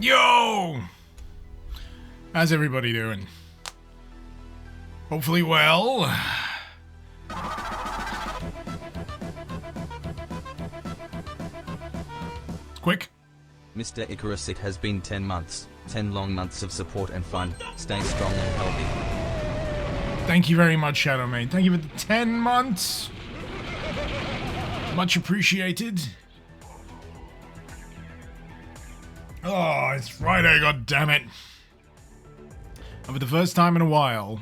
Yo! How's everybody doing? Hopefully well. Quick. Mr. Icarus, it has been 10 months. 10 long months of support and fun. Stay strong and healthy. Thank you very much, Shadowmane. Thank you for the 10 months. Much appreciated. Oh, it's Friday, goddammit. And for the first time in a while,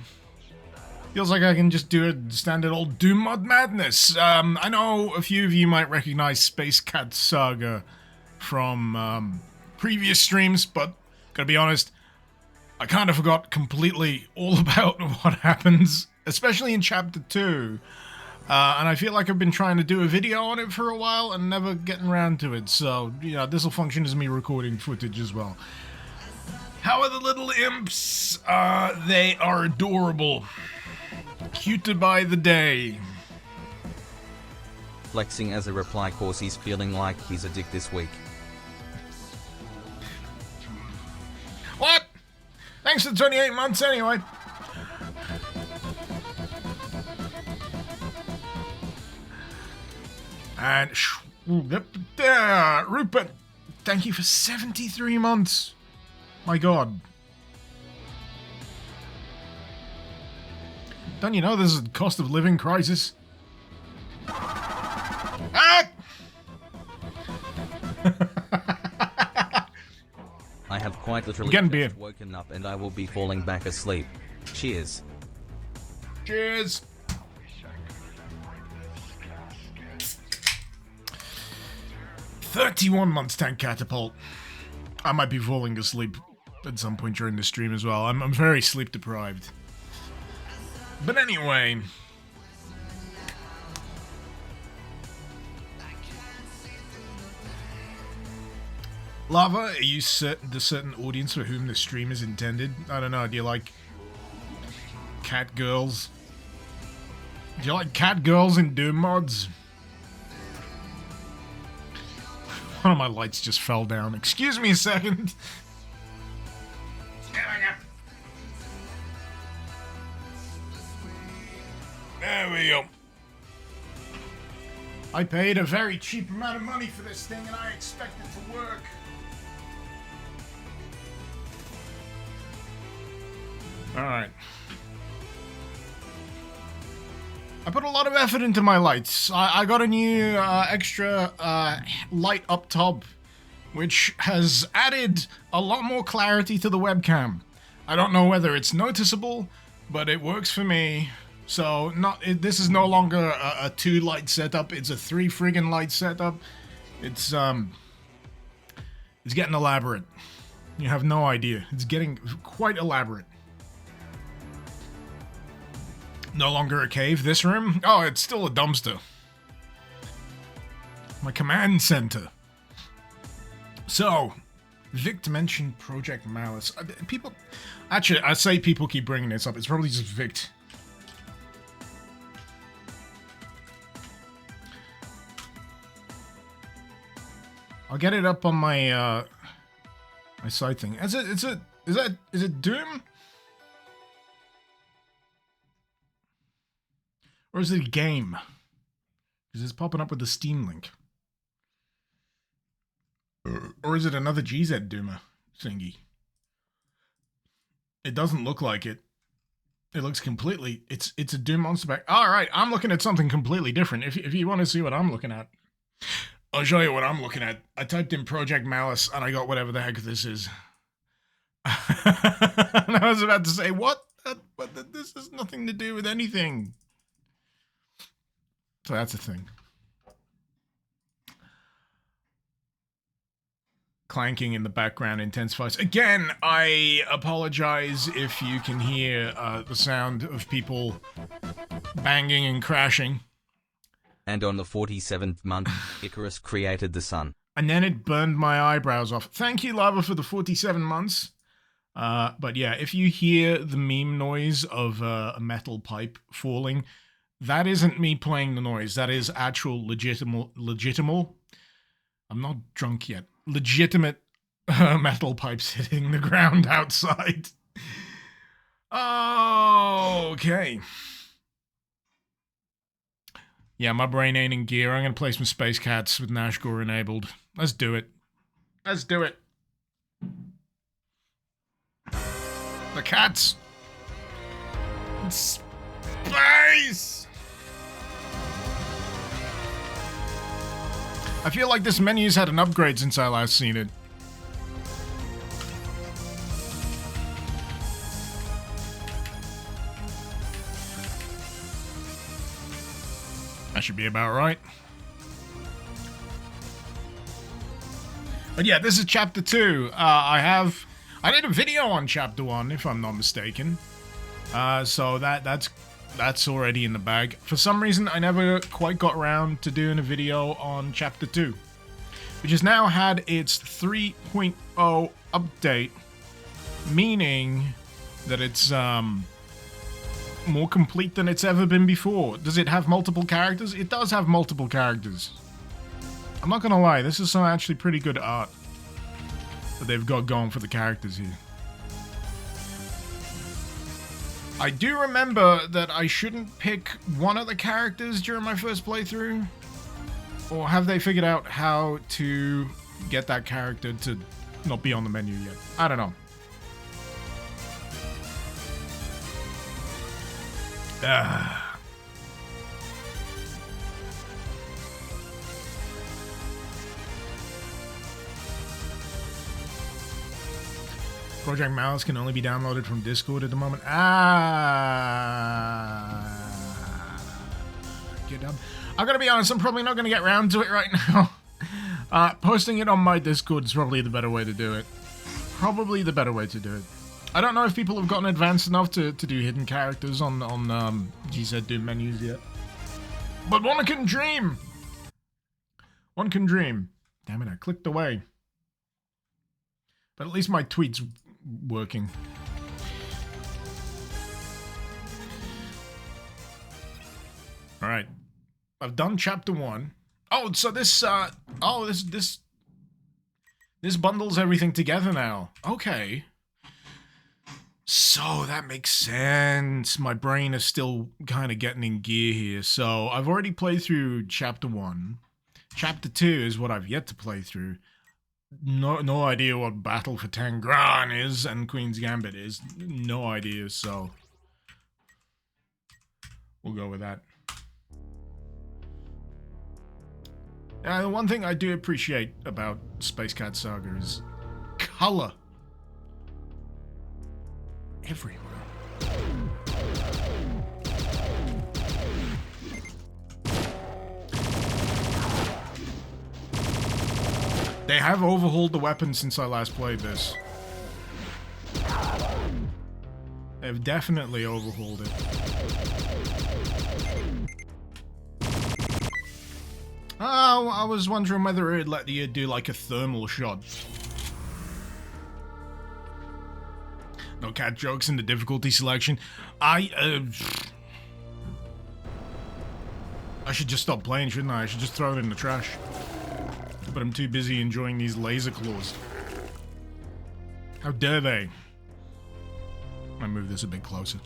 feels like I can just do a standard old Doom mod madness. I know a few of you might recognize Cat Saga from previous streams, but gotta be honest, I kind of forgot completely all about what happens, especially in Chapter 2. And I feel like I've been trying to do a video on it for a while and never getting around to it, so, you know, this will function as me recording footage as well. How are the little imps? They are adorable. Cuter by the day. Flexing as a reply cause he's feeling like he's a dick this week. What? Thanks for 28 months anyway. And Rupert, thank you for 73 months. My God. Don't you know this is a cost of living crisis? Ah! I have quite literally just woken up and I will be falling back asleep. Cheers. Cheers. "31 months, Tank Catapult." I might be falling asleep at some point during the stream as well. I'm very sleep deprived. But anyway. Lava, are you the certain audience for whom the stream is intended? I don't know, do you like cat girls? Do you like cat girls in Doom mods? One of my lights just fell down. Excuse me a second. There we go. I paid a very cheap amount of money for this thing and I expect it to work. Alright. I put a lot of effort into my lights. I got a new extra light up top, which has added a lot more clarity to the webcam. I don't know whether it's noticeable, but it works for me. So this is no longer a 2 light setup, it's a 3 friggin' light setup. It's getting elaborate. You have no idea. It's getting quite elaborate. No longer a cave, this room? Oh, it's still a dumpster. My command center. So, Vic mentioned Project Malice. People, actually, I say people keep bringing this up. It's probably just Vic. I'll get it up on my my site thing. Is it Doom? Or is it a game? Because it's popping up with the Steam link. Or is it another GZ Doomer thingy? It doesn't look like it. It looks completely... It's a Doom monster pack. Alright, I'm looking at something completely different. If you want to see what I'm looking at, I'll show you what I'm looking at. I typed in Project Malice and I got whatever the heck this is. And I was about to say, what? But this has nothing to do with anything. So that's a thing. Clanking in the background intensifies. Again, I apologize if you can hear the sound of people banging and crashing. And on the 47th month, Icarus created the sun. And then it burned my eyebrows off. Thank you, Lava, for the 47 months. But yeah, if you hear the meme noise of a metal pipe falling, that isn't me playing the noise. That is actual legitimate. I'm not drunk yet. Legitimate Metal pipes hitting the ground outside. Okay. Yeah, my brain ain't in gear. I'm gonna play some Space Cats with Nash Gore enabled. Let's do it. Let's do it. The cats. Space! I feel like this menu's had an upgrade since I last seen it. That should be about right. But yeah, this is chapter 2. I did a video on chapter 1, if I'm not mistaken. So that's already in the bag. For some reason, I never quite got around to doing a video on chapter 2, which has now had its 3.0 update, meaning that it's more complete than it's ever been before. Does it have multiple characters? It does have multiple characters. I'm not gonna lie, this is some actually pretty good art that they've got going for the characters here. I do remember that I shouldn't pick one of the characters during my first playthrough. Or have they figured out how to get that character to not be on the menu yet? I don't know. Project Mouse can only be downloaded from Discord at the moment. Get up. I'm gonna be honest, I'm probably not gonna get around to it right now. Posting it on my Discord is probably the better way to do it. Probably the better way to do it. I don't know if people have gotten advanced enough to do hidden characters on GZ Doom menus yet. But one can dream! One can dream. Damn it, I clicked away. But at least my tweet's working. Alright. I've done chapter 1. Oh, so this bundles everything together now. Okay. So that makes sense. My brain is still kind of getting in gear here. So I've already played through chapter 1. Chapter 2 is what I've yet to play through. No idea what Battle for Tangran is and Queen's Gambit is. No idea, so we'll go with that. The one thing I do appreciate about Space Cat Saga is color. Everywhere. They have overhauled the weapons since I last played this. They've definitely overhauled it. Oh, I was wondering whether it'd let you do like a thermal shot. No cat jokes in the difficulty selection. I should just stop playing, shouldn't I? I should just throw it in the trash. But I'm too busy enjoying these laser claws. How dare they? I move this a bit closer.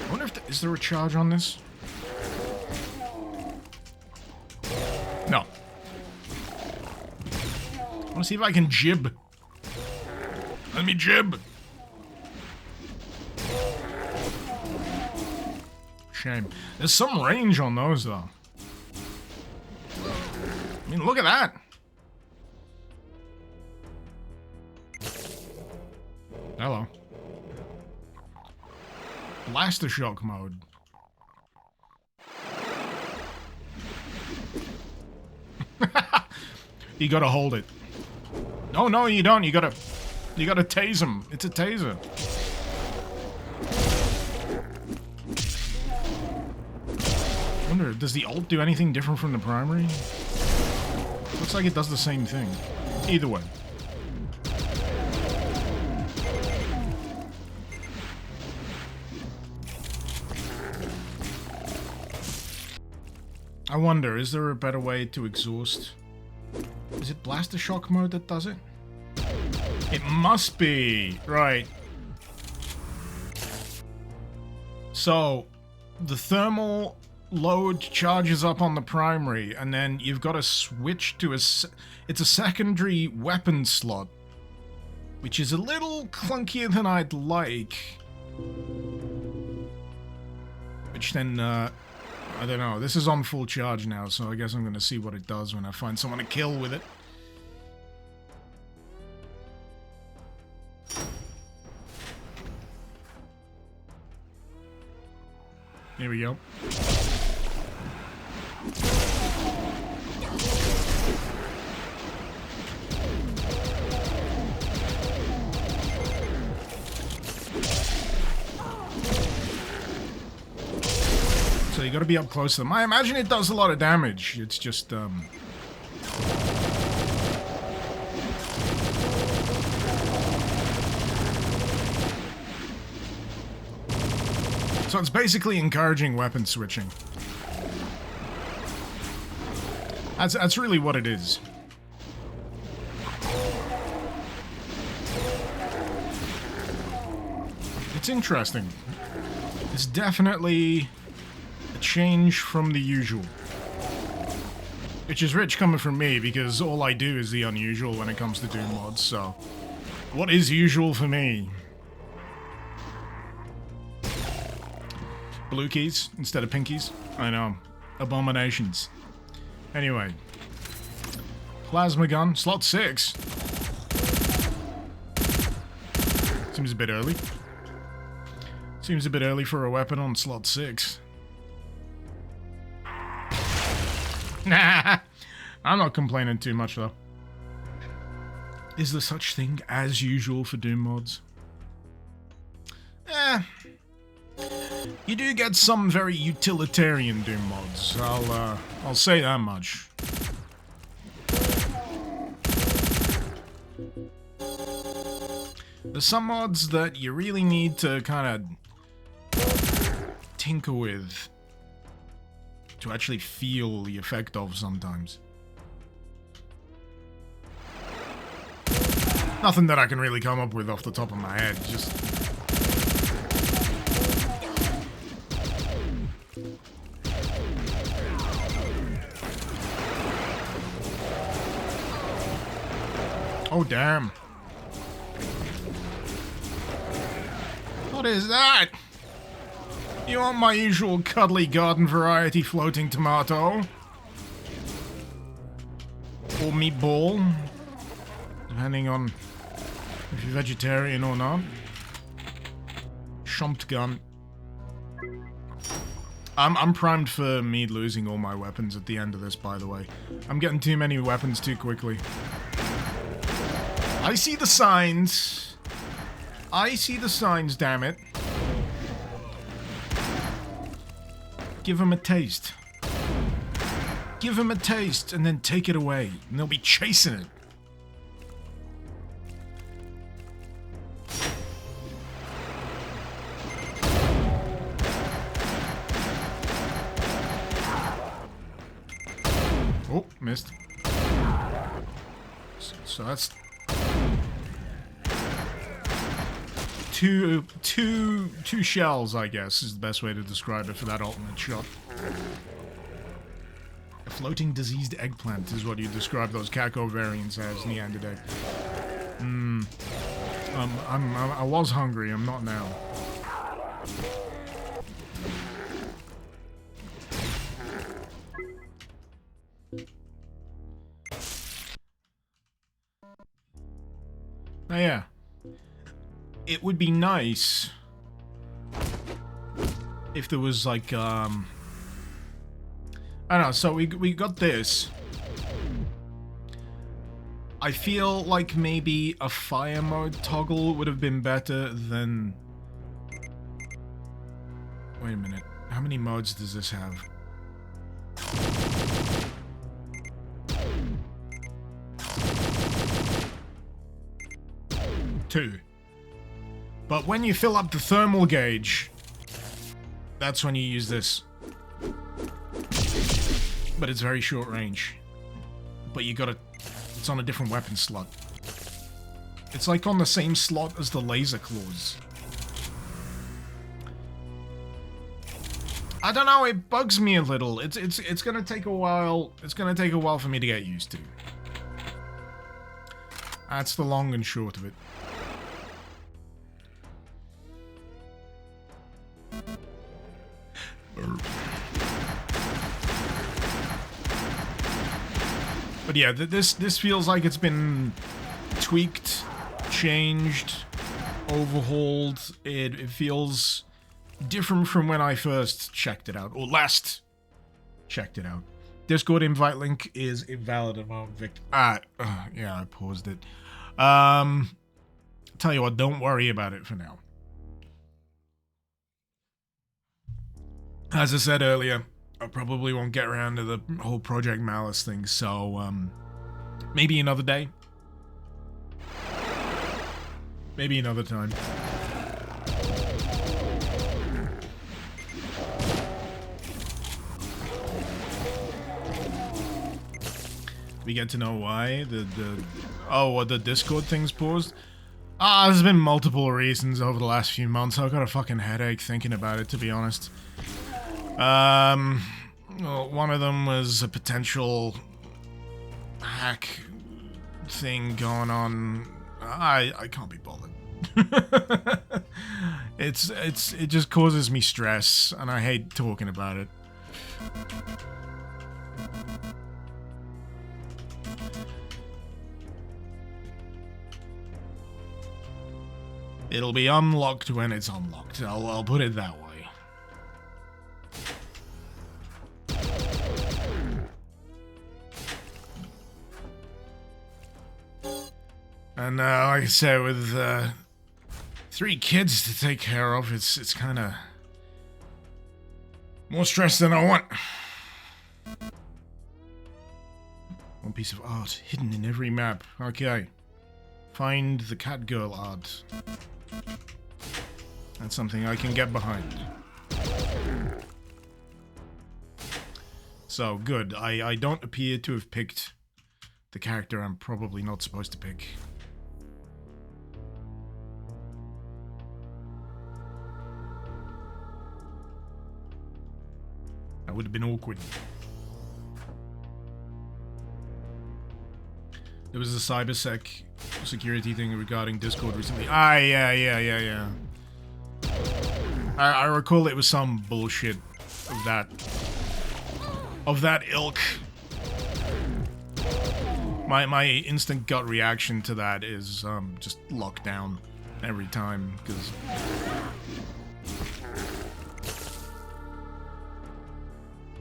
I wonder if is there a charge on this? No. I want to see if I can jib. Let me jib. Shame. There's some range on those, though. I mean, look at that. Hello. Blaster shock mode. You gotta hold it. No, you don't. You gotta tase him. It's a taser. I wonder, does the ult do anything different from the primary? Looks like it does the same thing. Either way. I wonder, is there a better way to exhaust? Is it blaster shock mode that does it? It must be! Right. So, the thermal load charges up on the primary, and then you've got to switch to it's a secondary weapon slot, which is a little clunkier than I'd like. Which then, I don't know, this is on full charge now, so I guess I'm going to see what it does when I find someone to kill with it. Here we go. So you gotta be up close to them. I imagine it does a lot of damage. It's just, So it's basically encouraging weapon switching. That's really what it is. It's interesting. It's definitely a change from the usual. Which is rich coming from me, because all I do is the unusual when it comes to Doom mods, so... What is usual for me? Blue keys instead of pinkies? I know. Abominations. Anyway. Plasma gun. Slot 6. Seems a bit early. Seems a bit early for a weapon on slot 6. Nah. I'm not complaining too much though. Is there such thing as usual for Doom mods? You do get some very utilitarian Doom mods. I'll say that much. There's some mods that you really need to kind of tinker with to actually feel the effect of sometimes. Nothing that I can really come up with off the top of my head, just... Oh, damn. What is that? You want my usual cuddly garden variety floating tomato? Or meatball? Depending on if you're vegetarian or not. Shumpt gun. I'm primed for me losing all my weapons at the end of this, by the way. I'm getting too many weapons too quickly. I see the signs. I see the signs, damn it. Give them a taste. Give them a taste and then take it away. And they'll be chasing it. Oh, missed. So that's... Two shells, I guess, is the best way to describe it for that ultimate shot. A floating diseased eggplant is what you describe those Kako variants as in the end of the day. I was hungry, I'm not now. Oh yeah. It would be nice if there was like, I don't know, so we got this. I feel like maybe a fire mode toggle would have been better than... Wait a minute, how many modes does this have? Two. But when you fill up the thermal gauge, that's when you use this. but it's very short range. But you gotta... It's on a different weapon slot. It's like on the same slot as the laser claws. I don't know, it bugs me a little. It's gonna take a while. It's gonna take a while for me to get used to. That's the long and short of it. But yeah, this feels like it's been tweaked, changed, overhauled. It feels different from when I first checked it out, or last checked it out. Discord invite link is invalid at the moment, Vic. Yeah, I paused it. Tell you what, don't worry about it for now. As I said earlier, I probably won't get around to the whole Project Malice thing, so, maybe another day. Maybe another time. We get to know why the Discord thing's paused. There's been multiple reasons over the last few months. I've got a fucking headache thinking about it, to be honest. Well, one of them was a potential hack thing going on. I can't be bothered. It just causes me stress, and I hate talking about it. It'll be unlocked when it's unlocked. I'll put it that way. And like I said, with 3 kids to take care of, it's kind of more stress than I want. One piece of art hidden in every map. Okay. Find the cat girl art. That's something I can get behind. So, good. I don't appear to have picked the character I'm probably not supposed to pick. That would have been awkward. There was a cybersec security thing regarding Discord recently. Yeah. I recall it was some bullshit of that ilk. My instant gut reaction to that is just lockdown every time, because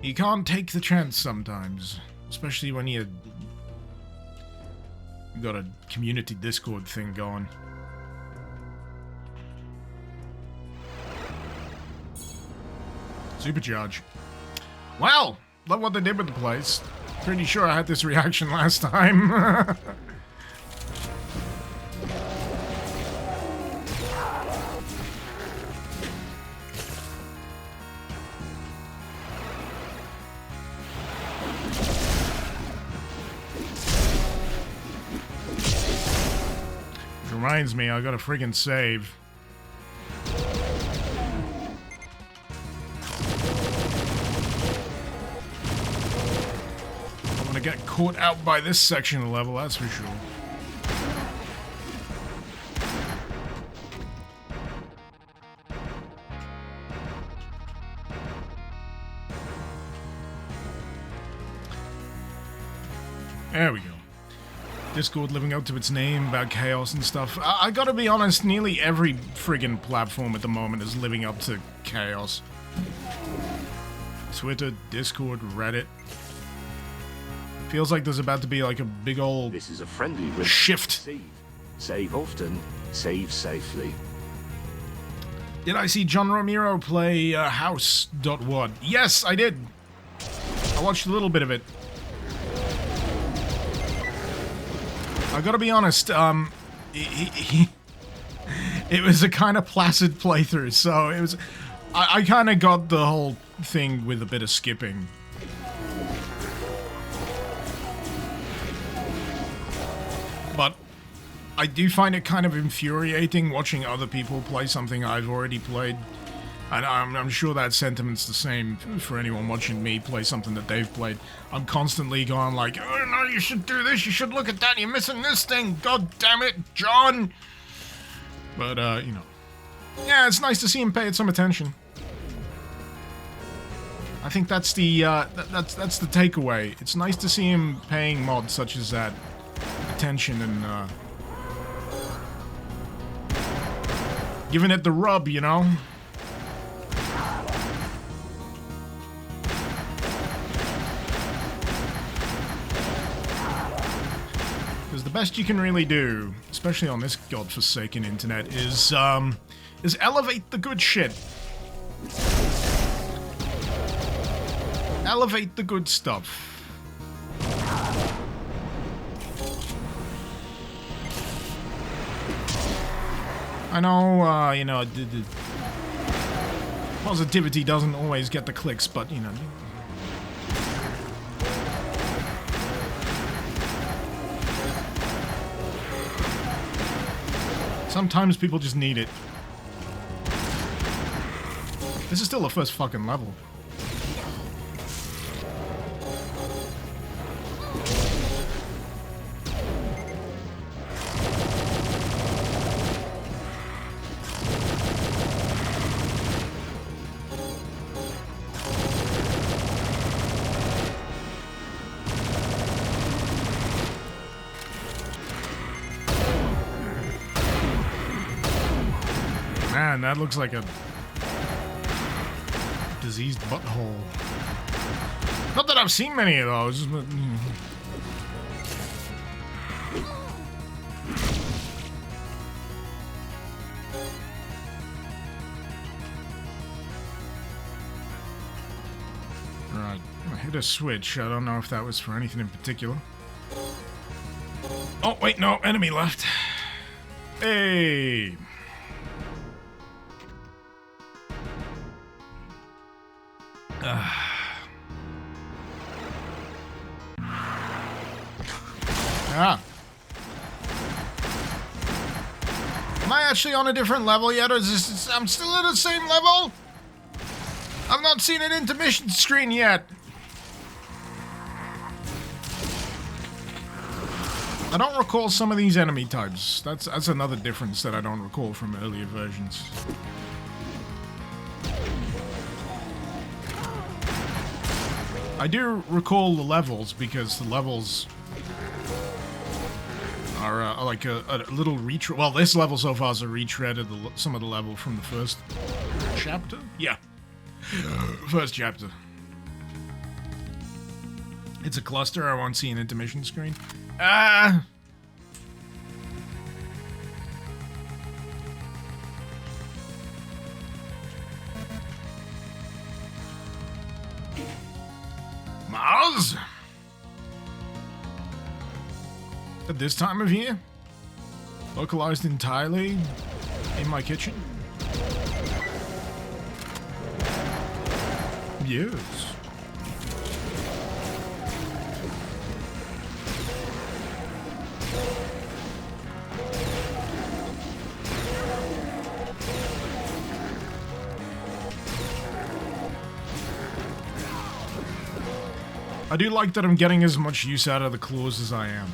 you can't take the chance sometimes, especially when you got a community Discord thing going. Supercharge. Wow! Love what they did with the place. Pretty sure I had this reaction last time. Reminds me, I gotta friggin' save. I'm gonna get caught out by this section of the level, that's for sure. There we go. Discord living up to its name about chaos and stuff. I gotta be honest, nearly every friggin' platform at the moment is living up to chaos. Twitter, Discord, Reddit. Feels like there's about to be like a big old This is a friendly shift. Save often, save safely. Did I see John Romero play House.wad? Yes, I did. I watched a little bit of it. I gotta be honest, it was a kind of placid playthrough, so it was... I kind of got the whole thing with a bit of skipping. I do find it kind of infuriating watching other people play something I've already played. And I'm sure that sentiment's the same for anyone watching me play something that they've played. I'm constantly going like, oh no, you should do this, you should look at that, you're missing this thing, god damn it, John! But, you know. Yeah, it's nice to see him pay it some attention. I think that's the, that's the takeaway. It's nice to see him paying mods such as that attention and, giving it the rub, you know? Because the best you can really do, especially on this godforsaken internet, is elevate the good shit. Elevate the good stuff. I know, you know, positivity doesn't always get the clicks, but, you know... Sometimes people just need it. This is still the first fucking level. Man, that looks like a diseased butthole. Not that I've seen many of those, but... Right, I hit a switch. I don't know if that was for anything in particular. Oh, wait, no, enemy left. Hey! Ah. Am I actually on a different level yet, or is this... I'm still at the same level? I've not seen an intermission screen yet. I don't recall some of these enemy types. That's another difference that I don't recall from earlier versions. I do recall the levels because the levels are like a little retread. Well, this level so far is a retread of some of the level from the first chapter. Yeah, first chapter. It's a cluster. I won't see an intermission screen. Ah. Mars? At this time of year? Localized entirely in my kitchen? Yes. I do like that I'm getting as much use out of the claws as I am.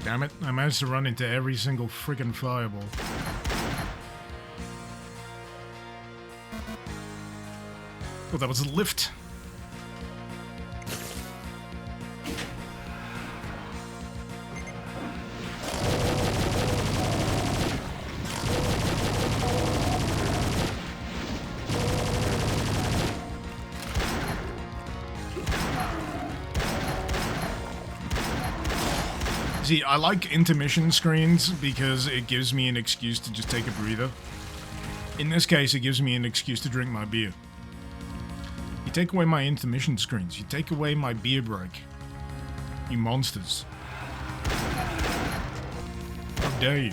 Damn it, I managed to run into every single friggin' fireball. Oh, that was a lift. See, I like intermission screens because it gives me an excuse to just take a breather. In this case, it gives me an excuse to drink my beer. You take away my intermission screens, you take away my beer break. You monsters. How dare you?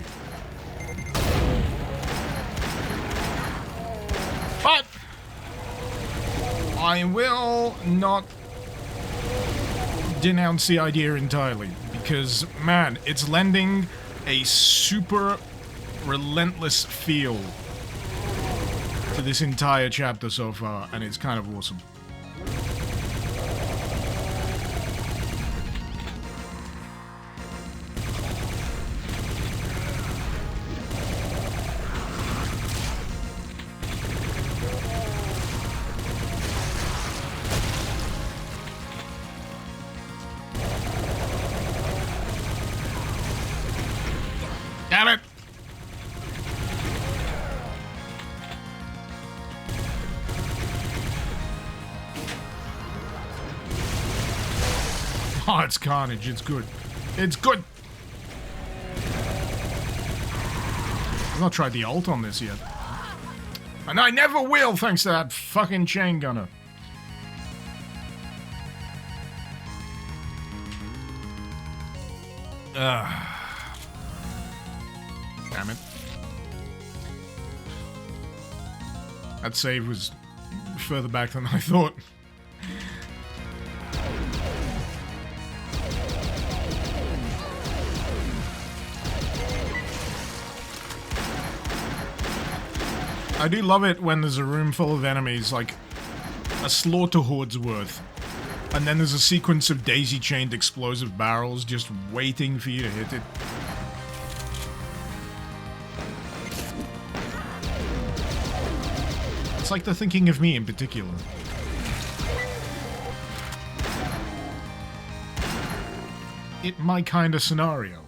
But I will not denounce the idea entirely, because, man, it's lending a super relentless feel to this entire chapter so far, and it's kind of awesome. Damn it! Oh, it's carnage. It's good. It's good! I've not tried the ult on this yet. And I never will, thanks to that fucking chain gunner. Damn it. That save was further back than I thought. I do love it when there's a room full of enemies, like a slaughter horde's worth, and then there's a sequence of daisy-chained explosive barrels just waiting for you to hit it. It's like they're thinking of me in particular. It my kind of scenario.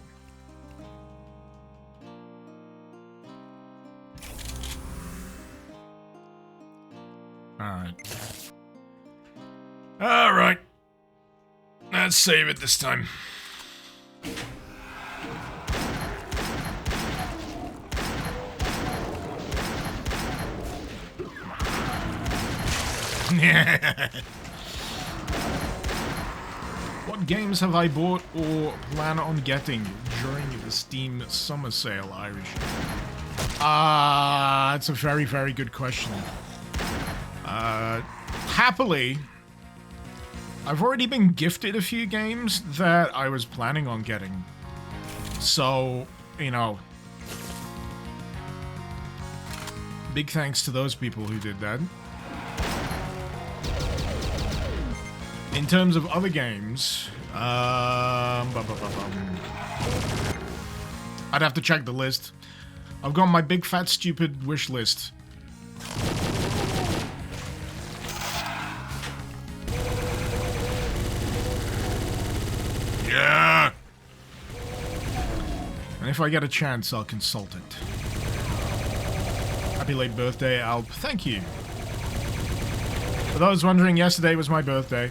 Alright. Alright. Let's save it this time. What games have I bought or plan on getting during the Steam summer sale, Irish? It's a very, very good question. Happily, I've already been gifted a few games that I was planning on getting. So, you know, big thanks to those people who did that. In terms of other games, I'd have to check the list. I've got my big fat stupid wish list. Yeah! And if I get a chance, I'll consult it. Happy late birthday, Alp. Thank you. For those wondering, yesterday was my birthday.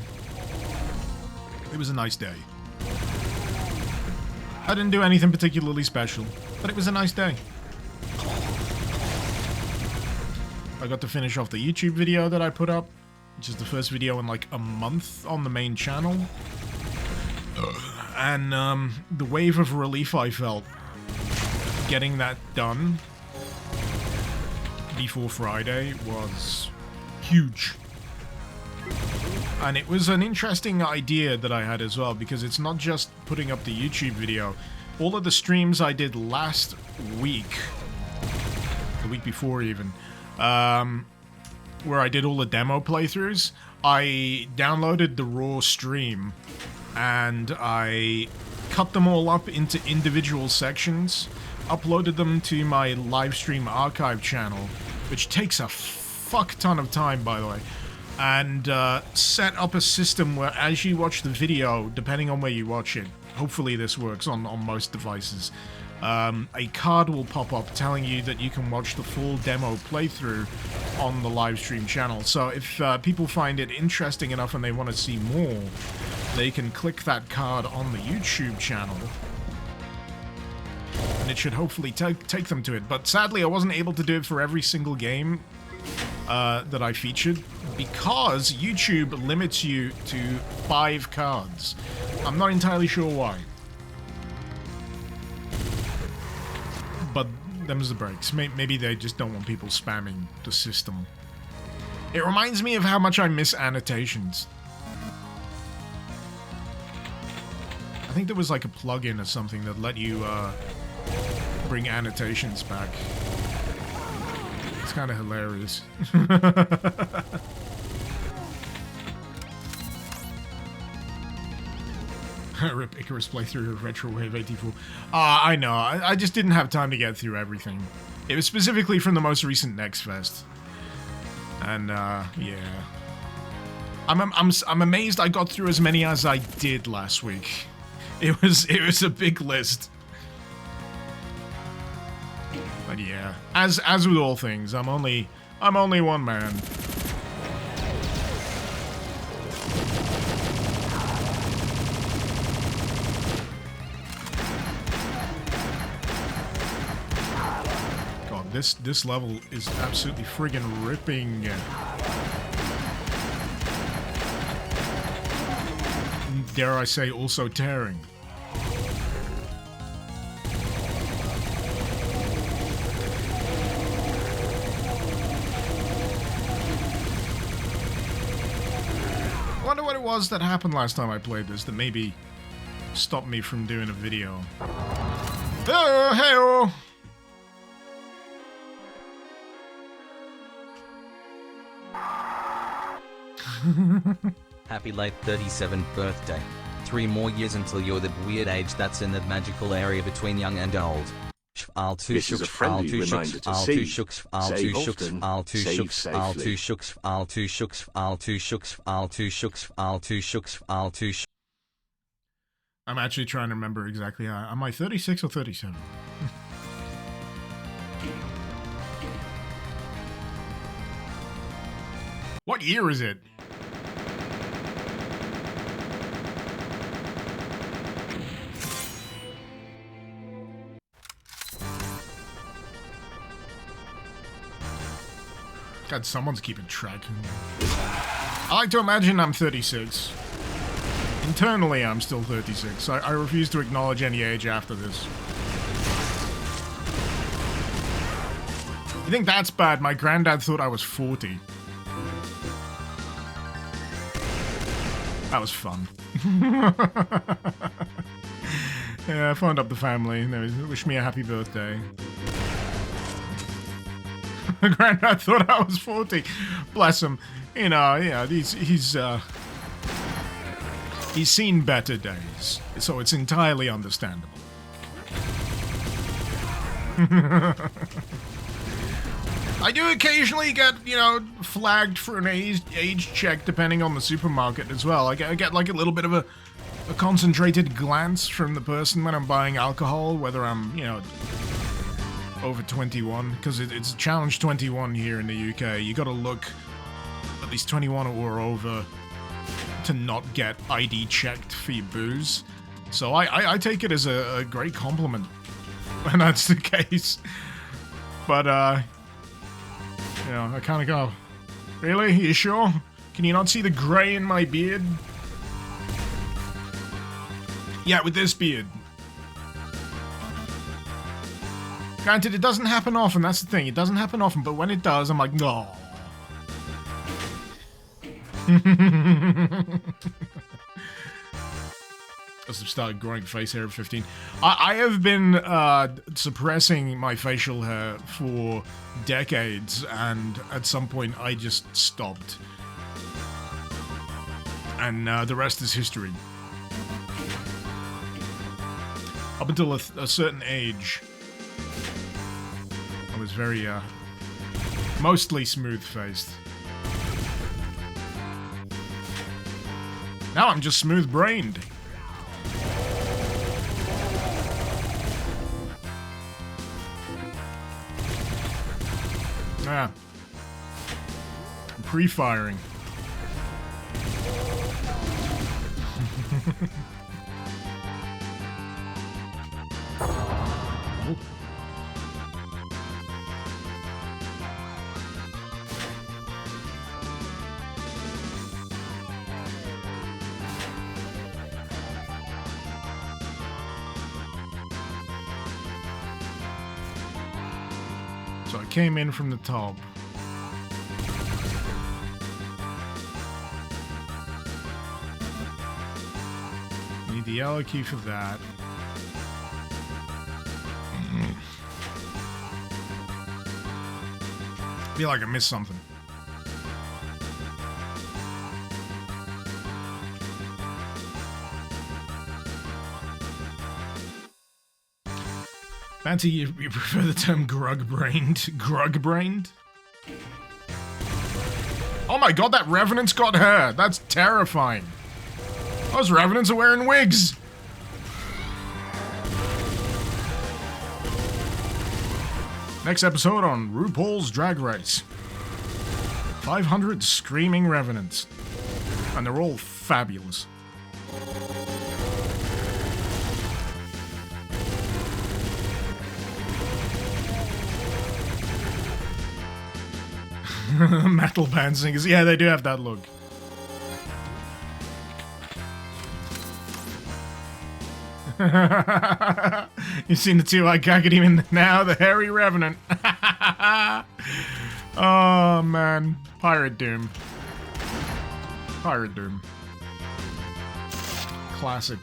It was a nice day. I didn't do anything particularly special, but it was a nice day. I got to finish off the YouTube video that I put up, which is the first video in like a month on the main channel. And the wave of relief I felt getting that done before Friday was huge. And it was an interesting idea that I had as well, because it's not just putting up the YouTube video. All of the streams I did last week, the week before even, where I did all the demo playthroughs, I downloaded the raw stream and I cut them all up into individual sections, uploaded them to my live stream archive channel, which takes a fuck ton of time, by the way, and set up a system where as you watch the video, depending on where you watch it, hopefully this works on most devices, a card will pop up telling you that you can watch the full demo playthrough on the live stream channel. So if people find it interesting enough and they want to see more, they can click that card on the YouTube channel, and it should hopefully take them to it. But sadly, I wasn't able to do it for every single game that I featured, because YouTube limits you to 5 cards. I'm not entirely sure why. But them's the breaks. Maybe they just don't want people spamming the system. It reminds me of how much I miss annotations. I think there was like a plugin or something that let you bring annotations back. It's kind of hilarious. Rip Icarus playthrough of Retrowave 84. I know. I just didn't have time to get through everything. It was specifically from the most recent Next Fest. And, yeah. I'm amazed I got through as many as I did last week. It was a big list. But yeah, as with all things, I'm only one man. God, this level is absolutely friggin' ripping. Dare I say, also tearing. I wonder what it was that happened last time I played this that maybe stopped me from doing a video. Oh, hey-oh! Happy late 37th birthday. 3 more years until you're the weird age that's in that magical area between young and old. This is a friendly reminder to save often, save safely. I'm actually trying to remember exactly how. Am I 36 or 37? What year is it? God, someone's keeping track. I like to imagine I'm 36. Internally, I'm still 36. I refuse to acknowledge any age after this. You think that's bad? My granddad thought I was 40. That was fun. Yeah, I phoned up the family and they wished me a happy birthday. My granddad thought I was 40. Bless him. You know, yeah, he's seen better days, so it's entirely understandable. I do occasionally get, you know, flagged for an age check depending on the supermarket as well. I get like a little bit of a concentrated glance from the person when I'm buying alcohol, whether I'm, you know, over 21, because it's challenge 21 here in the UK. You gotta look at least 21 or over to not get ID checked for your booze. So I take it as a great compliment when that's the case. But, you know, I kind of go, really? You sure? Can you not see the grey in my beard? Yeah, with this beard. Granted, it doesn't happen often, that's the thing. It doesn't happen often, but when it does, I'm like, no. Must have started growing face hair at 15. I have been suppressing my facial hair for decades, and at some point I just stopped. And the rest is history. Up until a certain age, I was very, mostly smooth-faced. Now I'm just smooth-brained. Ah. Pre-firing. Oh. So I came in from the top. Need the yellow key for that. Feel like I missed something. Fancy, you prefer the term grug-brained? Grug-brained? Oh my god, that Revenant's got hair! That's terrifying! Those Revenants are wearing wigs! Next episode on RuPaul's Drag Race. 500 screaming Revenants. And they're all fabulous. Metal band singers. Yeah, they do have that look. You've seen the two-eyed Kakademon now, the hairy Revenant. Oh, man. Pirate Doom. Pirate Doom. Classic.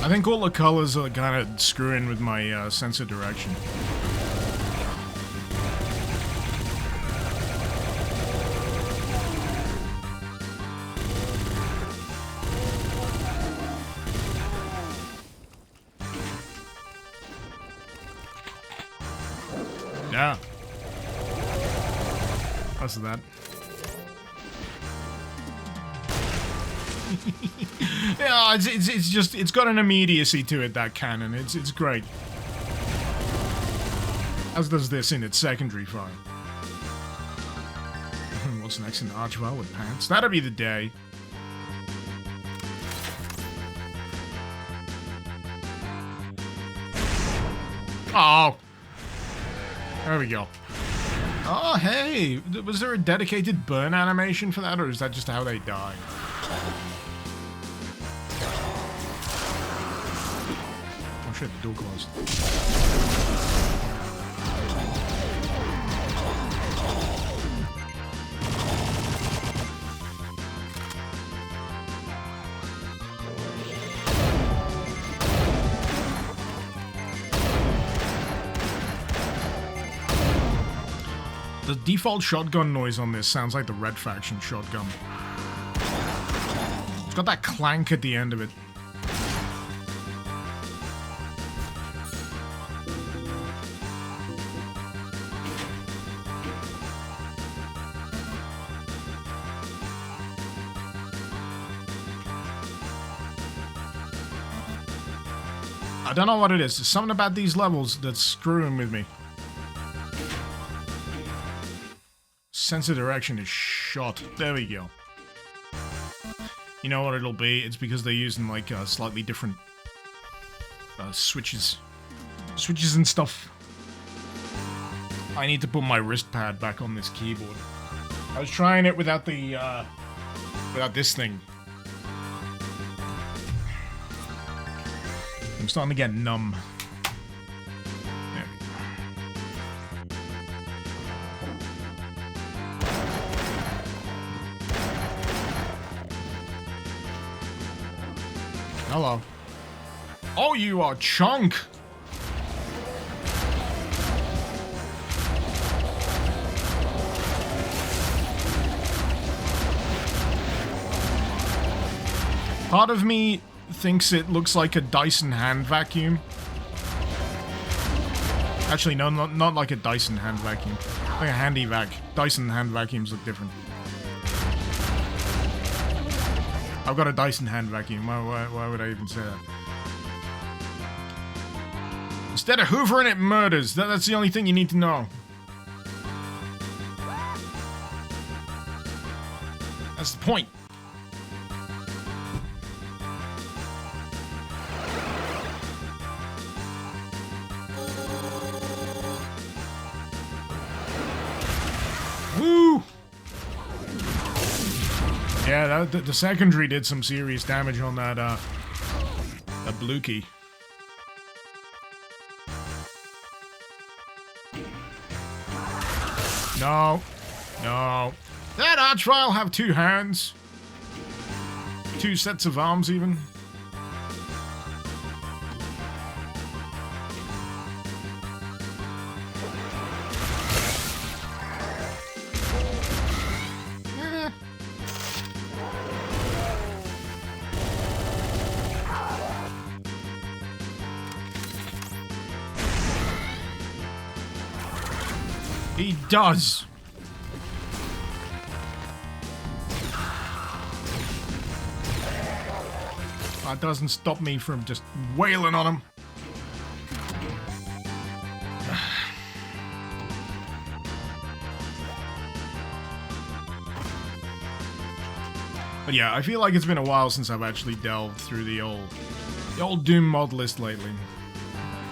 I think all the colors are kind of screwing with my sense of direction. Yeah. That's that. Yeah, it's just, it's got an immediacy to it, that cannon. It's great. As does this in its secondary file. What's next in Archwell with pants? That'll be the day. Oh. There we go. Oh, hey. Was there a dedicated burn animation for that, or is that just how they die? Oh shit, the door closed. The default shotgun noise on this sounds like the Red Faction shotgun. It's got that clank at the end of it. I don't know what it is. There's something about these levels that's screwing with me. Sense of direction is shot. There we go. You know what it'll be? It's because they're using like slightly different switches and stuff. I need to put my wrist pad back on this keyboard. I was trying it without the without this thing. I'm starting to get numb. There we go. Hello. Oh, you are Chunk! Part of me thinks it looks like a Dyson hand vacuum. Actually, no, not like a Dyson hand vacuum. Like a handy vac. Dyson hand vacuums look different. I've got a Dyson hand vacuum. Why would I even say that? Instead of hoovering, it murders. That's the only thing you need to know. That's the point. Yeah, the secondary did some serious damage on that blue key. No. No. That Archvile have 2 hands? 2 sets of arms, even? He does. That doesn't stop me from just wailing on him. But yeah, I feel like it's been a while since I've actually delved through the old Doom mod list lately.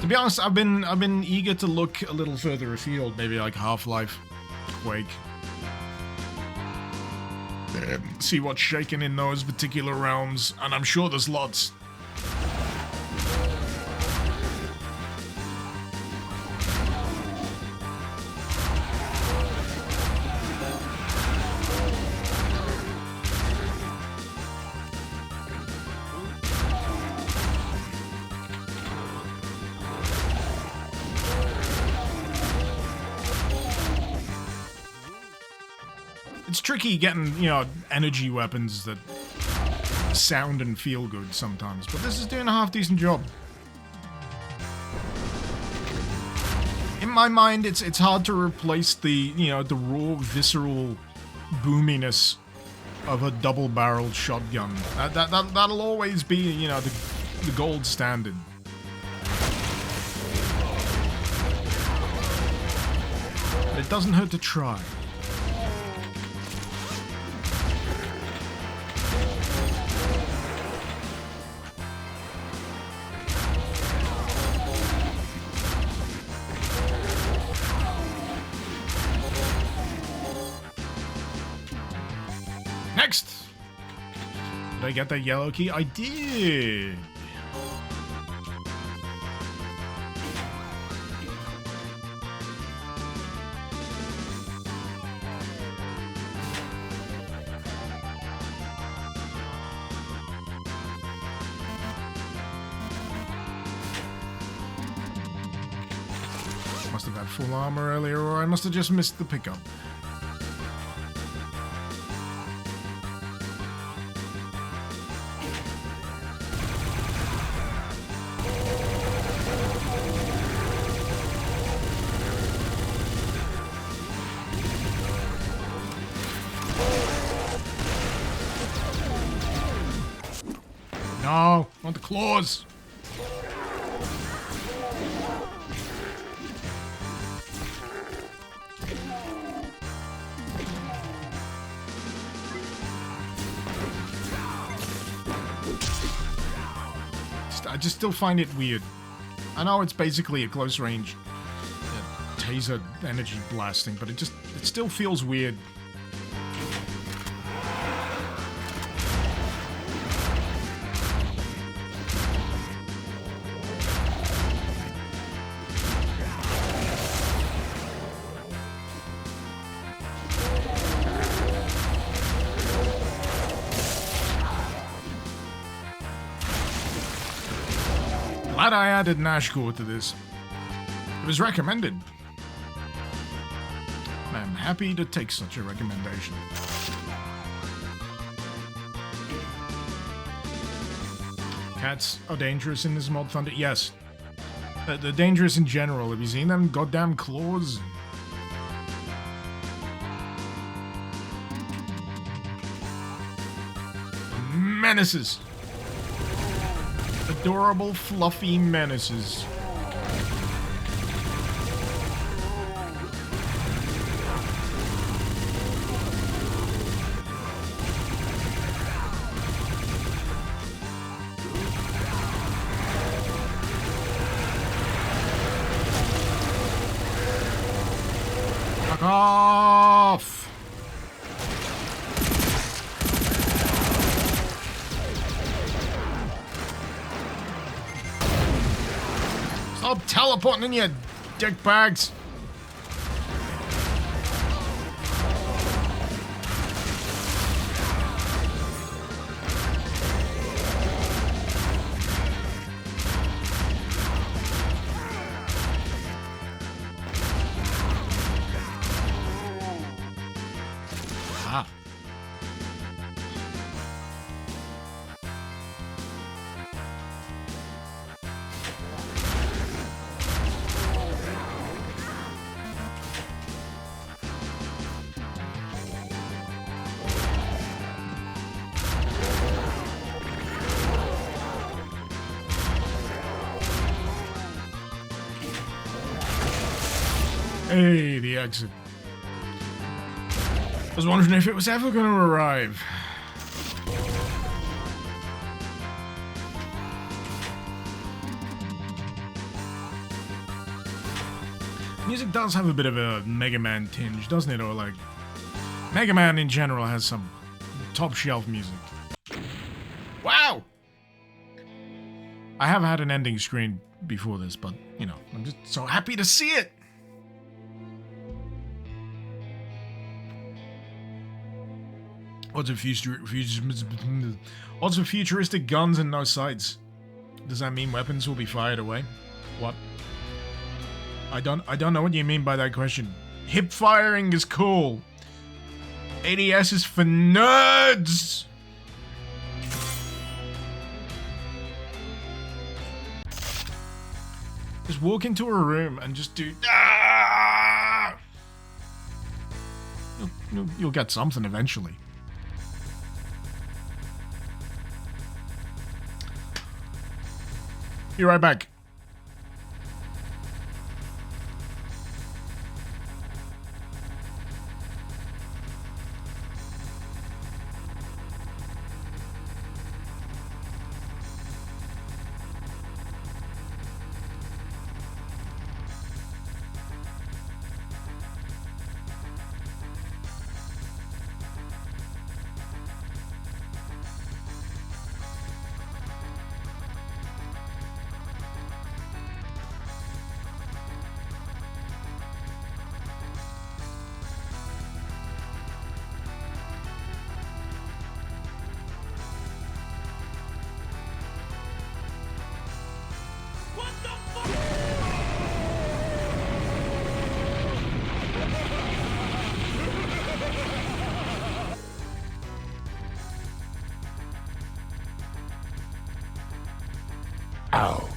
To be honest, I've been eager to look a little further afield, maybe like Half-Life, Quake. See what's shaking in those particular realms, and I'm sure there's lots. It's tricky getting, you know, energy weapons that sound and feel good sometimes, but this is doing a half-decent job. In my mind, it's hard to replace the, you know, the raw, visceral boominess of a double-barreled shotgun. That'll always be, you know, the gold standard. But it doesn't hurt to try. Next! Did I get that yellow key? I did! Must have had full armor earlier, or I must have just missed the pickup. No, I want the claws. I just still find it weird. I know it's basically a close range taser energy blasting, but it still feels weird. Glad I added Nashcore to this. It was recommended. I'm happy to take such a recommendation. Cats are dangerous in this mod, Thunder. Yes. They're dangerous in general. Have you seen them goddamn claws? Menaces. Adorable, fluffy menaces. Fuck off! Stop teleporting in your dick bags. Ah. Hey, the exit. I was wondering if it was ever going to arrive. Music does have a bit of a Mega Man tinge, doesn't it? Or like, Mega Man in general has some top shelf music. Wow! I have had an ending screen before this, but, you know, I'm just so happy to see it! Odds of futuristic guns and no sights. Does that mean weapons will be fired away? What? I don't know what you mean by that question. Hip firing is cool. ADS is for nerds. Just walk into a room and just do. Ah! You'll get something eventually. Be right back. Ow.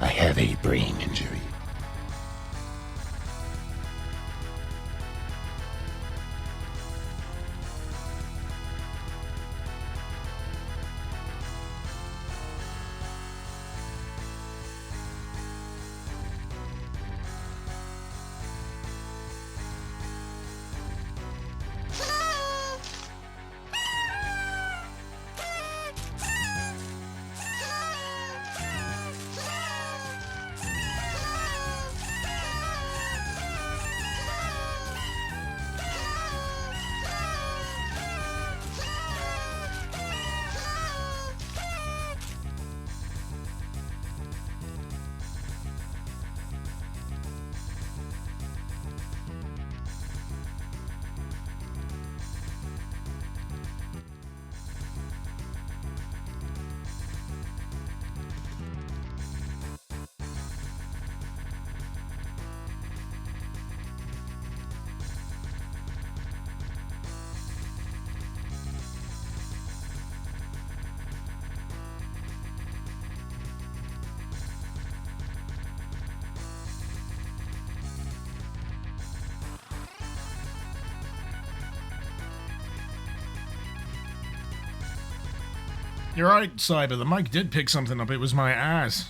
I have a brain injury. You're right, Cyber. The mic did pick something up. It was my ass.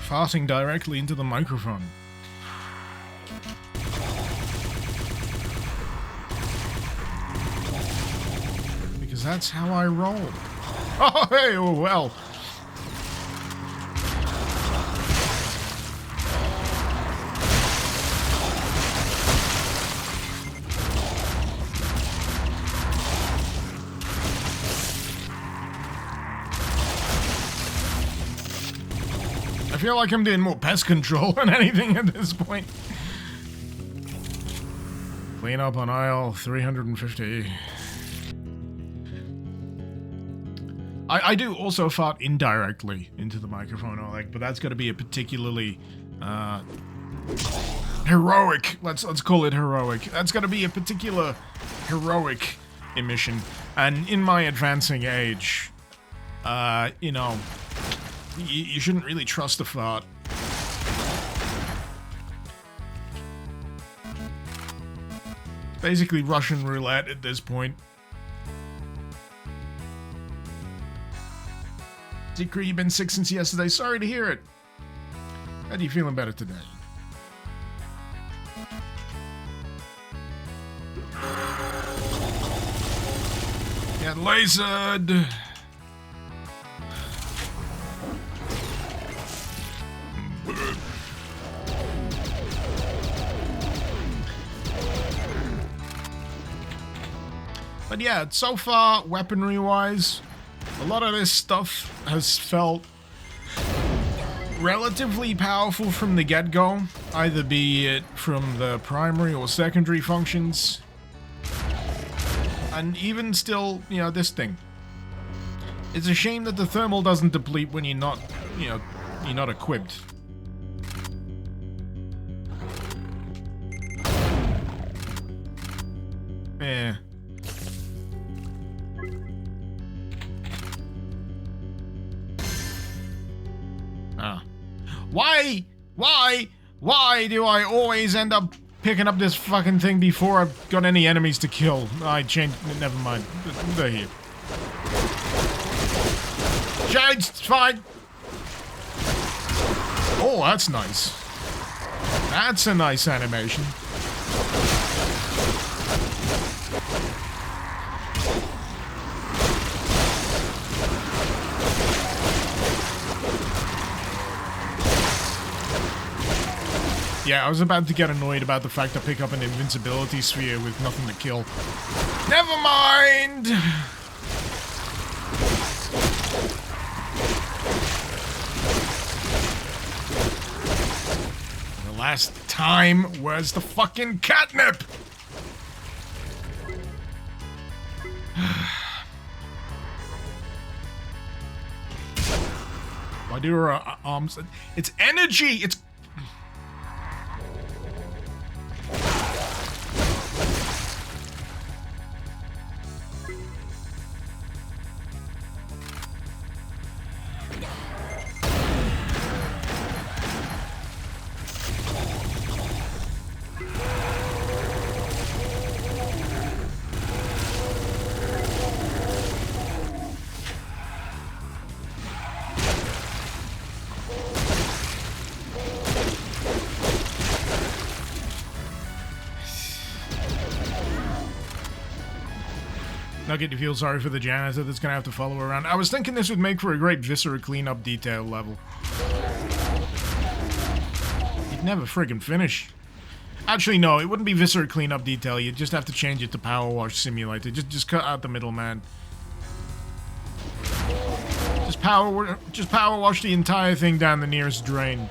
Farting directly into the microphone. Because that's how I roll. Oh, hey, oh, well. feel like I'm doing more pest control than anything at this point. Clean up on aisle 350. I do also fart indirectly into the microphone, but that's got to be a particularly heroic. Let's call it heroic. That's got to be a particular heroic emission. And in my advancing age, you know, you shouldn't really trust a fart. Basically Russian roulette at this point. Secret, you've been sick since yesterday. Sorry to hear it. How are you feeling better today? Get lasered. But yeah, so far, weaponry-wise, a lot of this stuff has felt relatively powerful from the get-go, either be it from the primary or secondary functions. And even still, you know, this thing. It's a shame that the thermal doesn't deplete when you're not, you know, you're not equipped. Eh. Why do I always end up picking up this fucking thing before I've got any enemies to kill? I changed, never mind. They're here. Shades, it's fine. Oh, that's nice. That's a nice animation. Yeah, I was about to get annoyed about the fact I pick up an invincibility sphere with nothing to kill. Never mind! The last time, where's the fucking catnip? Why do her arms... It's energy! It's... Nugget, you feel sorry for the janitor that's gonna have to follow around. I was thinking this would make for a great viscera cleanup detail level. You'd never friggin' finish. Actually, no, it wouldn't be viscera cleanup detail. You'd just have to change it to power wash simulator. Just cut out the middleman. Just power wash the entire thing down the nearest drain.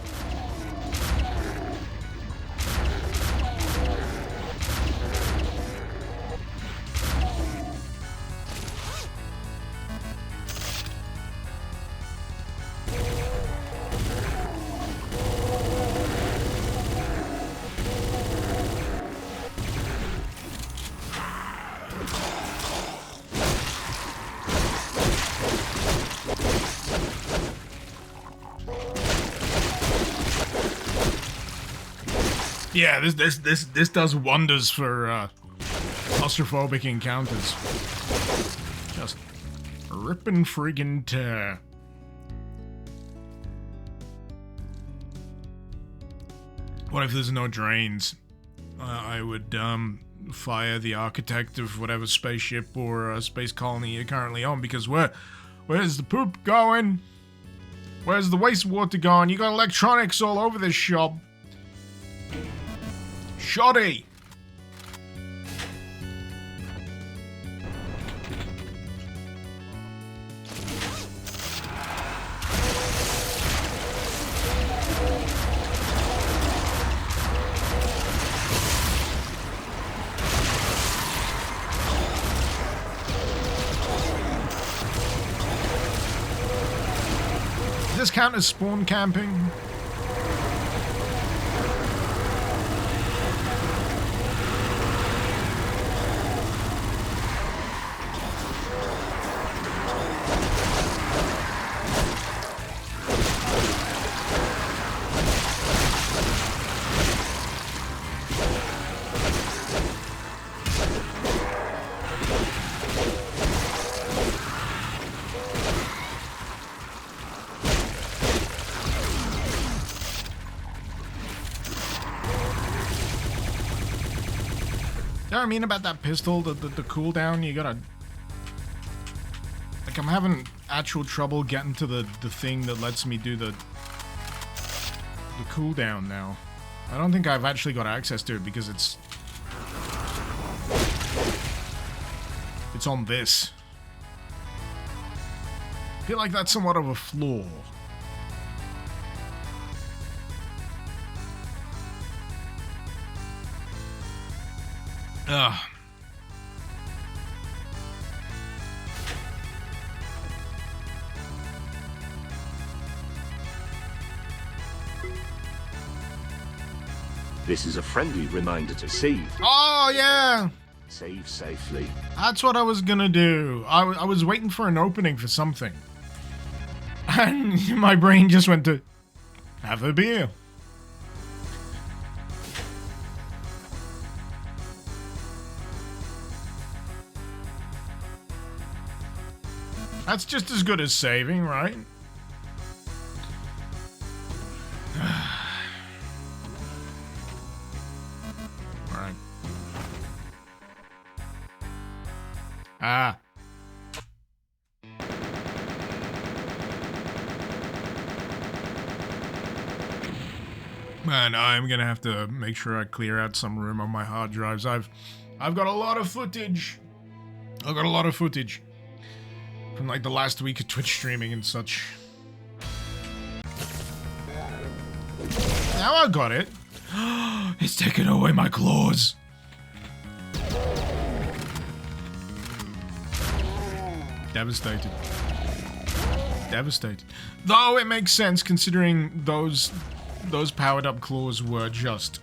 Yeah, this does wonders for claustrophobic encounters. Just rippin' friggin' tear. What if there's no drains? I would fire the architect of whatever spaceship or space colony you're currently on, because where's the poop going? Where's the wastewater going? You got electronics all over this shop. Shoddy! this count as spawn camping? You know what I mean about that pistol, the cooldown, you gotta... Like, I'm having actual trouble getting to the thing that lets me do the cooldown now. I don't think I've actually got access to it because it's on this. I feel like that's somewhat of a flaw. Ugh. This is a friendly reminder to save. Oh, yeah! Save safely. That's what I was gonna do. I was waiting for an opening for something. And my brain just went to... Have a beer. That's just as good as saving, right? Alright. Ah. Man, I'm gonna have to make sure I clear out some room on my hard drives. I've got a lot of footage. I've got a lot of footage. From like the last week of Twitch streaming and such. Now I got it. It's taken away my claws. Devastated. Devastated. Though it makes sense considering those powered up claws were just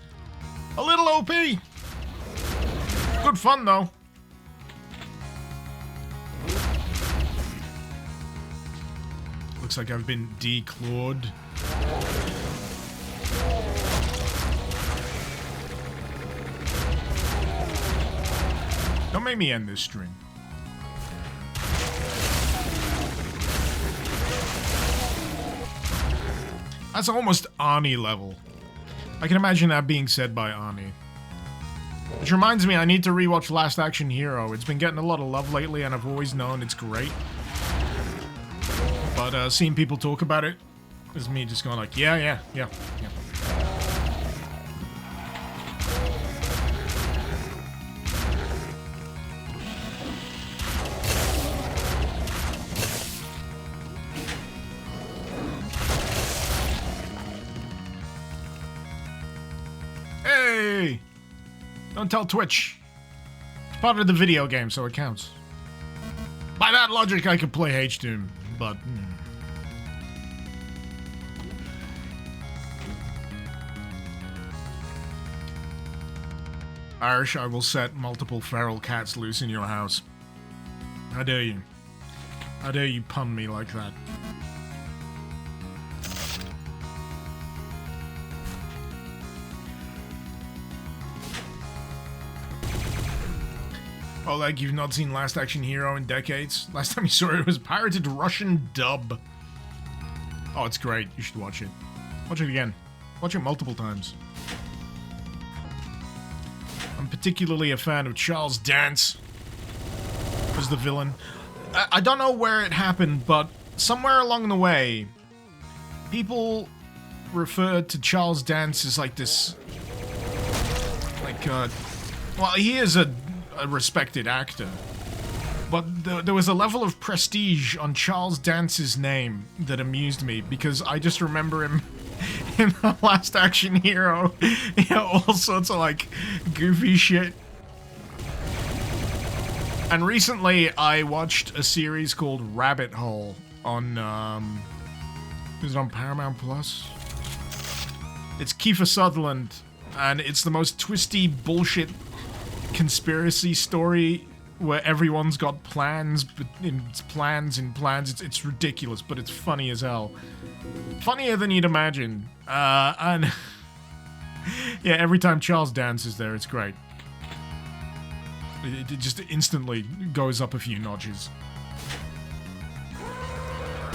a little OP. Good fun though. Looks like I've been declawed. Don't make me end this stream. That's almost Arnie level. I can imagine that being said by Arnie. Which reminds me, I need to rewatch Last Action Hero. It's been getting a lot of love lately, and I've always known it's great. But seeing people talk about it is me just going like, yeah. Hey! Don't tell Twitch. It's part of the video game, so it counts. By that logic, I could play H-Doom, but... Irish, I will set multiple feral cats loose in your house. How dare you? How dare you pun me like that? Oh, like you've not seen Last Action Hero in decades? Last time you saw it was pirated Russian dub. Oh, it's great. You should watch it. Watch it again. Watch it multiple times. I'm particularly a fan of Charles Dance as the villain. I don't know where it happened, but somewhere along the way, people referred to Charles Dance as like this... Like, well, he is a respected actor. But there was a level of prestige on Charles Dance's name that amused me, because I just remember him in The Last Action Hero. You know, all sorts of, like, goofy shit. And recently, I watched a series called Rabbit Hole on Is it on Paramount Plus? It's Kiefer Sutherland, and it's the most twisty bullshit conspiracy story where everyone's got plans, but in plans. It's ridiculous, but it's funny as hell. Funnier than you'd imagine. And yeah, every time Charles dances there, it's great. It just instantly goes up a few notches.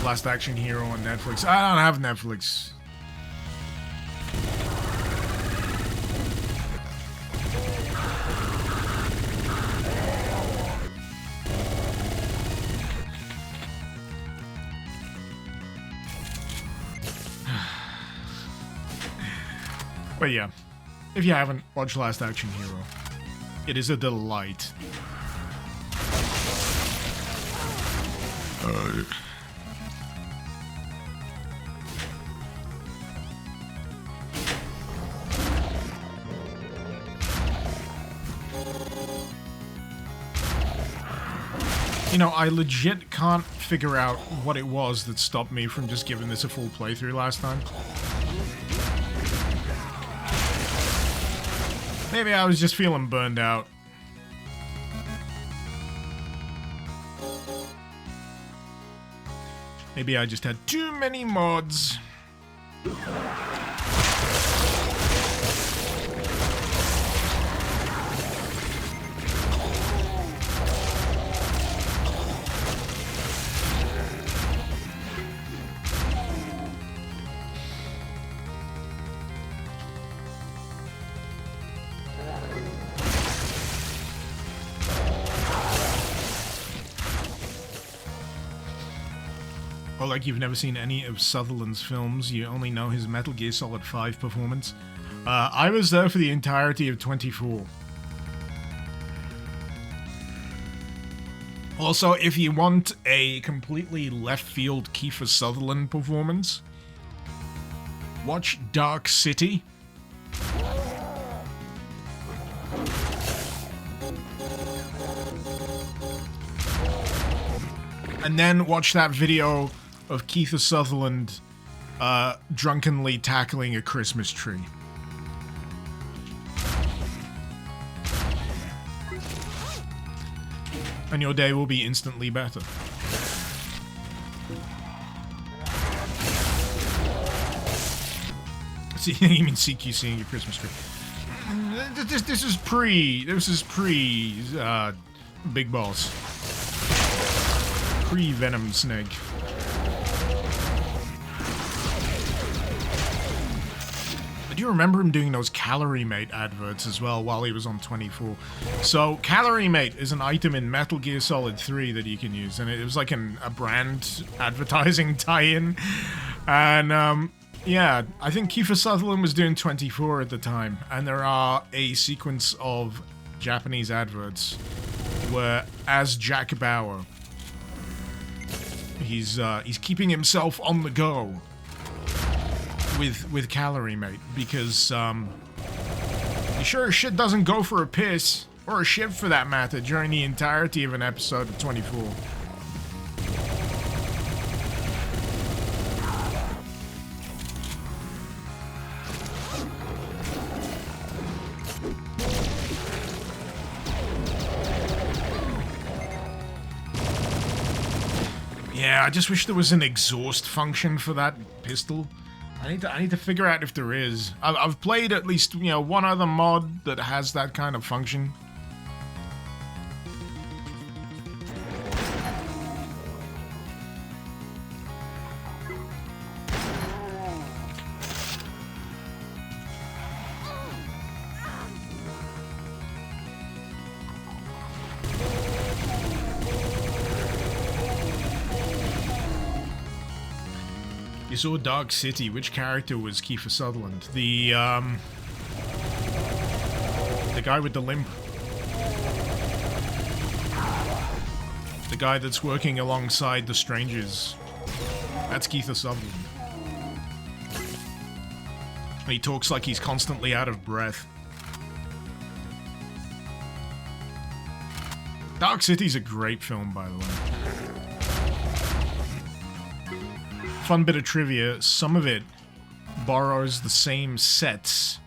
Last Action Hero on Netflix. I don't have Netflix. But yeah, if you haven't watched Last Action Hero, it is a delight. You know, I legit can't figure out what it was that stopped me from just giving this a full playthrough last time. Maybe I was just feeling burned out. Maybe I just had too many mods. Or like you've never seen any of Sutherland's films, you only know his Metal Gear Solid 5 performance. I was there for the entirety of 24. Also, if you want a completely left-field Kiefer Sutherland performance, watch Dark City. And then watch that video of Kiefer Sutherland drunkenly tackling a Christmas tree. And your day will be instantly better. See, you mean CQCing your Christmas tree? This is pre Big Boss. Pre-Venom Snake. I do remember him doing those Calorie Mate adverts as well while he was on 24. So, Calorie Mate is an item in Metal Gear Solid 3 that you can use, and it was like a brand advertising tie-in. And, yeah, I think Kiefer Sutherland was doing 24 at the time, and there are a sequence of Japanese adverts where, as Jack Bauer, he's keeping himself on the go with Calorie Mate, because you sure as shit doesn't go for a piss, or a shit for that matter, during the entirety of an episode of 24. Yeah, I just wish there was an exhaust function for that pistol. I need to figure out if there is. I've played at least, you know, one other mod that has that kind of function. You saw Dark City. Which character was Kiefer Sutherland? The guy with the limp. The guy that's working alongside the strangers. That's Kiefer Sutherland. And he talks like he's constantly out of breath. Dark City's a great film, by the way. fun bit of trivia, some of it borrows the same sets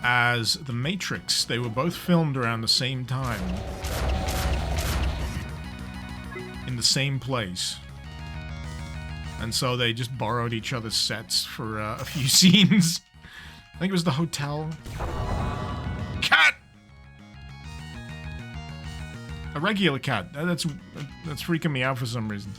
as The Matrix. They were both filmed around the same time. In the same place. And so they just borrowed each other's sets for a few scenes. I think it was the hotel. Cat! A regular cat. That's freaking me out for some reason.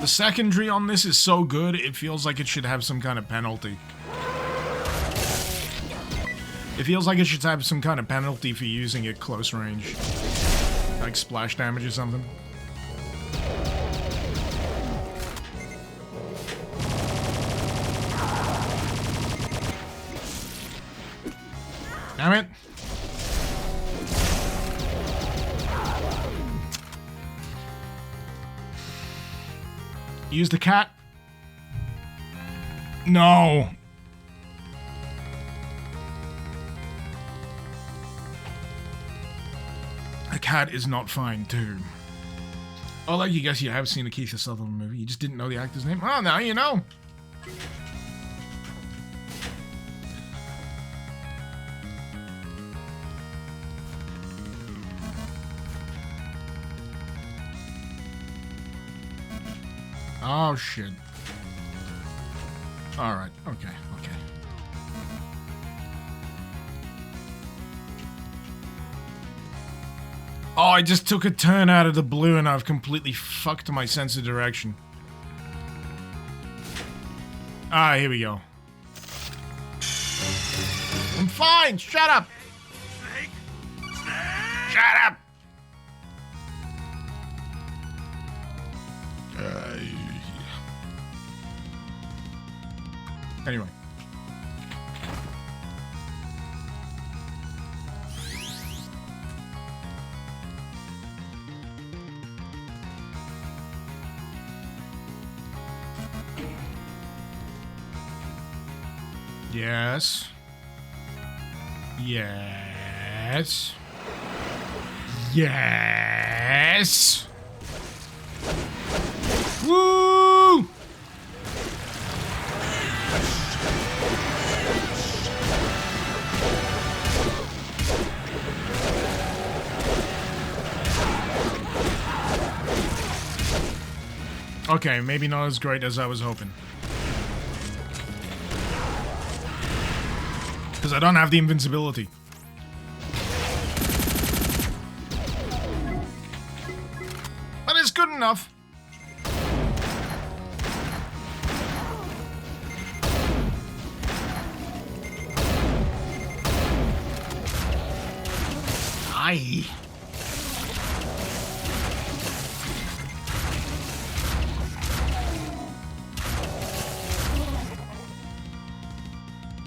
The secondary on this is so good, it feels like it should have some kind of penalty. It feels like it should have some kind of penalty for using it close range. Like splash damage or something. Damn it! Use the cat. No. The cat is not fine too. Oh, like you guess you have seen a Keith Sutherland movie. You just didn't know the actor's name. Oh, now you know. Oh, shit. Alright, okay. Oh, I just took a turn out of the blue and I've completely fucked my sense of direction. Ah, here we go. I'm fine! Shut up! Shut up! Anyway. Yes. Yes. Yes. Woo! Okay, maybe not as great as I was hoping. Because I don't have the invincibility. But it's good enough. Aye.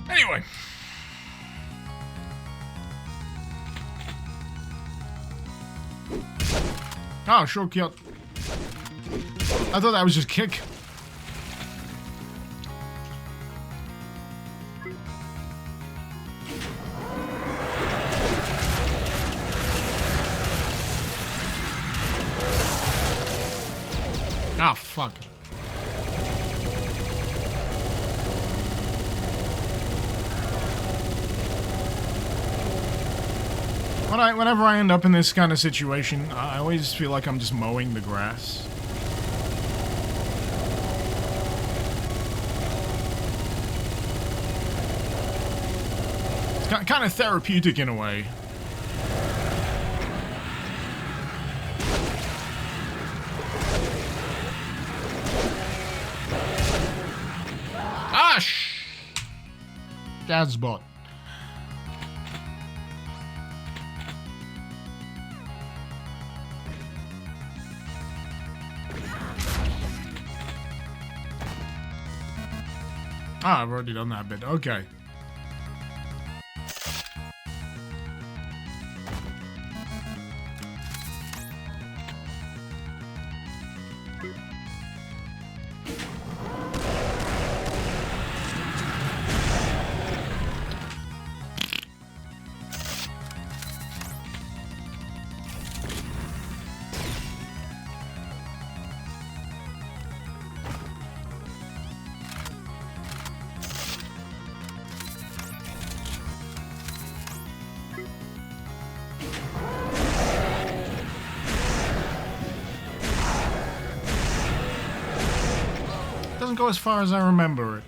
Anyway. Oh, shortcut. I thought that was just kick. Ah, fuck. Whenever I end up in this kind of situation, I always feel like I'm just mowing the grass. It's kind of therapeutic in a way. Ash! Dad's bot. Ah, I've already done that bit. Okay. doesn't go as far as I remember it.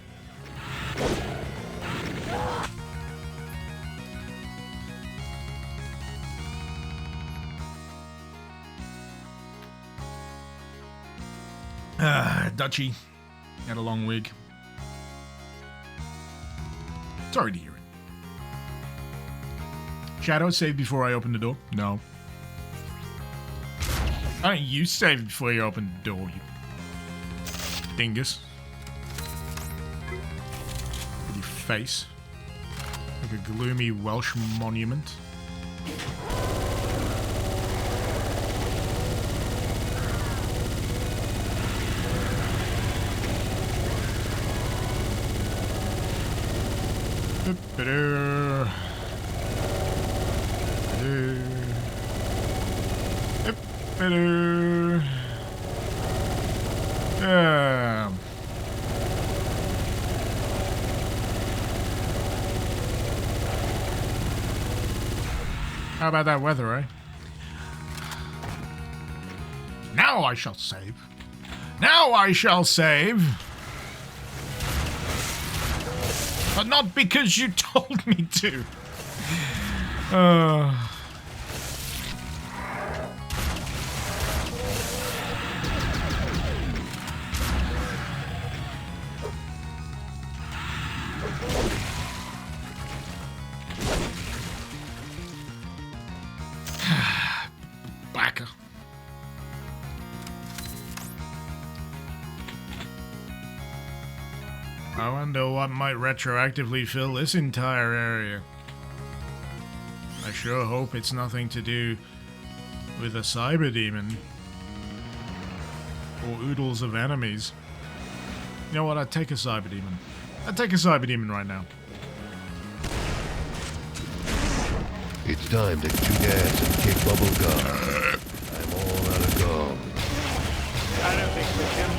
Dutchie. Had a long wig. Sorry to hear it. Shadow, save before I open the door? No. Why don't you save before you open the door, you dingus. With your face. Like a gloomy Welsh monument. How about that weather, eh? Now I shall save. Now I shall save. But not because you told me to. Backer. I wonder what might retroactively fill this entire area. I sure hope it's nothing to do with a cyber demon. Or oodles of enemies. You know what, I'd take a cyber demon. I'd take a cyber demon right now. It's time to chew gas and kick bubble gum. I'm all out of gum. I don't think we can.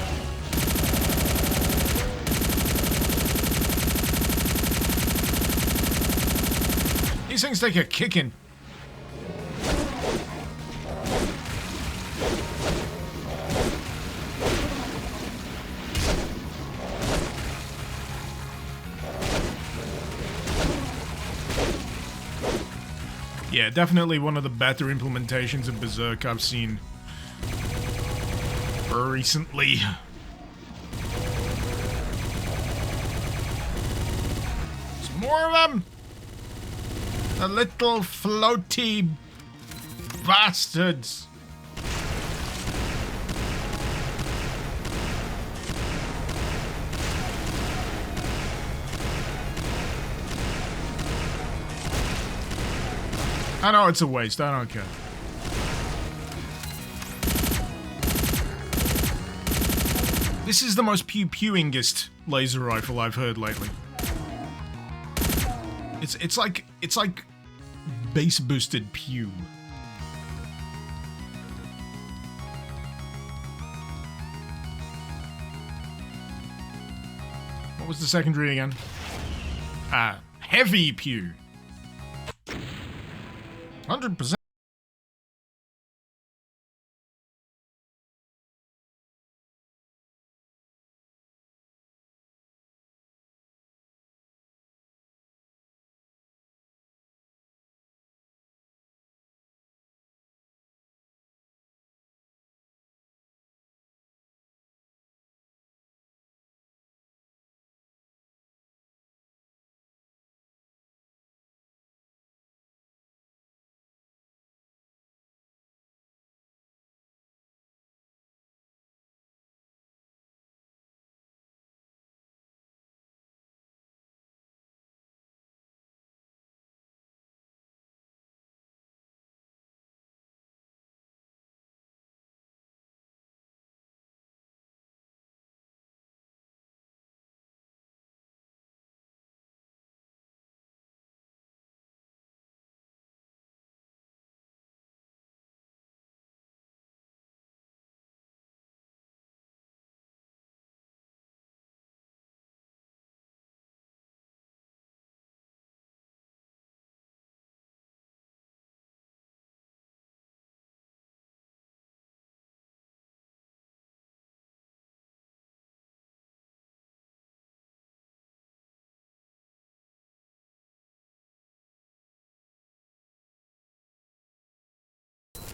These things take a kicking. Yeah, definitely one of the better implementations of Berserk I've seen recently. There's more of them! The little floaty bastards. I know it's a waste, I don't care. This is the most pew-pewingest laser rifle I've heard lately. It's like bass boosted pew. What was the secondary again? Heavy pew. 100%.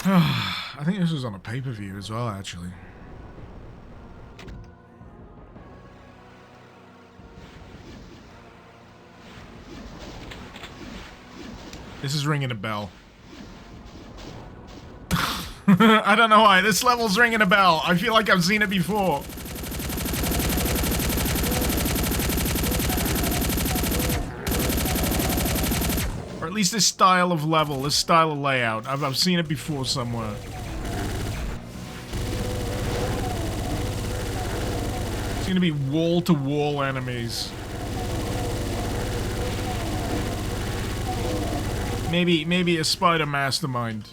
I think this was on a pay-per-view as well, actually. This is ringing a bell. I don't know why. This level's ringing a bell. I feel like I've seen it before. Or at least this style of level, this style of layout. I've seen it before somewhere. It's gonna be wall-to-wall enemies. Maybe a spider mastermind.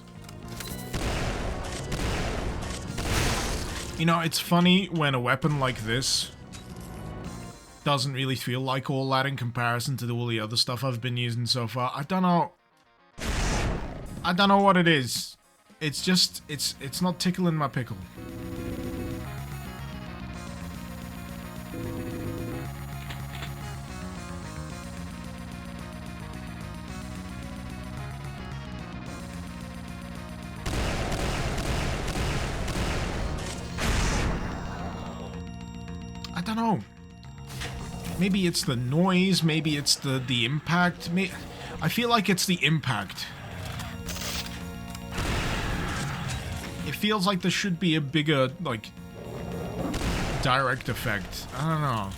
You know, it's funny when a weapon like this doesn't really feel like all that in comparison to all the other stuff I've been using so far. I don't know what it is. It's just, it's not tickling my pickle. I don't know. Maybe it's the noise, maybe it's the impact. I feel like it's the impact. It feels like there should be a bigger, like, direct effect. I don't know.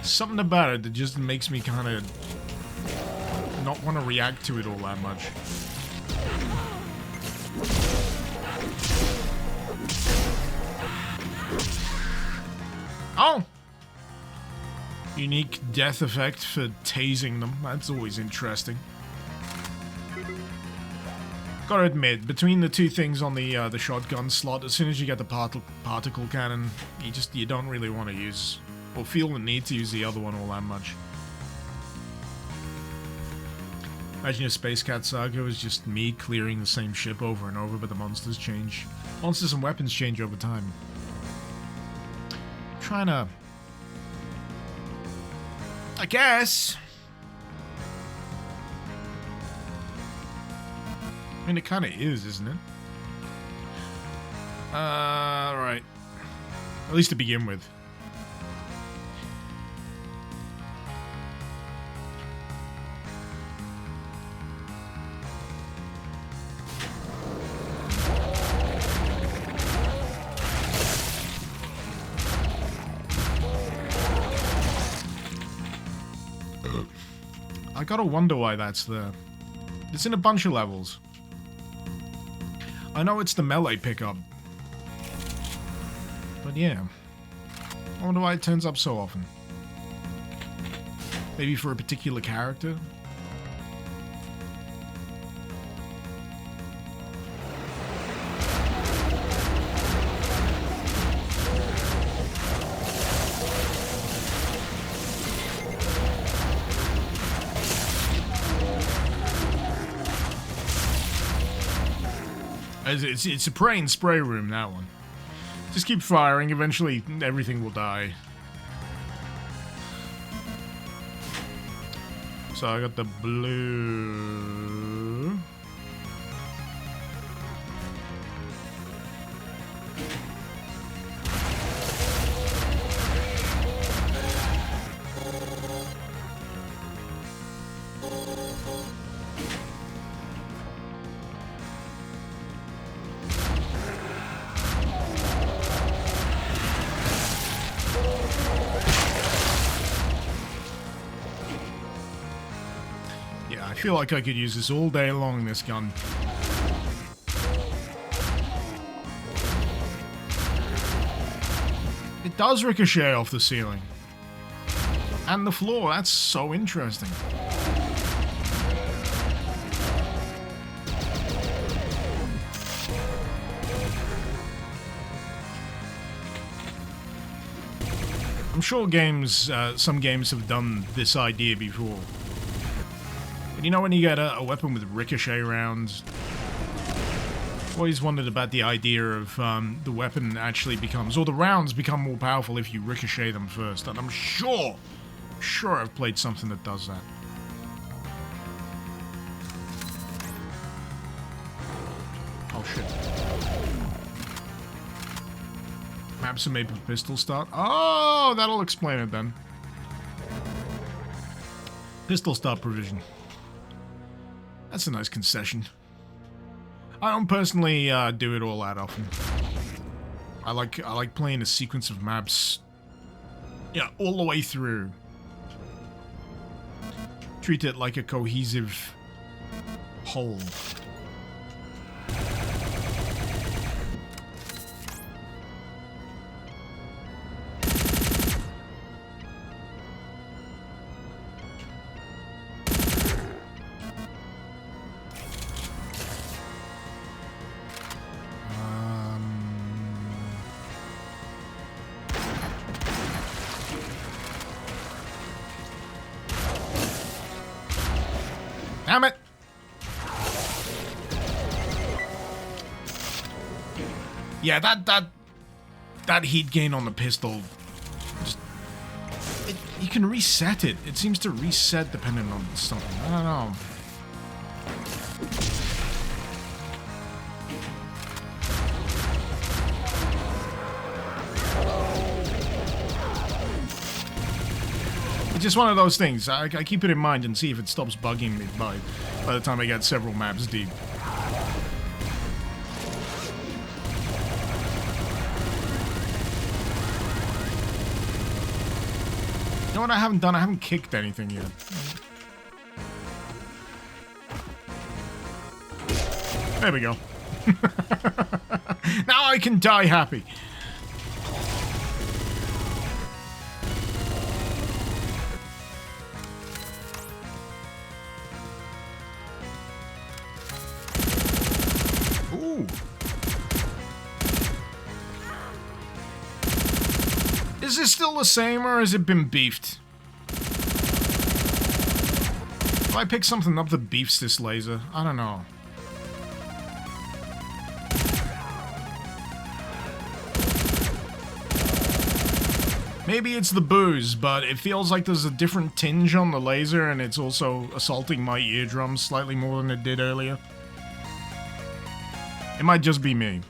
Something about it that just makes me kind of not want to react to it all that much. Oh! Unique death effect for tasing them. That's always interesting. Gotta admit, between the two things on the shotgun slot, as soon as you get the particle cannon, you don't really want to use, or feel the need to use the other one all that much. Imagine if Space Cat Saga was just me clearing the same ship over and over, but the monsters change. Monsters and weapons change over time. I'm trying to... I guess. I mean, it kind of is, isn't it? Right. At least to begin with. I gotta wonder why that's there. It's in a bunch of levels. I know it's the melee pickup. But yeah. I wonder why it turns up so often. Maybe for a particular character? It's a pray and spray room, that one. Just keep firing, eventually everything will die. So I got the blue... I feel like I could use this all day long, this gun. It does ricochet off the ceiling. And the floor, that's so interesting. I'm sure some games have done this idea before. But you know when you get a weapon with ricochet rounds? I've always wondered about the idea of the weapon actually becomes, or the rounds become more powerful if you ricochet them first. And I'm sure I've played something that does that. Oh shit. Maps are made with pistol start. Oh, that'll explain it then. Pistol start provision. That's a nice concession. I don't personally do it all that often. I like playing a sequence of maps. Yeah, all the way through. Treat it like a cohesive whole. Damn it! Yeah, that heat gain on the pistol, just you can reset it. It seems to reset depending on something. I don't know. It's just one of those things. I keep it in mind and see if it stops bugging me by the time I get several maps deep. You know what I haven't done? I haven't kicked anything yet. There we go. Now I can die happy. Ooh. Is this still the same or has it been beefed? If I pick something up that beefs this laser, I don't know. Maybe it's the booze, but it feels like there's a different tinge on the laser and it's also assaulting my eardrums slightly more than it did earlier. It might just be me.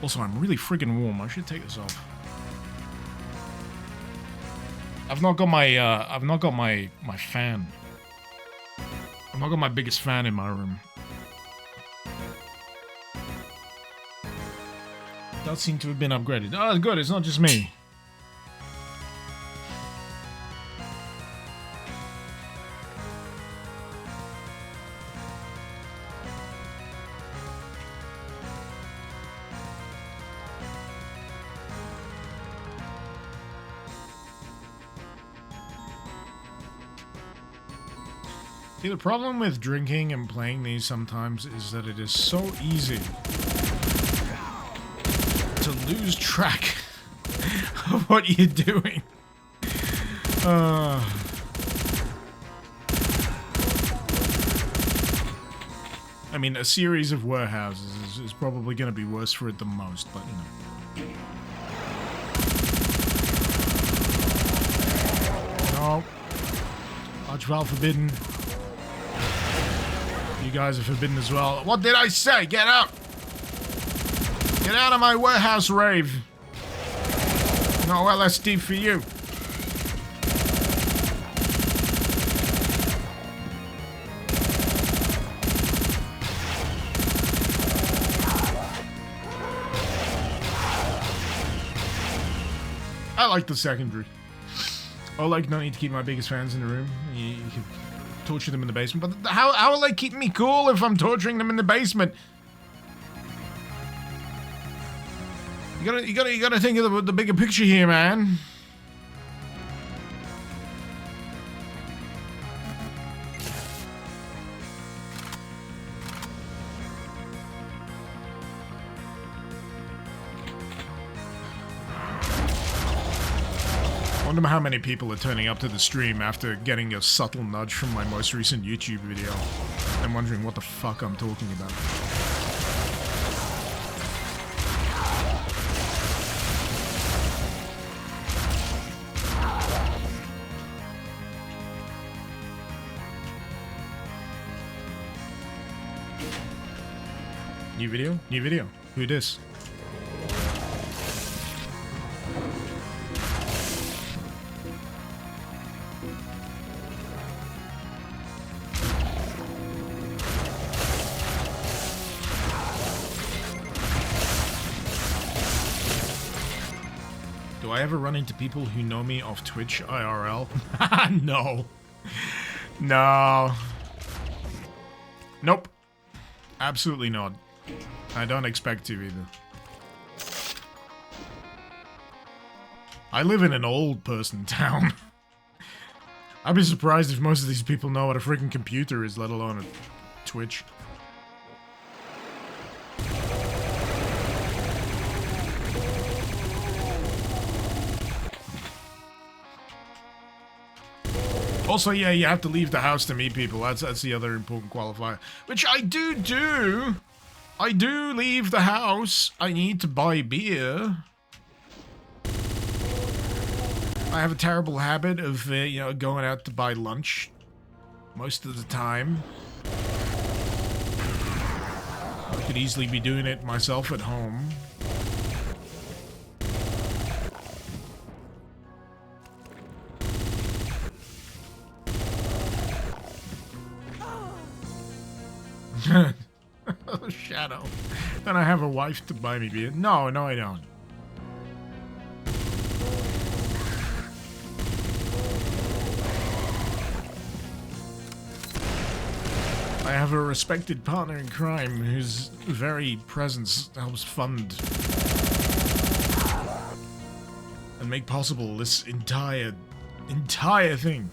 Also, I'm really friggin' warm. I should take this off. I've not got my fan. I've not got my biggest fan in my room. Does seem to have been upgraded. Oh, good. It's not just me. See, the problem with drinking and playing these sometimes is that it is so easy to lose track of what you're doing. I mean, a series of warehouses is probably going to be worse for it than most, but you know. No. Archvile forbidden. You guys are forbidden as well. What did I say? Get out! Get out of my warehouse rave. No LSD for you. I like the secondary. I like not need to keep my biggest fans in the room. You can torture them in the basement, but how will they keep me cool if I'm torturing them in the basement? You gotta think of the bigger picture here, man. I wonder how many people are turning up to the stream after getting a subtle nudge from my most recent YouTube video and wondering what the fuck I'm talking about. New video? New video. Who dis? Do I ever run into people who know me off Twitch IRL? No. No. Nope. Absolutely not. I don't expect to either. I live in an old person town. I'd be surprised if most of these people know what a freaking computer is, let alone a Twitch. Also, yeah, you have to leave the house to meet people. That's the other important qualifier. Which I do. I do leave the house. I need to buy beer. I have a terrible habit of, you know, going out to buy lunch most of the time. I could easily be doing it myself at home. Oh, Shadow. Then I have a wife to buy me beer. No, I don't. I have a respected partner in crime whose very presence helps fund and make possible this entire thing.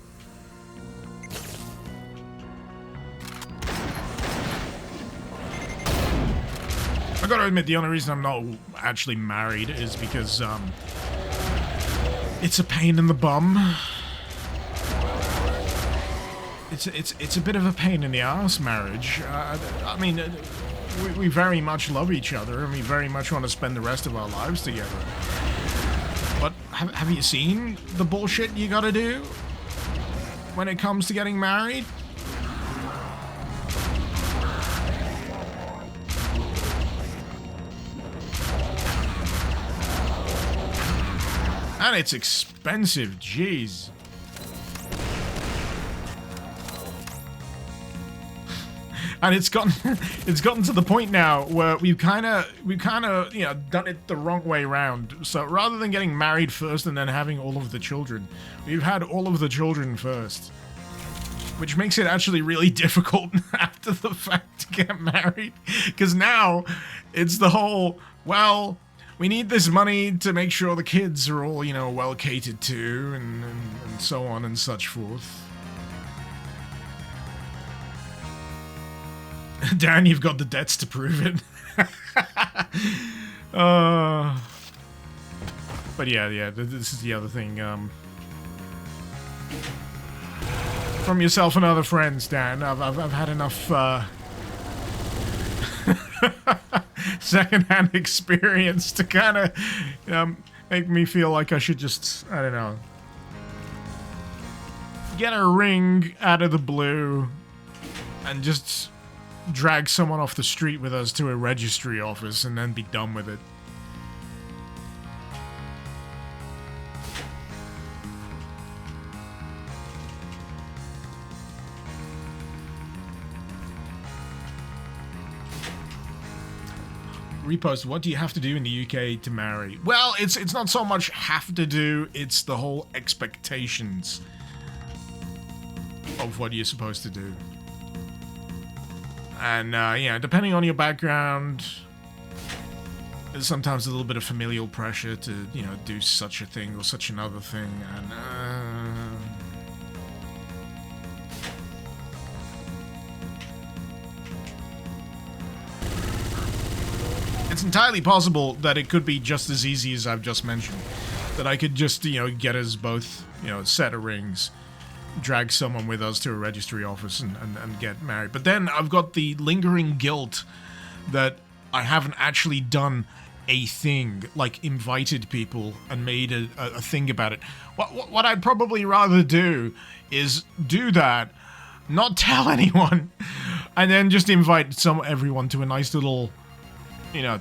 I gotta admit, the only reason I'm not actually married is because, it's a pain in the bum. It's a bit of a pain in the ass, marriage. I mean, we very much love each other, and we very much want to spend the rest of our lives together. But have you seen the bullshit you gotta do when it comes to getting married? And it's expensive, jeez. And it's gotten to the point now where we've kind of you know, done it the wrong way around. So rather than getting married first and then having all of the children, we've had all of the children first, which makes it actually really difficult after the fact to get married, because now it's the whole, well, we need this money to make sure the kids are all, you know, well catered to, and so on and such forth. Dan, you've got the debts to prove it. But yeah, this is the other thing. From yourself and other friends, Dan, I've had enough secondhand experience to kind of make me feel like I should just, I don't know, get a ring out of the blue and just drag someone off the street with us to a registry office and then be done with it. Repost, what do you have to do in the UK to marry? Well, it's not so much have to do, it's the whole expectations of what you're supposed to do. And, yeah, depending on your background, there's sometimes a little bit of familial pressure to, you know, do such a thing or such another thing, and, it's entirely possible that it could be just as easy as I've just mentioned. That I could just, you know, get us both, you know, a set of rings, drag someone with us to a registry office and get married. But then I've got the lingering guilt that I haven't actually done a thing, like invited people and made a thing about it. What I'd probably rather do is do that, not tell anyone, and then just invite everyone to a nice little you know,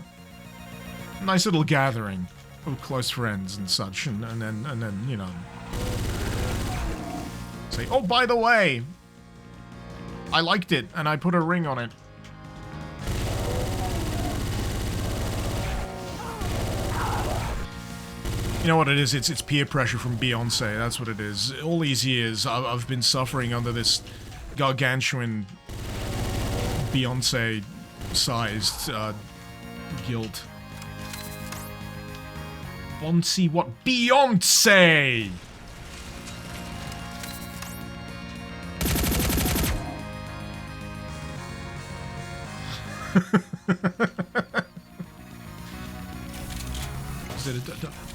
nice little gathering of close friends and such, and then, you know, say, oh, by the way, I liked it, and I put a ring on it. You know what it is? It's peer pressure from Beyonce. That's what it is. All these years, I've been suffering under this gargantuan Beyonce-sized guilt. Bonsi what? Beyonce!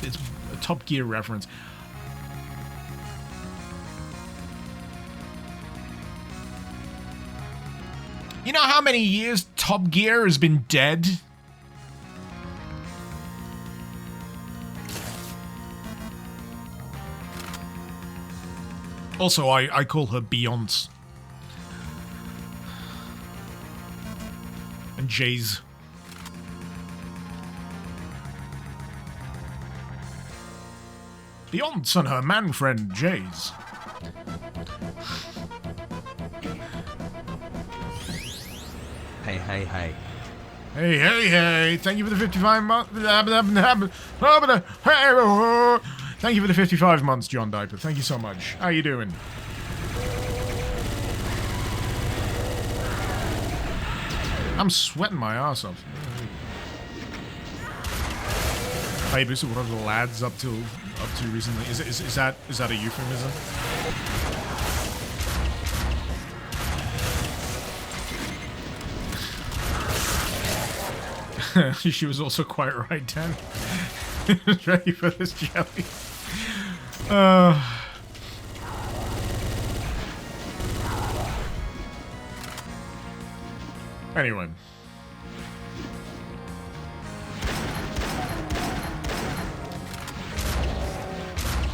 It's a Top Gear reference. You know how many years Top Gear has been dead? Also, I call her Beyonce. And Jay's. Beyonce and her man friend Jay's. Hey, hey, hey. Hey, hey, hey. Thank you for the 55 months. Thank you for the 55 months, John Diaper. Thank you so much. How you doing? I'm sweating my ass off. Hey, Booster, what are the lads up to recently? Is that a euphemism? She was also quite right, Dan. Ready for this jelly. Anyway.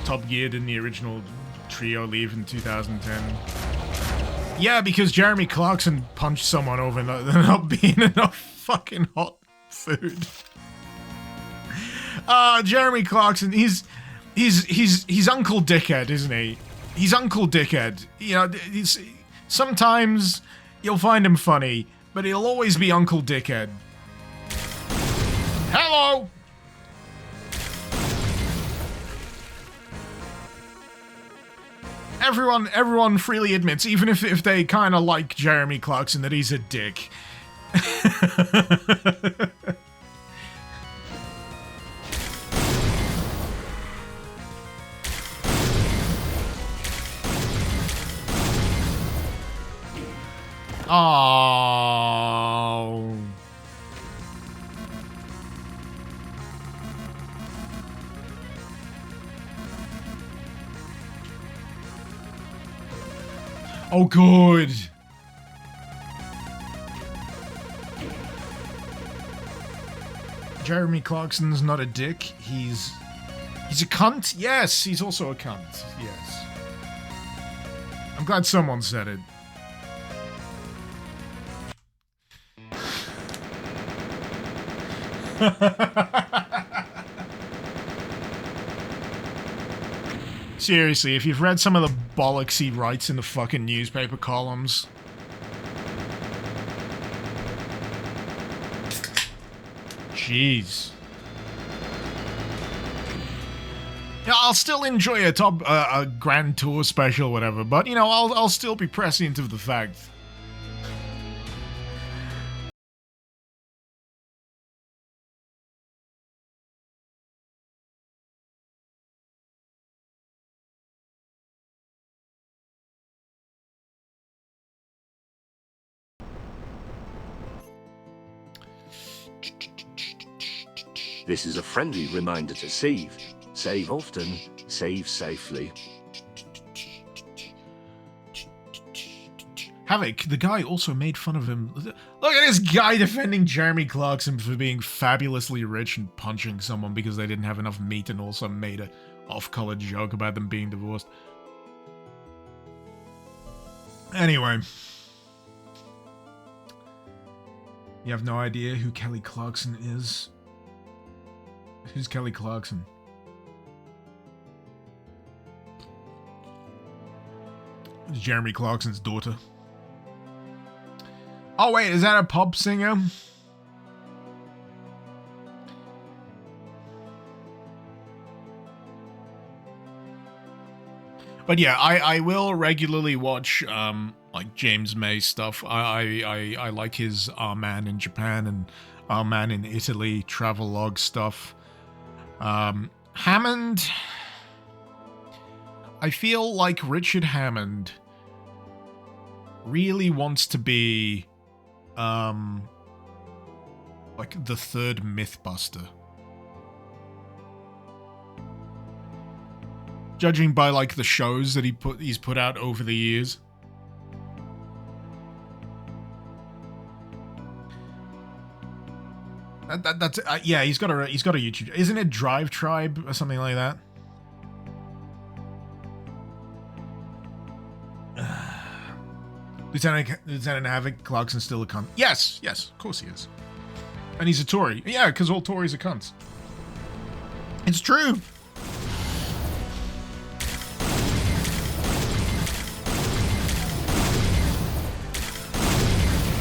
Top Gear didn't the original trio leave in 2010? Yeah, because Jeremy Clarkson punched someone over there not being enough fucking hot food. Jeremy Clarkson, he's Uncle Dickhead, isn't he? He's Uncle Dickhead. You know, sometimes you'll find him funny, but he'll always be Uncle Dickhead. Hello! Everyone freely admits, even if they kind of like Jeremy Clarkson, that he's a dick. Oh. Oh, good. Jeremy Clarkson's not a dick. He's a cunt. Yes, he's also a cunt. Yes. I'm glad someone said it. Seriously, if you've read some of the bollocks he writes in the fucking newspaper columns. Jeez. Yeah, I'll still enjoy a grand tour special, whatever, but you know, I'll still be prescient of the fact. This is a friendly reminder to save. Save often, save safely. Havoc, the guy also made fun of him. Look at this guy defending Jeremy Clarkson for being fabulously rich and punching someone because they didn't have enough meat, and also made a off-color joke about them being divorced. Anyway. You have no idea who Kelly Clarkson is? Who's Kelly Clarkson? It's Jeremy Clarkson's daughter. Oh wait, is that a pop singer? But yeah, I will regularly watch like James May stuff. I like his Our Man in Japan and Our Man in Italy travelogue stuff. Hammond, I feel like Richard Hammond really wants to be like the third MythBuster. Judging by like the shows that he's put out over the years. That's yeah, he's got a YouTube. Isn't it Drive Tribe or something like that? Lieutenant Havoc, Clarkson's still a cunt. Yes, of course he is. And he's a Tory. Yeah, because all Tories are cunts. It's true.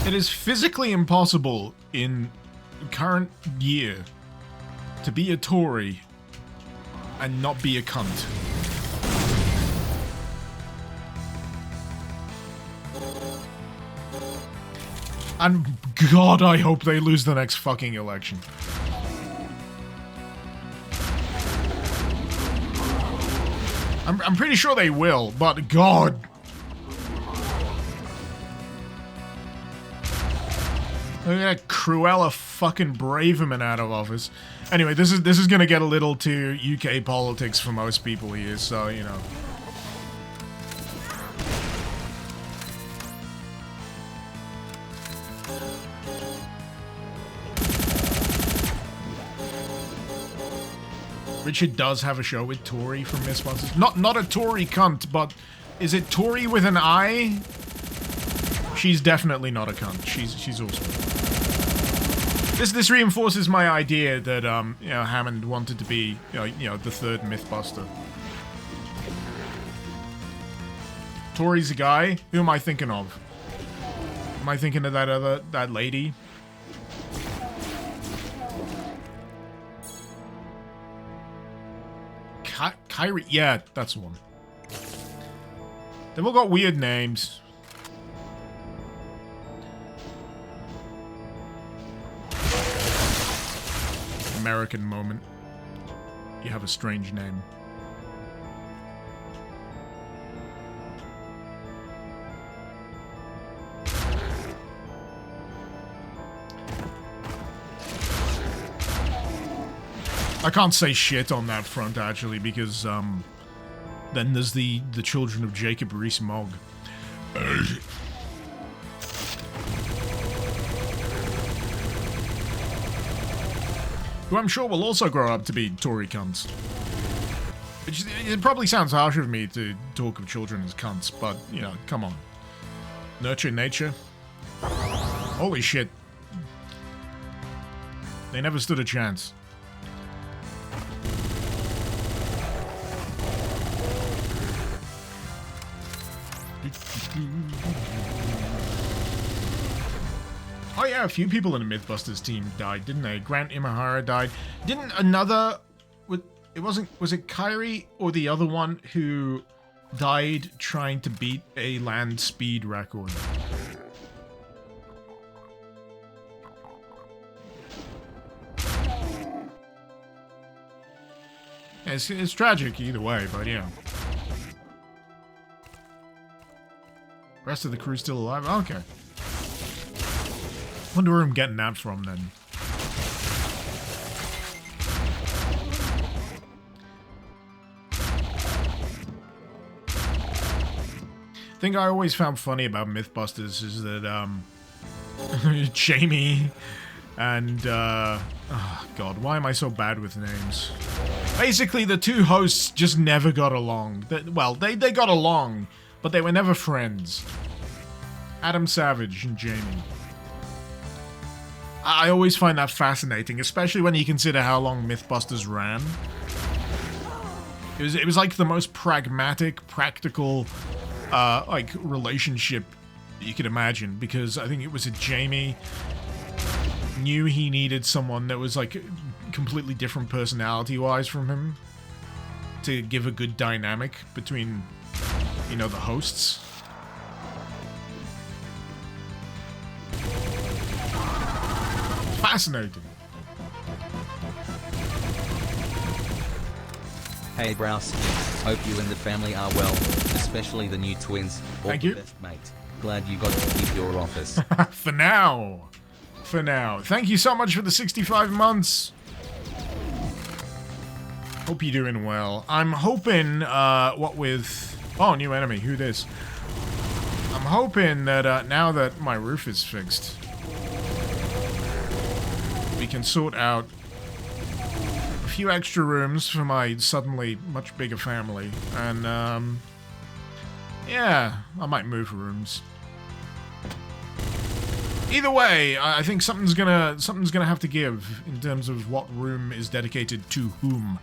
It is physically impossible in the current year to be a Tory and not be a cunt. And God, I hope they lose the next fucking election. I'm pretty sure they will, but God. Look at that Cruella fucking Braverman out of office. Anyway, this is gonna get a little too UK politics for most people here, so you know. Richard does have a show with Tori from MythBusters. Not a Tory cunt, but is it Tori with an I? She's definitely not a cunt. She's awesome. This reinforces my idea that you know, Hammond wanted to be you know the third MythBuster. Tori's a guy. Who am I thinking of? Am I thinking of that lady? Kyrie, yeah, that's the one. They've all got weird names. American moment. You have a strange name. I can't say shit on that front, actually, because, then there's the children of Jacob Rees-Mogg. Who I'm sure will also grow up to be Tory cunts. It probably sounds harsh of me to talk of children as cunts, but, you know, come on. Nurture nature. Holy shit. They never stood a chance. Oh yeah, a few people in the MythBusters team died, didn't they? Grant Imahara died. Didn't another... Was it Kyrie or the other one who died trying to beat a land speed record? It's tragic either way, but yeah. Rest of the crew's still alive? Okay. Wonder where I'm getting that from then. The thing I always found funny about MythBusters is that, Jamie and, oh god, why am I so bad with names? Basically, the two hosts just never got along. Well, they got along, but they were never friends. Adam Savage and Jamie. I always find that fascinating, especially when you consider how long MythBusters ran. It was like the most pragmatic, practical, like, relationship you could imagine, because I think it was a Jamie knew he needed someone that was, like, completely different personality-wise from him to give a good dynamic between, you know, the hosts. Fascinating. Hey Browse, hope you and the family are well, especially the new twins. All Thank the you. best, mate. Glad you got to keep your office. For now. For now. Thank you so much for the 65 months. Hope you're doing well. I'm hoping, what with... Oh, new enemy. Who this? I'm hoping that, now that my roof is fixed, we can sort out a few extra rooms for my suddenly much bigger family. And, yeah, I might move rooms. Either way, I think something's gonna have to give in terms of what room is dedicated to whom.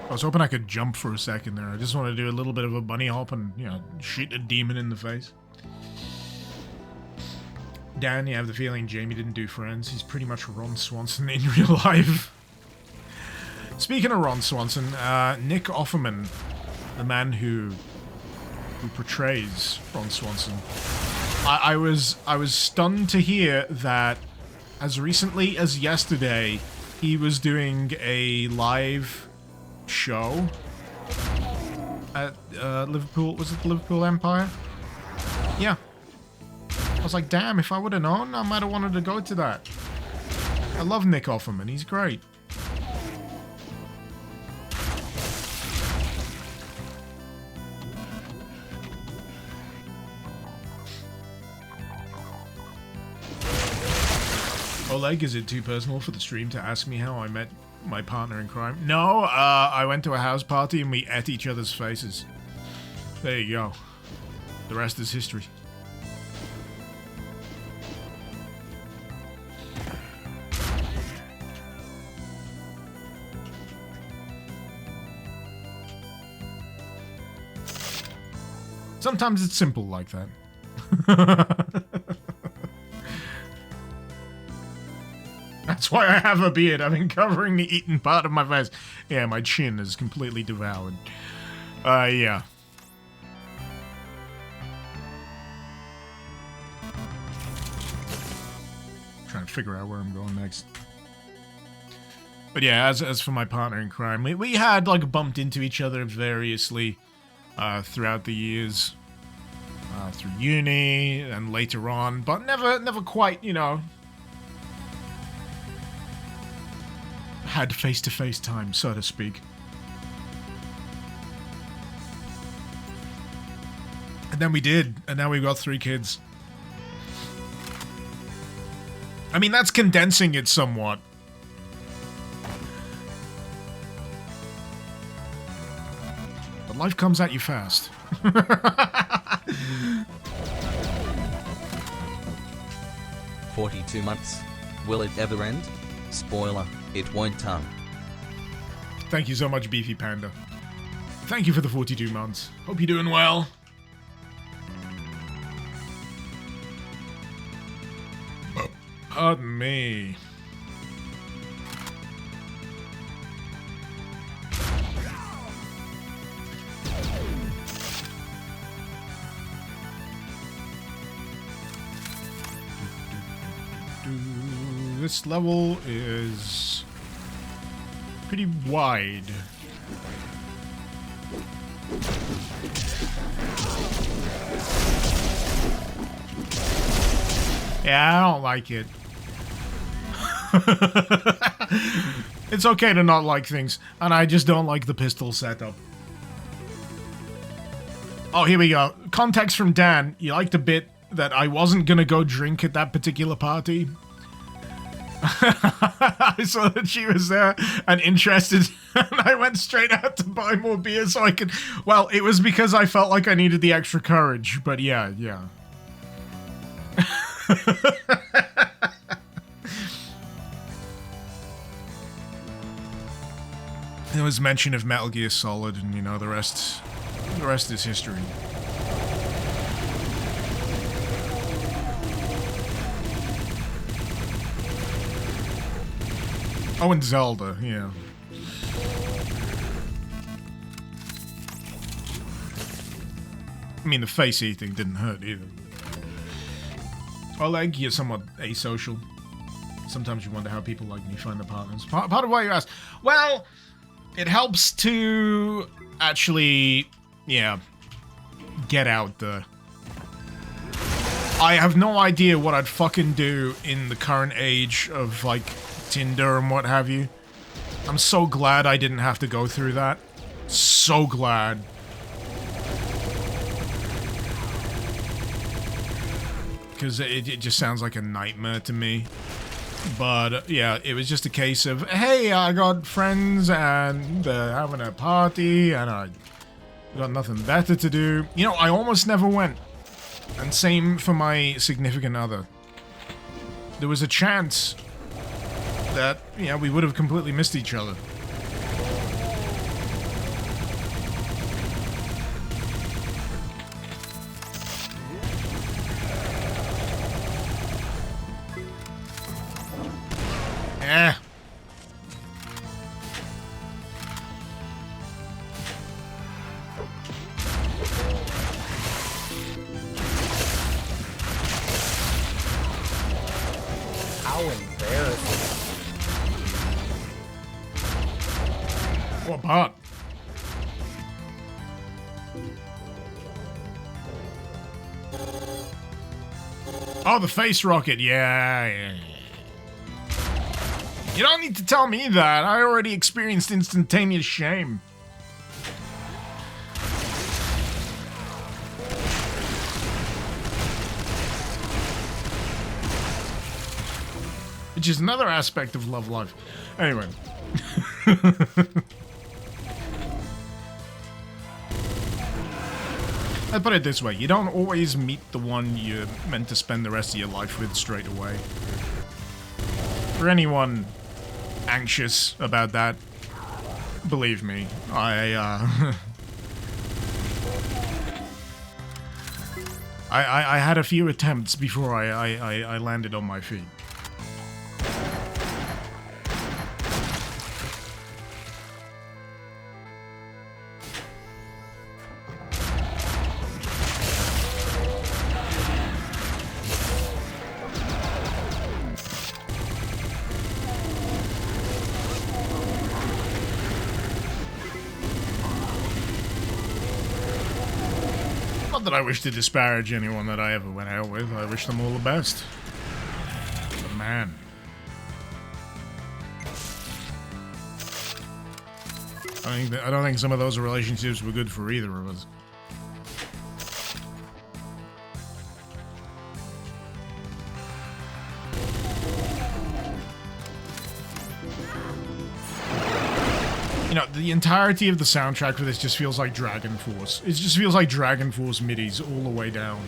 I was hoping I could jump for a second there. I just want to do a little bit of a bunny hop and, you know, shoot a demon in the face. Dan, you have the feeling Jamie didn't do Friends. He's pretty much Ron Swanson in real life. Speaking of Ron Swanson, Nick Offerman, the man who portrays Ron Swanson, I was stunned to hear that as recently as yesterday, he was doing a live show at Liverpool. Was it the Liverpool Empire? Yeah. I was like, damn, if I would have known, I might have wanted to go to that. I love Nick Offerman. He's great. Oleg, is it too personal for the stream to ask me how I met my partner in crime? No, I went to a house party and we ate each other's faces. There you go. The rest is history. Sometimes it's simple like that. That's why I have a beard. I've been covering the eaten part of my face. Yeah, my chin is completely devoured. Yeah. Trying to figure out where I'm going next. But yeah, as for my partner in crime, we had, like, bumped into each other variously throughout the years. Through uni and later on, but never quite, you know, had face-to-face time, so to speak. And then we did, and now we've got 3 kids. I mean, that's condensing it somewhat. But life comes at you fast. 42 months. Will it ever end? Spoiler, it won't. Thank you so much, Beefy Panda. Thank you for the 42 months. Hope you're doing well. Pardon me. This level is pretty wide. Yeah, I don't like it. It's okay to not like things, and I just don't like the pistol setup. Oh, here we go. Context from Dan. You liked a bit that I wasn't gonna go drink at that particular party. I saw that she was there and interested, and I went straight out to buy more beer so I could... Well, it was because I felt like I needed the extra courage, but yeah. There was mention of Metal Gear Solid, and you know, the rest is history. Oh, and Zelda, yeah. I mean, the face eating didn't hurt either. Oleg, you're somewhat asocial. Sometimes you wonder how people like me find their partners. Part of why you ask. Well, it helps to actually, yeah, get out there. I have no idea what I'd fucking do in the current age of, like, Tinder and what have you. I'm so glad I didn't have to go through that. So glad. Because it just sounds like a nightmare to me. But, yeah, it was just a case of, hey, I got friends and they're having a party and I got nothing better to do. You know, I almost never went. And same for my significant other. There was a chance that, yeah, we would have completely missed each other. Eh. How embarrassing. What part? Oh, the face rocket. Yeah. You don't need to tell me that. I already experienced instantaneous shame. Which is another aspect of love life. Anyway. I'd put it this way. You don't always meet the one you're meant to spend the rest of your life with straight away. For anyone anxious about that, believe me, I had a few attempts before I landed on my feet. Not that I wish to disparage anyone that I ever went out with. I wish them all the best. But man. I don't think some of those relationships were good for either of us. You know, the entirety of the soundtrack for this just feels like Dragon Force. It just feels like Dragon Force midis all the way down.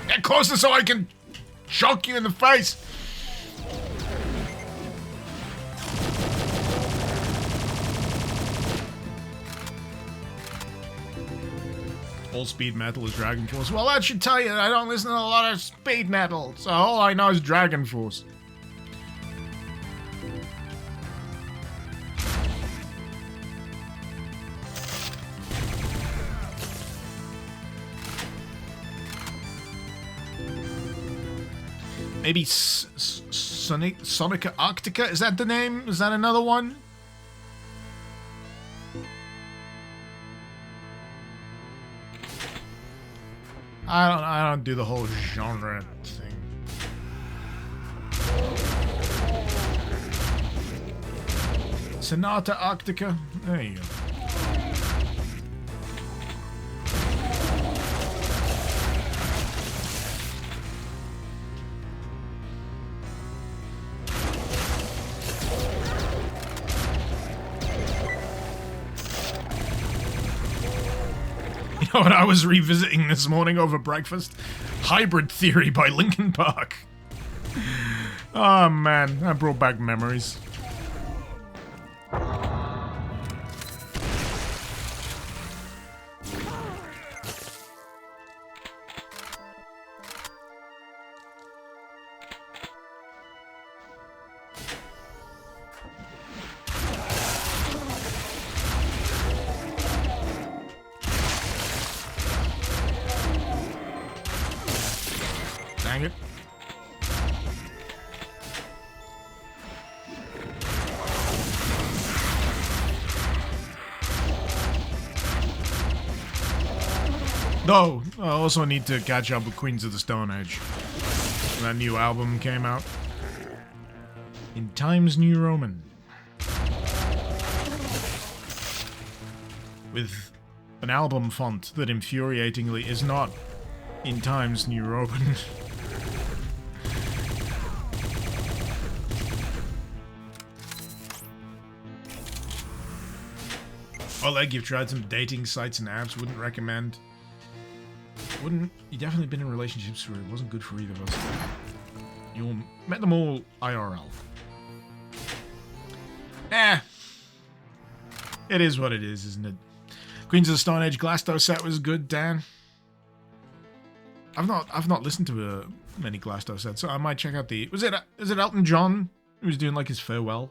Get closer so I can shock you in the face! All speed metal is Dragon Force. Well, that should tell you that I don't listen to a lot of speed metal, so all I know is Dragon Force. Maybe Sonica Arctica? Is that the name? Is that another one? I don't do the whole genre thing. Sonata Arctica. There you go. You know what I was revisiting this morning over breakfast? Hybrid Theory by Linkin Park. Oh man, that brought back memories. Dang it. Though, I also need to catch up with Queens of the Stone Age. That new album came out. In Times New Roman. With an album font that infuriatingly is not in Times New Roman. Oleg, you've tried some dating sites and apps, wouldn't recommend. You definitely been in relationships where it wasn't good for either of us. You all met them all IRL. It is what it is, isn't it? Queens of the Stone Age Glasto set was good, Dan. I've not listened to many Glasto sets, so I might check out the. Is it Elton John who was doing like his farewell?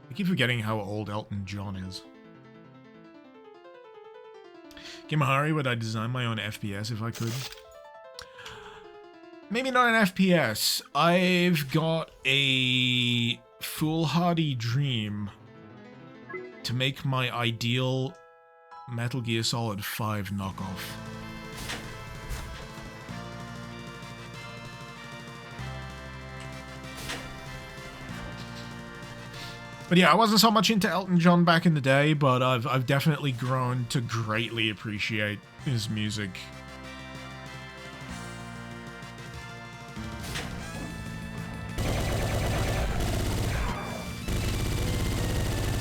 I keep forgetting how old Elton John is. Kimahari, would I design my own FPS if I could? Maybe not an FPS. I've got a foolhardy dream to make my ideal Metal Gear Solid 5 knockoff. But yeah, I wasn't so much into Elton John back in the day, but I've definitely grown to greatly appreciate his music.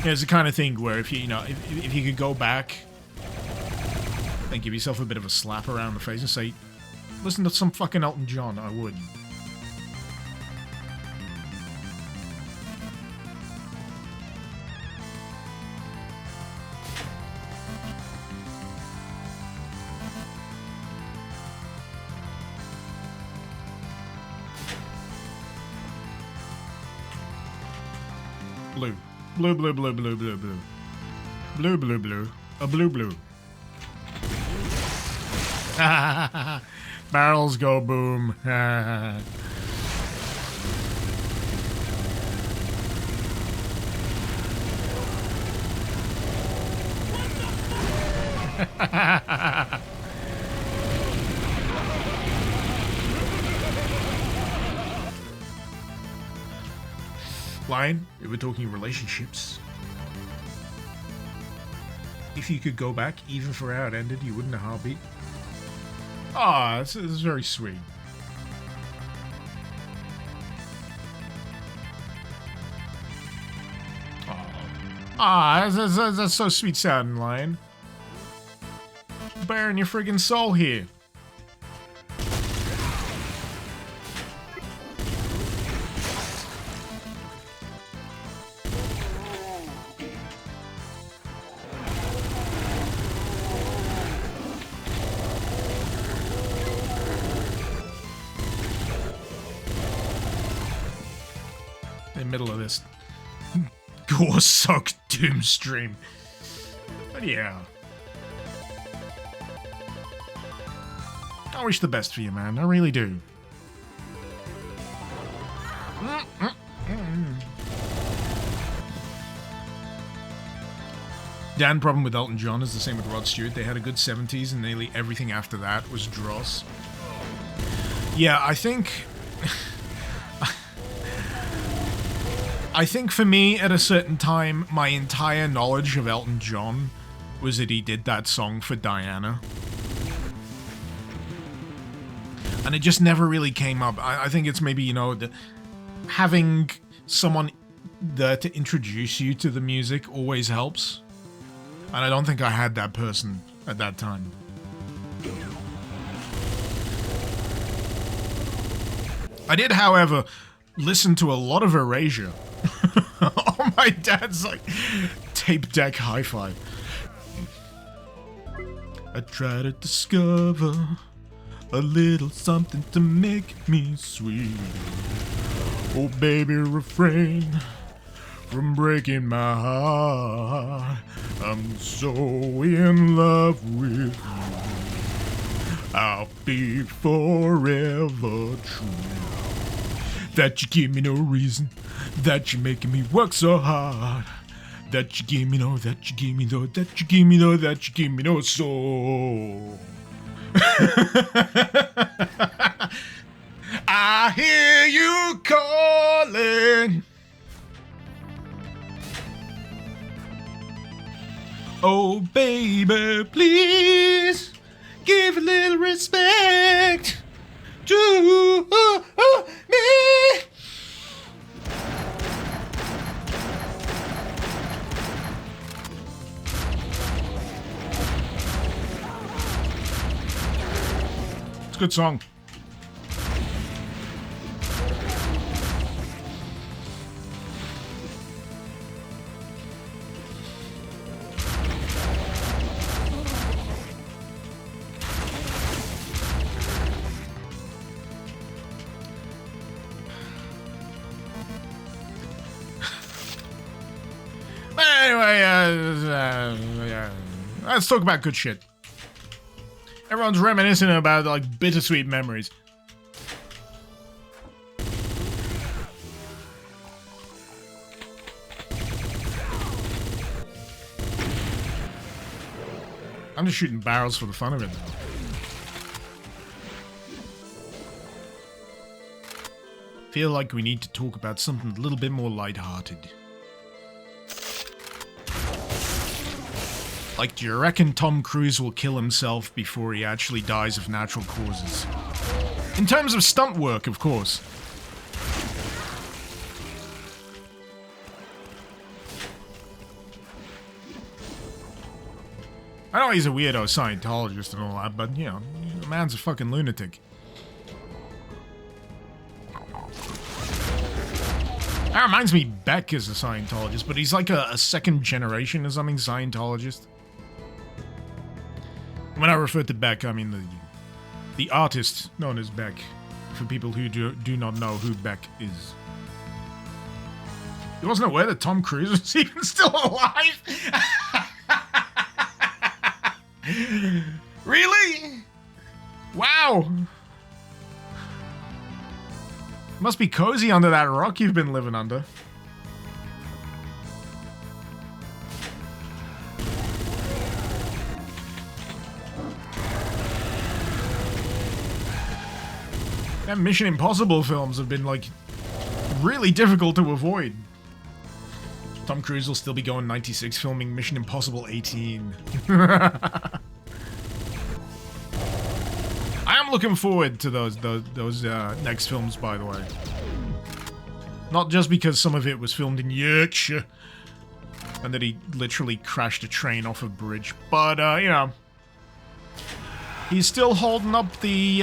Yeah, it's the kind of thing where if you could go back and give yourself a bit of a slap around the face and say, listen to some fucking Elton John, I would. Blue. Blue, blue, blue, blue, blue, blue. Blue, blue, blue. A blue, blue. Barrels go boom. Lion, we were talking relationships. If you could go back, even for how it ended, you wouldn't a heartbeat. Ah, it's very sweet. That's so sweet sounding, Lion. Bearing your friggin' soul here. Middle of this gore-soaked doom stream. But yeah. I wish the best for you, man. I really do. Dan, problem with Elton John is the same with Rod Stewart. They had a good 70s and nearly everything after that was dross. Yeah, I think for me, at a certain time, my entire knowledge of Elton John was that he did that song for Diana. And it just never really came up. I think it's maybe, you know, having someone there to introduce you to the music always helps. And I don't think I had that person at that time. I did, however, listen to a lot of Erasure. On my dad's, like, tape deck hi-fi. I try to discover a little something to make me sweet. Oh, baby, refrain from breaking my heart. I'm so in love with you. I'll be forever true. That you give me no reason, that you're making me work so hard. That you give me no, that you give me no, that you give me no, that you give me no soul. I hear you calling. Oh, baby, please give a little respect to me. It's a good song. Anyway, let's talk about good shit. Everyone's reminiscing about, like, bittersweet memories. I'm just shooting barrels for the fun of it, though. Feel like we need to talk about something a little bit more lighthearted. Like, do you reckon Tom Cruise will kill himself before he actually dies of natural causes? In terms of stunt work, of course. I know he's a weirdo Scientologist and all that, but, you know, the man's a fucking lunatic. That reminds me, Beck is a Scientologist, but he's like a second generation or something Scientologist. When I refer to Beck, I mean the artist known as Beck, for people who do not know who Beck is. You wasn't aware that Tom Cruise was even still alive? Really? Wow. Must be cozy under that rock you've been living under. Them Mission Impossible films have been, like, really difficult to avoid. Tom Cruise will still be going 96 filming Mission Impossible 18. I am looking forward to those next films, by the way. Not just because some of it was filmed in Yorkshire and that he literally crashed a train off a bridge, but you know, he's still holding up the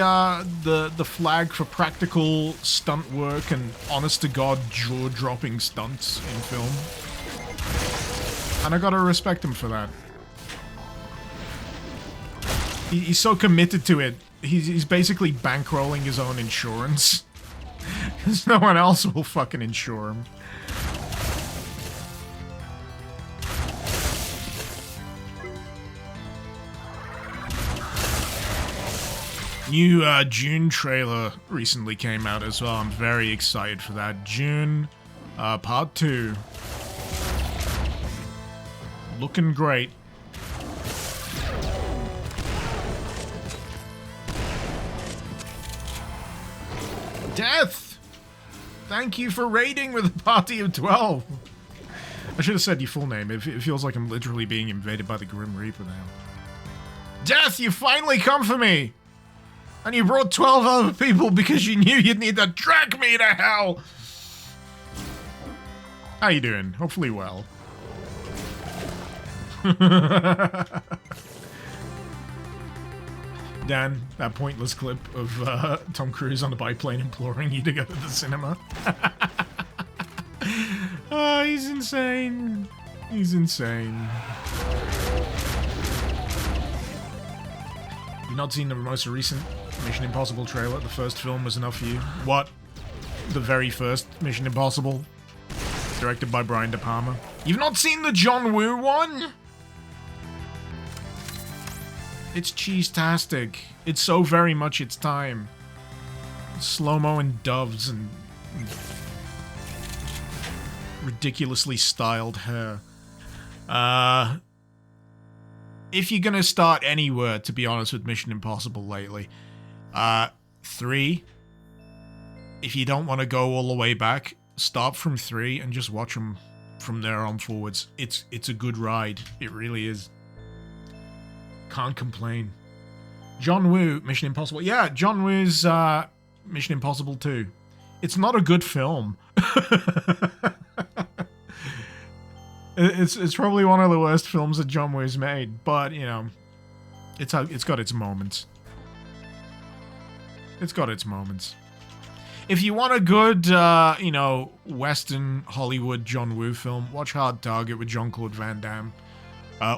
flag for practical stunt work and honest-to-God jaw-dropping stunts in film. And I gotta respect him for that. He's so committed to it, he's basically bankrolling his own insurance. Because no one else will fucking insure him. New June trailer recently came out as well. I'm very excited for that. June, Part 2. Looking great. Death! Thank you for raiding with a party of 12. I should have said your full name. It feels like I'm literally being invaded by the Grim Reaper now. Death, you finally come for me! And you brought 12 other people because you knew you'd need to drag me to hell! How you doing? Hopefully well. Dan, that pointless clip of Tom Cruise on a biplane imploring you to go to the cinema. Oh, he's insane. He's insane. You've not seen the most recent Mission Impossible trailer? The first film was enough for you? What? The very first Mission Impossible? Directed by Brian De Palma. You've not seen the John Woo one? It's cheese-tastic. It's so very much its time. Slow-mo and doves and ridiculously styled hair. If you're gonna start anywhere, to be honest, with Mission Impossible lately, 3. If you don't want to go all the way back, start from 3 and just watch them from there on forwards. It's a good ride. It really is. Can't complain. John Woo, Mission Impossible. Yeah, John Woo's Mission Impossible 2. It's not a good film. It's probably one of the worst films that John Woo's made, but you know, it's got its moments. It's got its moments. If you want a good, you know, Western Hollywood John Woo film, watch Hard Target with Jean-Claude Van Damme,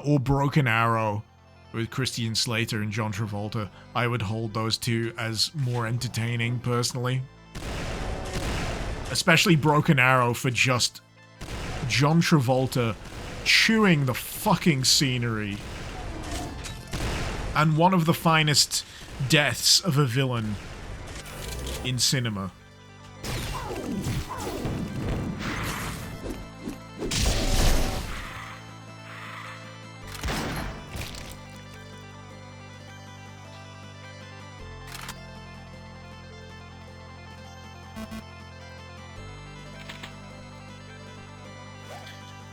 or Broken Arrow with Christian Slater and John Travolta. I would hold those two as more entertaining, personally. Especially Broken Arrow for just John Travolta chewing the fucking scenery. And one of the finest deaths of a villain in cinema.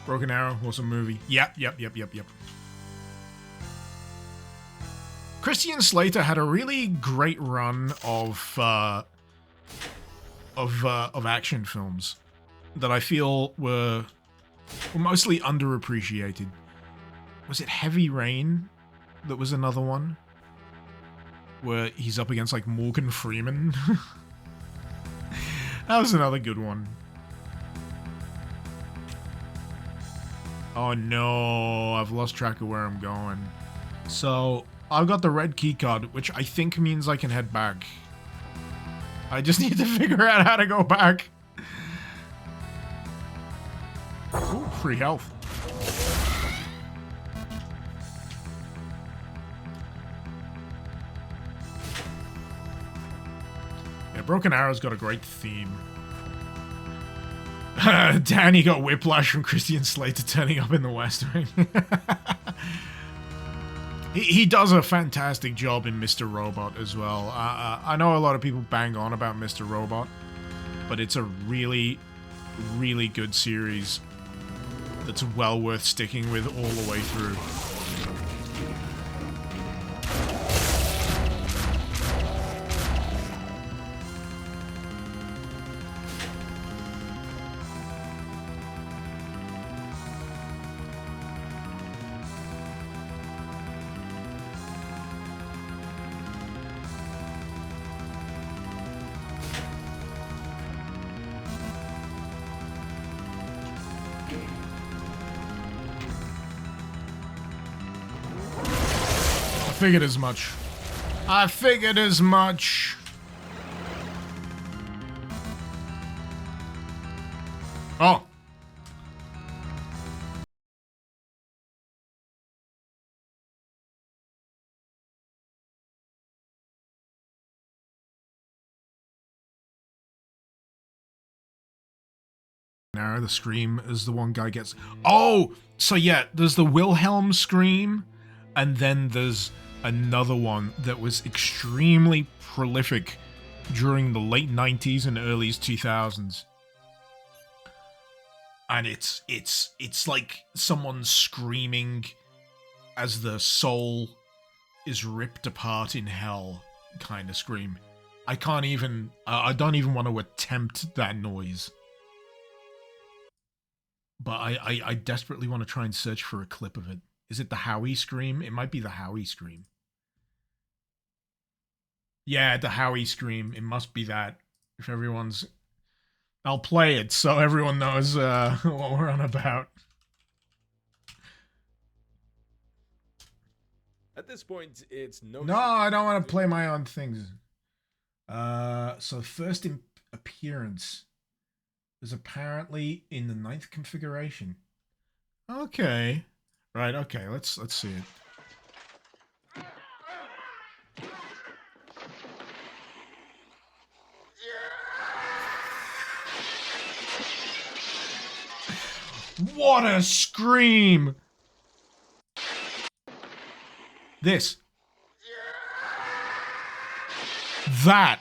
Broken Arrow was a movie. Yep. Christian Slater had a really great run of action films that I feel were mostly underappreciated. Was it Heavy Rain that was another one? Where he's up against, like, Morgan Freeman? That was another good one. Oh no, I've lost track of where I'm going. So, I've got the red key card, which I think means I can head back. I just need to figure out how to go back. Ooh, free health. Yeah, Broken Arrow's got a great theme. Danny got whiplash from Christian Slater turning up in the West Wing. He does a fantastic job in Mr. Robot as well. I know a lot of people bang on about Mr. Robot, but it's a really, really good series that's well worth sticking with all the way through. I figured as much. I figured as much. Oh. arrow. The scream is the one guy gets. Oh, so yeah, there's the Wilhelm scream, and then there's another one that was extremely prolific during the late 90s and early 2000s. And it's like someone screaming as the soul is ripped apart in hell kind of scream. I can't even, I don't even want to attempt that noise. But I desperately want to try and search for a clip of it. Is it the Howie scream? It might be the Howie scream. Yeah, the Howie scream. It must be that. If everyone's... I'll play it so everyone knows what we're on about. At this point, it's no... No, I don't want to play my own things. So first appearance is apparently in the 9th configuration. Okay. Right, okay, let's see it. What a scream! This. That.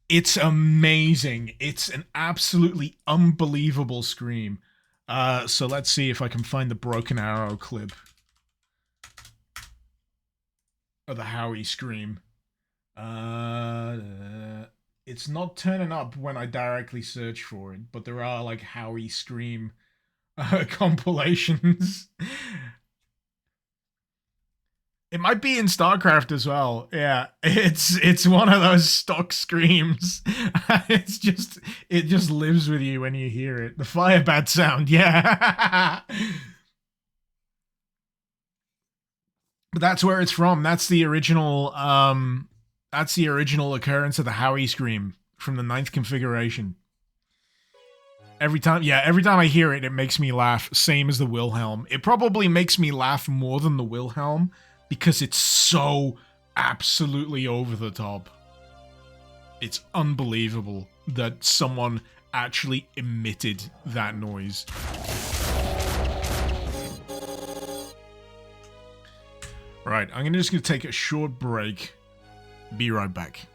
It's amazing. It's an absolutely unbelievable scream. So let's see if I can find the Broken Arrow clip. Of the Howie scream. It's not turning up when I directly search for it, but there are like Howie scream compilations. It might be in StarCraft as well. Yeah, it's one of those stock screams. It just lives with you when you hear it. The fire bat sound, yeah. But that's where it's from. That's the original occurrence of the Howie scream from the 9th configuration. Every time I hear it, it makes me laugh. Same as the Wilhelm. It probably makes me laugh more than the Wilhelm because it's so absolutely over the top. It's unbelievable that someone actually emitted that noise. Right, I'm just gonna take a short break. Be right back.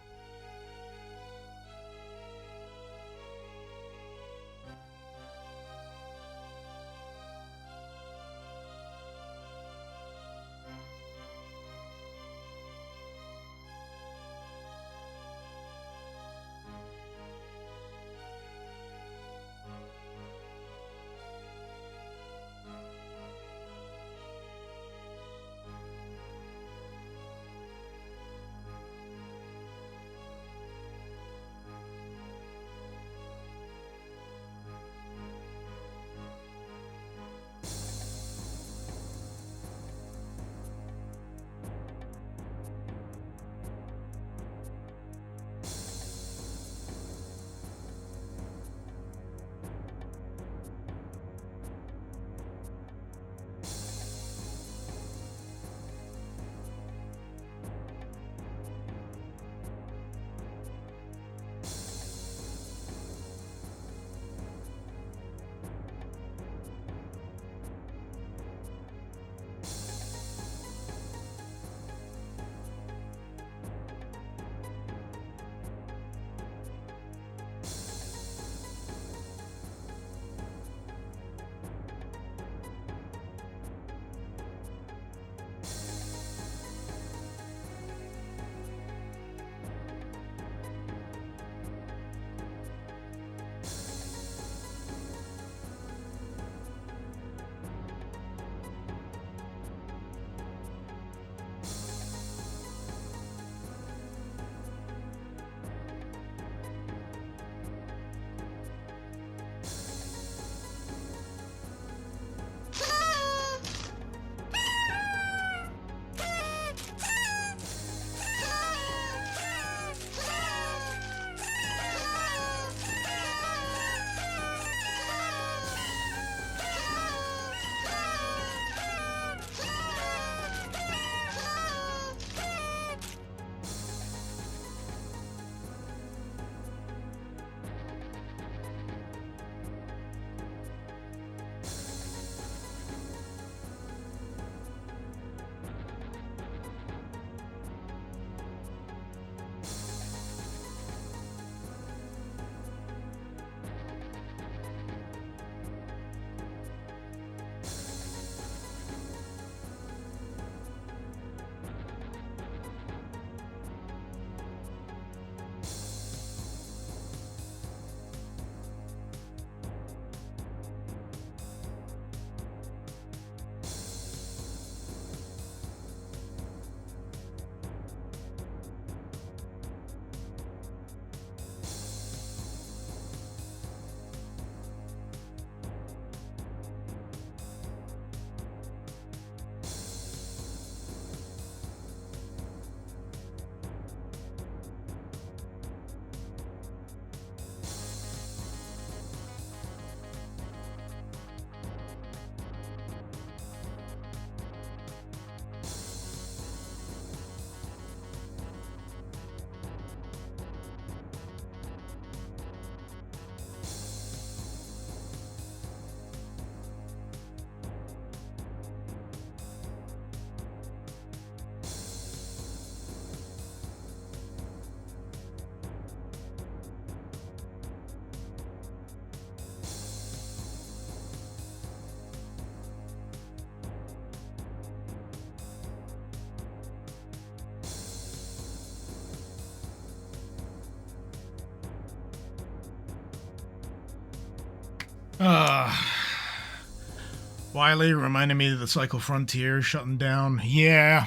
Wiley reminded me of the Cycle Frontier shutting down. Yeah.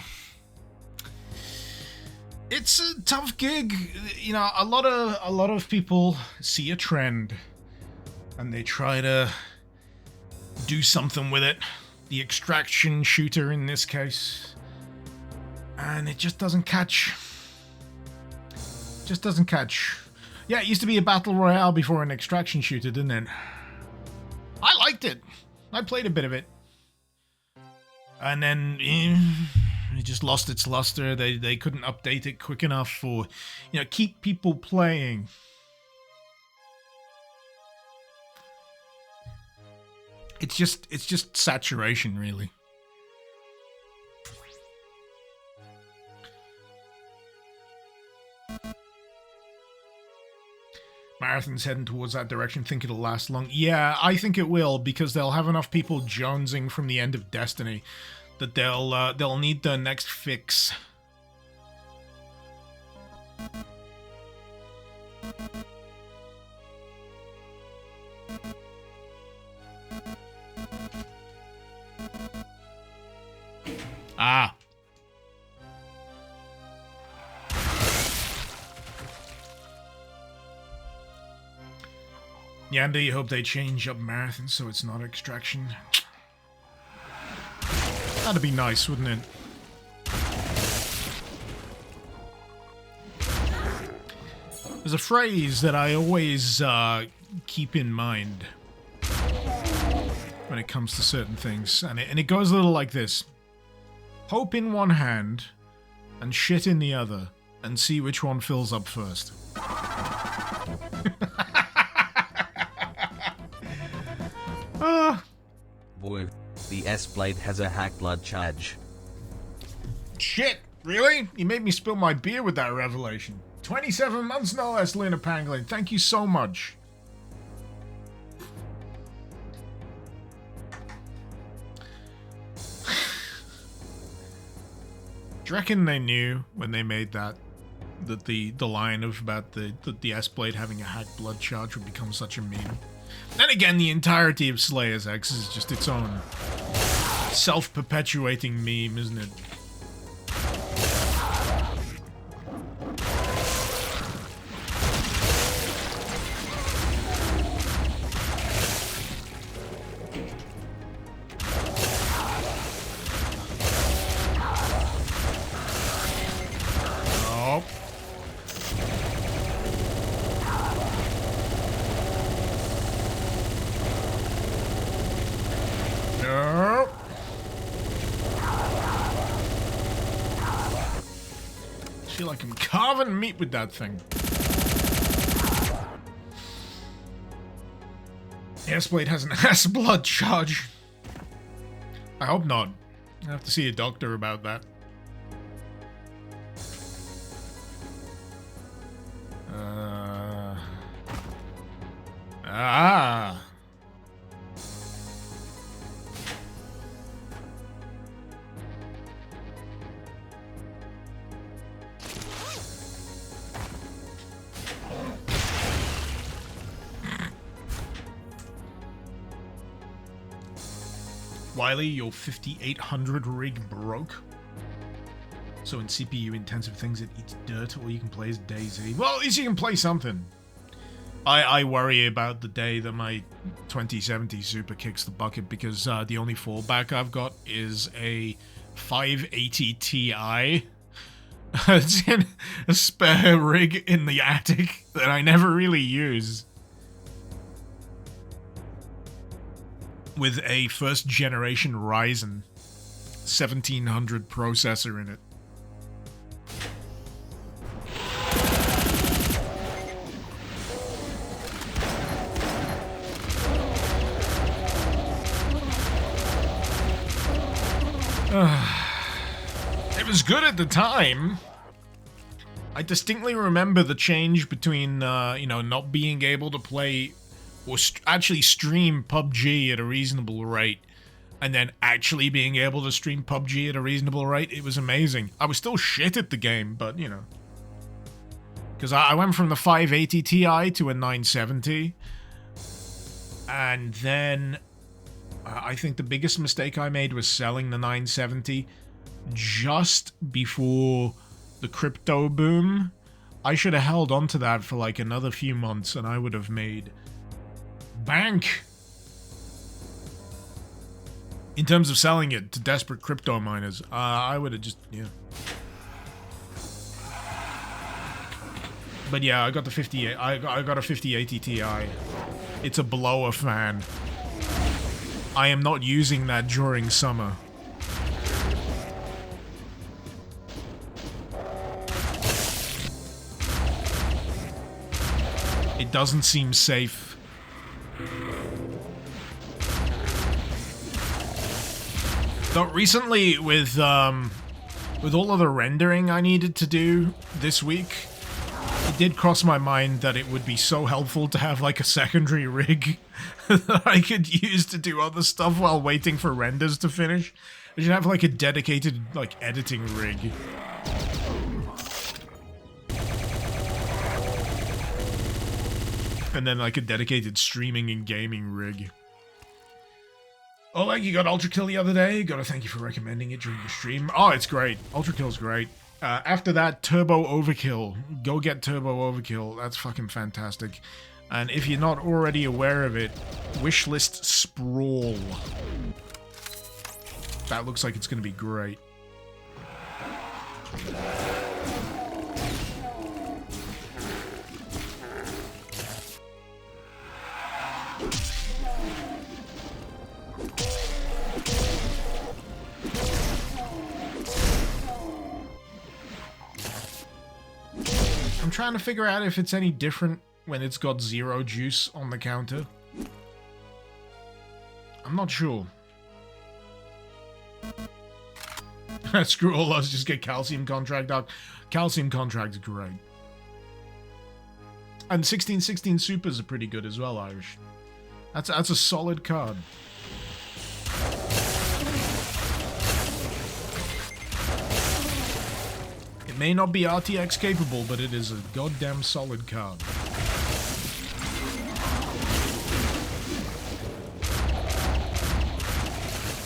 It's a tough gig. You know, a lot of people see a trend and they try to do something with it. The extraction shooter in this case. And it just doesn't catch. Just doesn't catch. Yeah, it used to be a battle royale before an extraction shooter, didn't it? I liked it. I played a bit of it. And then it just lost its luster. They couldn't update it quick enough for, you know, keep people playing. It's just saturation, really. Marathon's heading towards that direction. Think it'll last long? Yeah, I think it will, because they'll have enough people jonesing from the end of Destiny that they'll need the next fix. Ah. Yanda, you hope they change up Marathon so it's not extraction. That'd be nice, wouldn't it? There's a phrase that I always keep in mind when it comes to certain things, and it goes a little like this. Hope in one hand and shit in the other, and see which one fills up first. Boy, the S-Blade has a hack blood charge. Shit, really? You made me spill my beer with that revelation. 27 months no less, Luna Pangolin. Thank you so much. Do you reckon they knew when they made that the line of about the S-Blade having a hack blood charge would become such a meme? Then again, the entirety of Slayer's X is just its own self-perpetuating meme, isn't it? Like I'm carving meat with that thing. S-Blade has an ass blood charge. I hope not. I have to see a doctor about that. Wiley, your 5800 rig broke. So in CPU intensive things it eats dirt, or you can play as DayZ. Well, at least you can play something. I worry about the day that my 2070 Super kicks the bucket, because the only fallback I've got is a 580 Ti. It's in a spare rig in the attic that I never really use. With a first generation Ryzen 1700 processor in it. It was good at the time. I distinctly remember the change between, you know, not being able to play or actually stream PUBG at a reasonable rate, and then actually being able to stream PUBG at a reasonable rate. It was amazing. I was still shit at the game, but, you know. Because I went from the 580 Ti to a 970. And then I think the biggest mistake I made was selling the 970 just before the crypto boom. I should have held on to that for like another few months and I would have made bank. In terms of selling it to desperate crypto miners, I would have just, yeah. But yeah, I got the 58. I got a 5080 Ti. It's a blower fan. I am not using that during summer. It doesn't seem safe. Though recently, with all of the rendering I needed to do this week, it did cross my mind that it would be so helpful to have like a secondary rig that I could use to do other stuff while waiting for renders to finish. I should have like a dedicated like editing rig. And then like a dedicated streaming and gaming rig. Oh, like you got Ultra Kill the other day. Gotta thank you for recommending it during the stream. Oh, it's great. Ultra Kill's great. After that, Turbo Overkill. Go get Turbo Overkill. That's fucking fantastic. And if you're not already aware of it, Wishlist Sprawl. That looks like it's gonna be great. I'm trying to figure out if it's any different when it's got 0 juice on the counter. I'm not sure. Screw all us, just get Calcium Contract up. Calcium Contract's great. And 1616 Supers are pretty good as well, Irish. That's a solid card. It may not be RTX capable, but it is a goddamn solid card.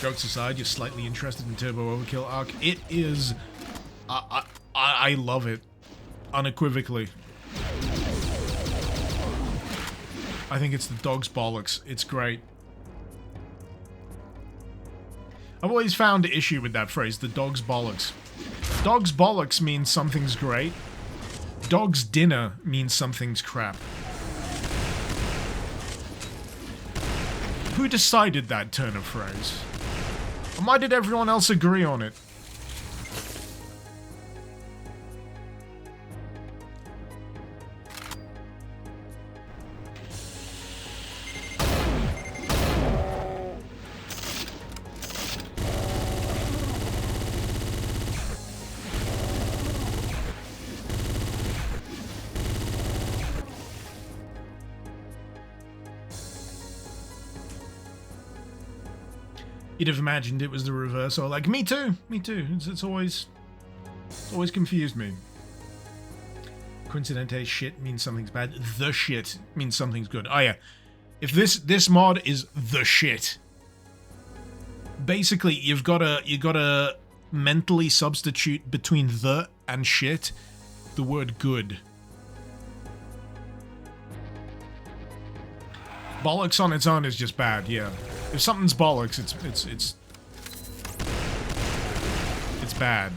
Jokes aside, you're slightly interested in Turbo Overkill arc. It is... I love it. Unequivocally. I think it's the dog's bollocks. It's great. I've always found an issue with that phrase, the dog's bollocks. Dog's bollocks means something's great. Dog's dinner means something's crap. Who decided that turn of phrase? And why did everyone else agree on it? You'd have imagined it was the reverse, or like, me too. It's always confused me. Coincidente shit means something's bad. The shit means something's good. Oh yeah, if this mod is the shit, basically you gotta mentally substitute between the and shit the word good. Bollocks on its own is just bad, yeah. If something's bollocks, it's bad.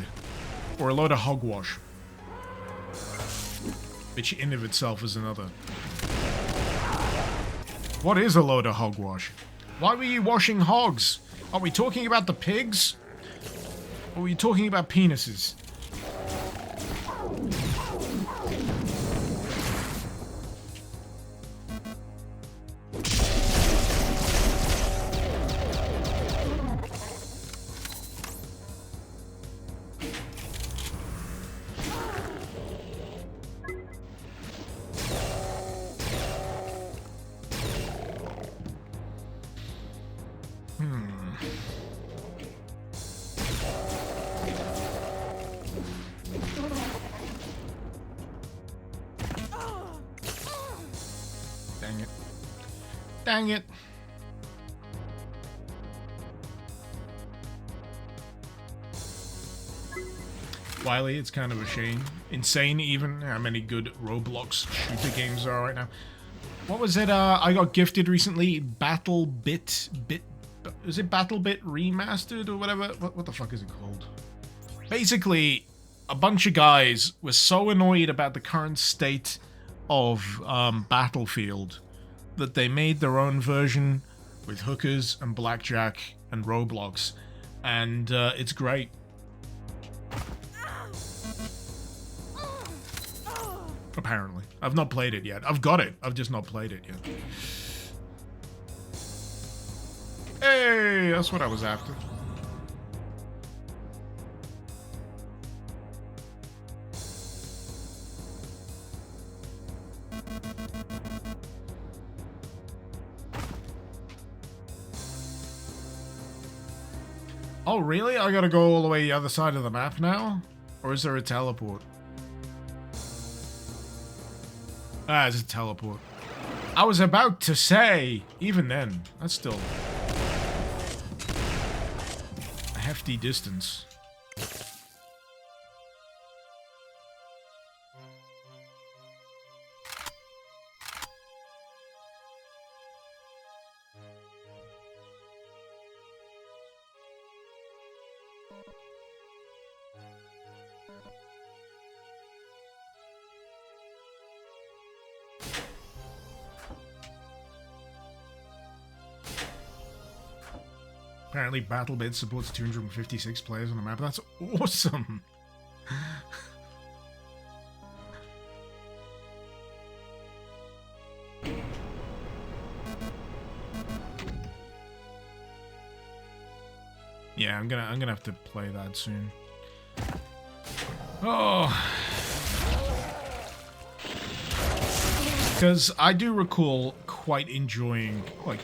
Or a load of hogwash. Which in of itself is another. What is a load of hogwash? Why were you washing hogs? Are we talking about the pigs? Or are we talking about penises? Dang it. Wiley, it's kind of a shame. Insane even how many good Roblox shooter games there are right now. What was it I got gifted recently? Is it BattleBit Remastered or whatever? What the fuck is it called? Basically, a bunch of guys were so annoyed about the current state of Battlefield that they made their own version with hookers and blackjack and Roblox, and it's great. Apparently. I've not played it yet. I've got it. I've just not played it yet. Hey, that's what I was after. Oh, really? I gotta go all the way the other side of the map now? Or is there a teleport? Ah, it's a teleport. I was about to say, even then, that's still a hefty distance. Apparently BattleBit supports 256 players on the map. That's awesome! Yeah, I'm gonna have to play that soon. Oh, because I do recall quite enjoying, like,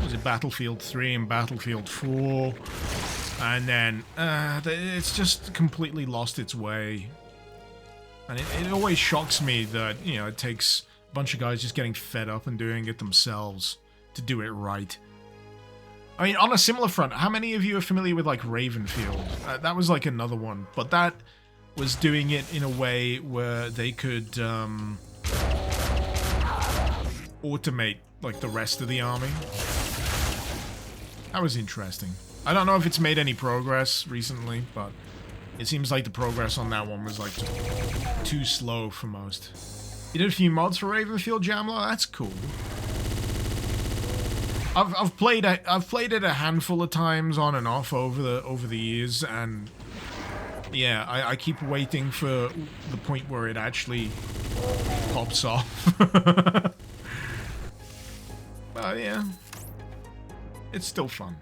was it Battlefield 3 and Battlefield 4, and then it's just completely lost its way. And it always shocks me that, you know, it takes a bunch of guys just getting fed up and doing it themselves to do it right. I mean, on a similar front, how many of you are familiar with, like, Ravenfield? That was, like, another one, but that was doing it in a way where they could automate, like, the rest of the army. That was interesting. I don't know if it's made any progress recently, but it seems like the progress on that one was, like, too slow for most. You did a few mods for Ravenfield, Jamla? That's cool. I've played it a handful of times on and off over the years, and yeah, I keep waiting for the point where it actually pops off. But yeah, it's still fun.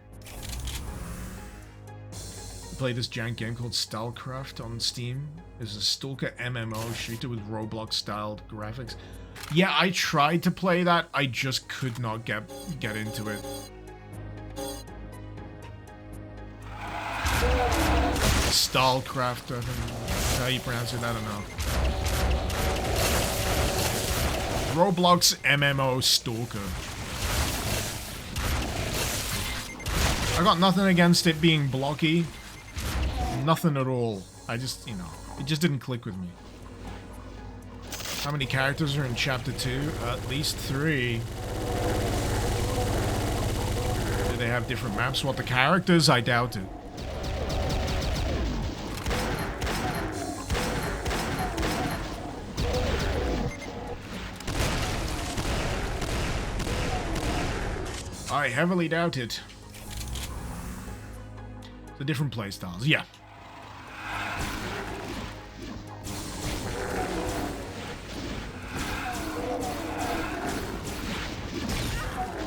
I play this jank game called Starcraft on Steam. It's a stalker MMO shooter with Roblox-styled graphics. Yeah, I tried to play that. I just could not get into it. Starcraft, I think. How you pronounce it? I don't know. Roblox MMO Stalker. I got nothing against it being blocky. Nothing at all. I just, you know, it just didn't click with me. How many characters are in Chapter 2? At least 3. Do they have different maps? What, the characters? I doubt it. I heavily doubt it. The different playstyles, yeah.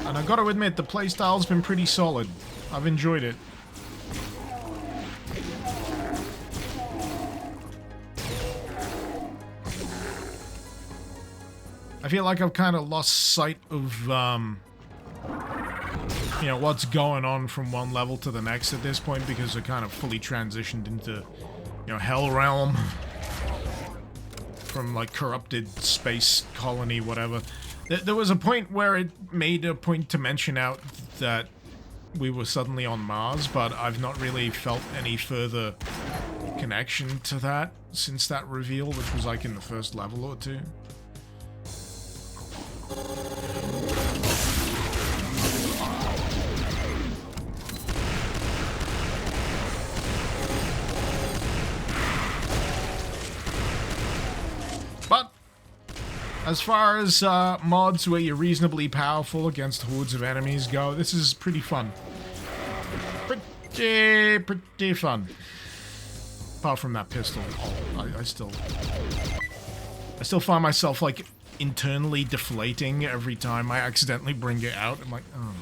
And I gotta admit, the playstyle's been pretty solid. I've enjoyed it. I feel like I've kind of lost sight of, you know, what's going on from one level to the next at this point, because I kind of fully transitioned into, you know, Hell Realm. From, like, corrupted space colony, whatever. There was a point where it made a point to mention out that we were suddenly on Mars, but I've not really felt any further connection to that since that reveal, which was like in the first level or two. But as far as mods where you're reasonably powerful against hordes of enemies go, this is pretty fun. Pretty fun. Apart from that pistol, I still find myself like internally deflating every time I accidentally bring it out. I'm like, oh.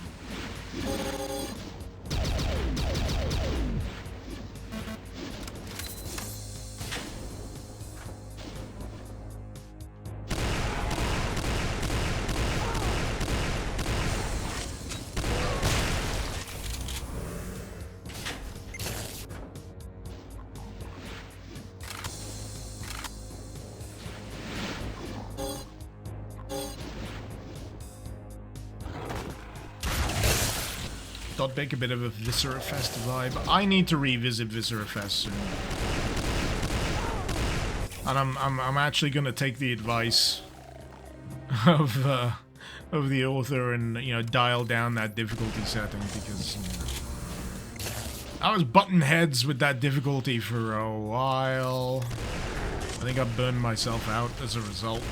Dot make a bit of a Viscera Fest vibe. I need to revisit Viscera Fest soon. And I'm actually gonna take the advice of the author and, you know, dial down that difficulty setting, because, you know, I was butting heads with that difficulty for a while. I think I burned myself out as a result.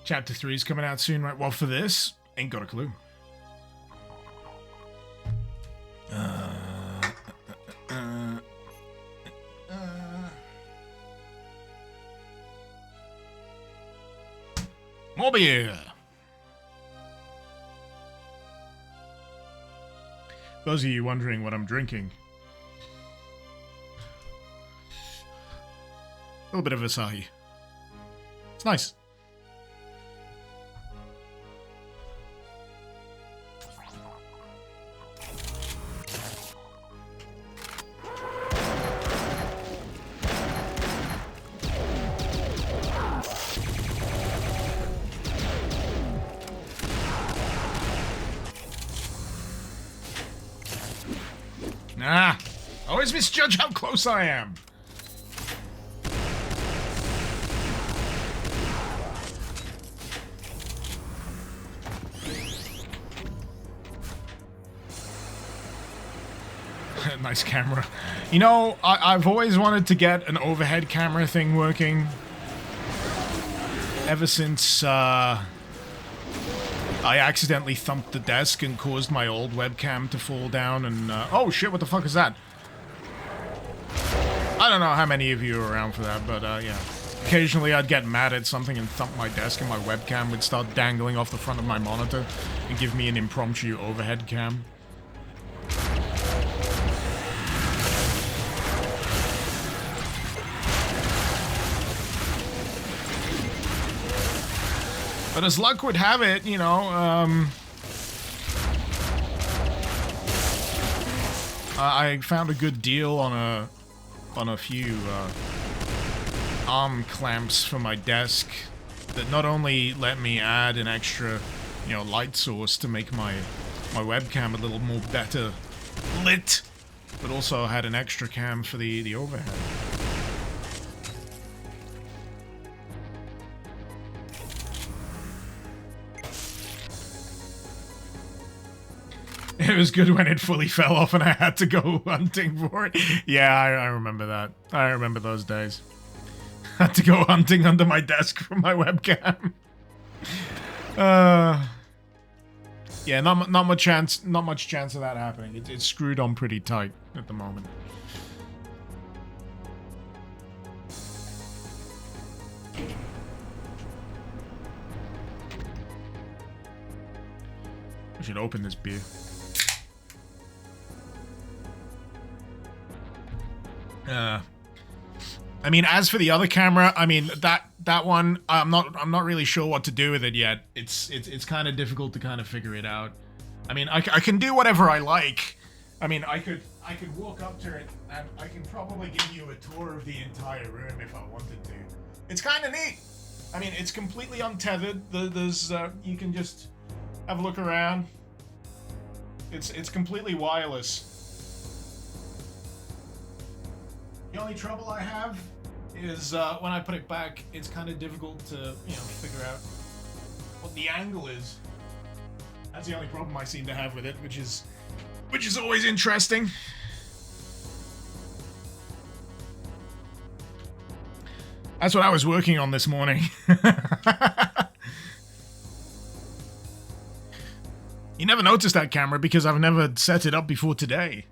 Chapter 3 is coming out soon, right? Well, for this, ain't got a clue. More beer! Those of you wondering what I'm drinking. A little bit of Asahi. It's nice. Ah! I always misjudge how close I am! Nice camera. You know, I've always wanted to get an overhead camera thing working. Ever since, I accidentally thumped the desk and caused my old webcam to fall down and, oh shit, what the fuck is that? I don't know how many of you are around for that, but, yeah. Occasionally I'd get mad at something and thump my desk and my webcam would start dangling off the front of my monitor and give me an impromptu overhead cam. But as luck would have it, you know, I found a good deal on a few arm clamps for my desk that not only let me add an extra, you know, light source to make my webcam a little more better lit, but also had an extra cam for the overhead. It was good when it fully fell off and I had to go hunting for it. Yeah, I remember that. I remember those days. Had to go hunting under my desk for my webcam. Yeah, not much chance of that happening. It's screwed on pretty tight at the moment. I should open this beer. I mean, as for the other camera, I mean that one, I'm not really sure what to do with it yet. It's kind of difficult to kind of figure it out. I mean, I can do whatever I like. I mean, I could walk up to it and I can probably give you a tour of the entire room if I wanted to. It's kind of neat. I mean, it's completely untethered. There's you can just have a look around. It's completely wireless. The only trouble I have is when I put it back, it's kind of difficult to, you know, figure out what the angle is. That's the only problem I seem to have with it, which is always interesting. That's what I was working on this morning. You never noticed that camera because I've never set it up before today.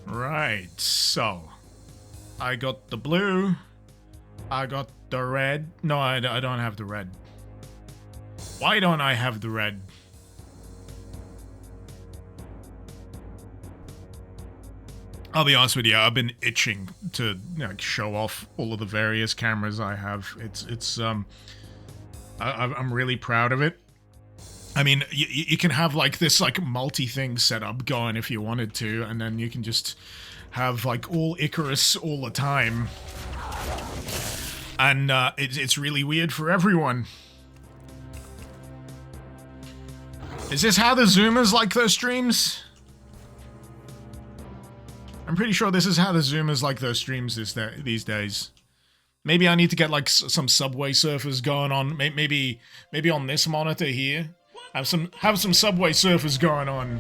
Right, so I got the blue, I got the red. No, I don't have the red. Why don't I have the red? I'll be honest with you, I've been itching to, like, show off all of the various cameras I have. I'm really proud of it. I mean, you can have, like, this, like, multi-thing setup going if you wanted to, and then you can just have, like, all Icarus all the time. And it's really weird for everyone. Is this how the Zoomers like their streams? I'm pretty sure this is how the Zoomers like their streams these days. Maybe I need to get, like, some Subway Surfers going on. Maybe on this monitor here. Have some Subway Surfers going on.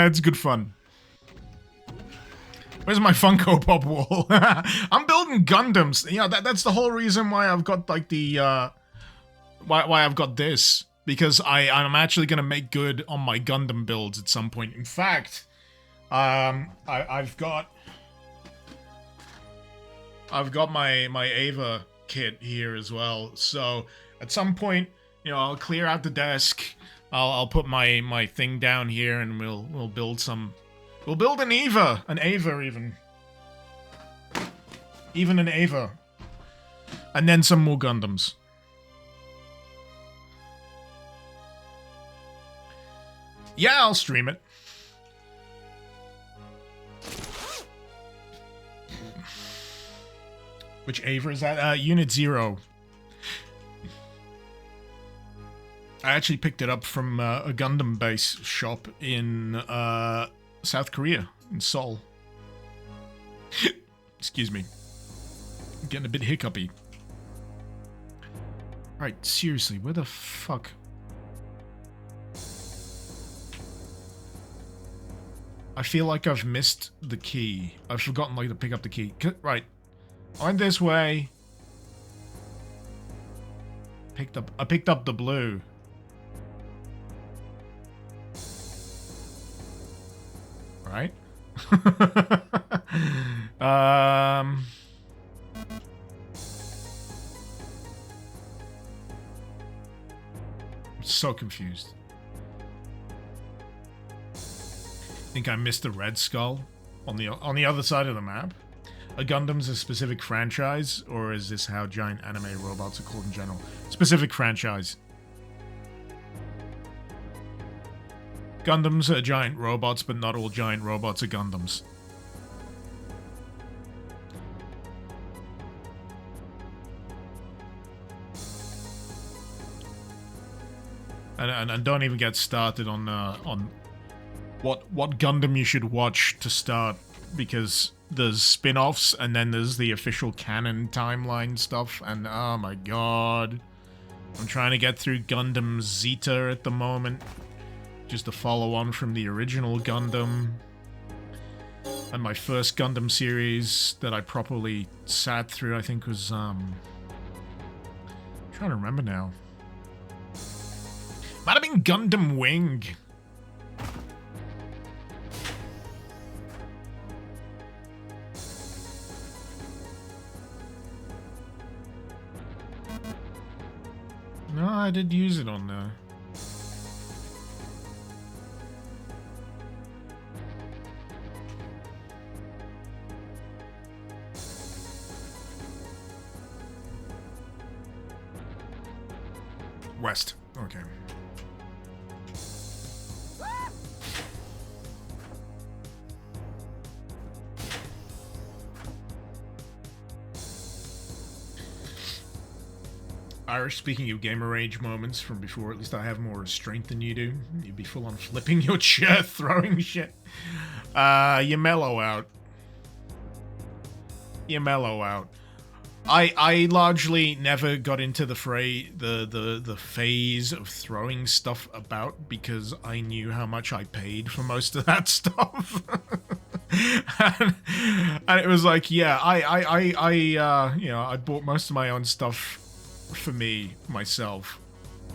It's good fun. Where's my Funko Pop wall? I'm building Gundams. You know, that's the whole reason why I've got, like, the why I've got this, because I'm actually gonna make good on my Gundam builds at some point. In fact, I've got my Ava kit here as well. So at some point, you know, I'll clear out the desk. I'll put my thing down here, and we'll build some. We'll build an Ava even an Ava, and then some more Gundams. Yeah, I'll stream it. Which Ava is that? Unit 0. I actually picked it up from a Gundam base shop in South Korea, in Seoul. Excuse me. I'm getting a bit hiccupy. Right, seriously, where the fuck? I feel like I've missed the key. I've forgotten, like, to pick up the key. Right. I went this way. I picked up the blue. Right? I'm so confused. I think I missed the Red Skull on the other side of the map. A Gundam's a specific franchise, or is this how giant anime robots are called in general? Specific franchise. Gundams are giant robots, but not all giant robots are Gundams. And don't even get started on what Gundam you should watch to start, because there's spin-offs and then there's the official canon timeline stuff, and oh my god. I'm trying to get through Gundam Zeta at the moment, just to follow on from the original Gundam. And my first Gundam series that I properly sat through, I think, was I'm trying to remember now. Might have been Gundam Wing. No, I did use it on there. West. Okay. Irish, speaking of gamer rage moments from before, at least I have more restraint than you do. You'd be full on flipping your chair, throwing shit. You mellow out. You mellow out. I largely never got into the phase of throwing stuff about because I knew how much I paid for most of that stuff. and it was like, yeah, I bought most of my own stuff for myself,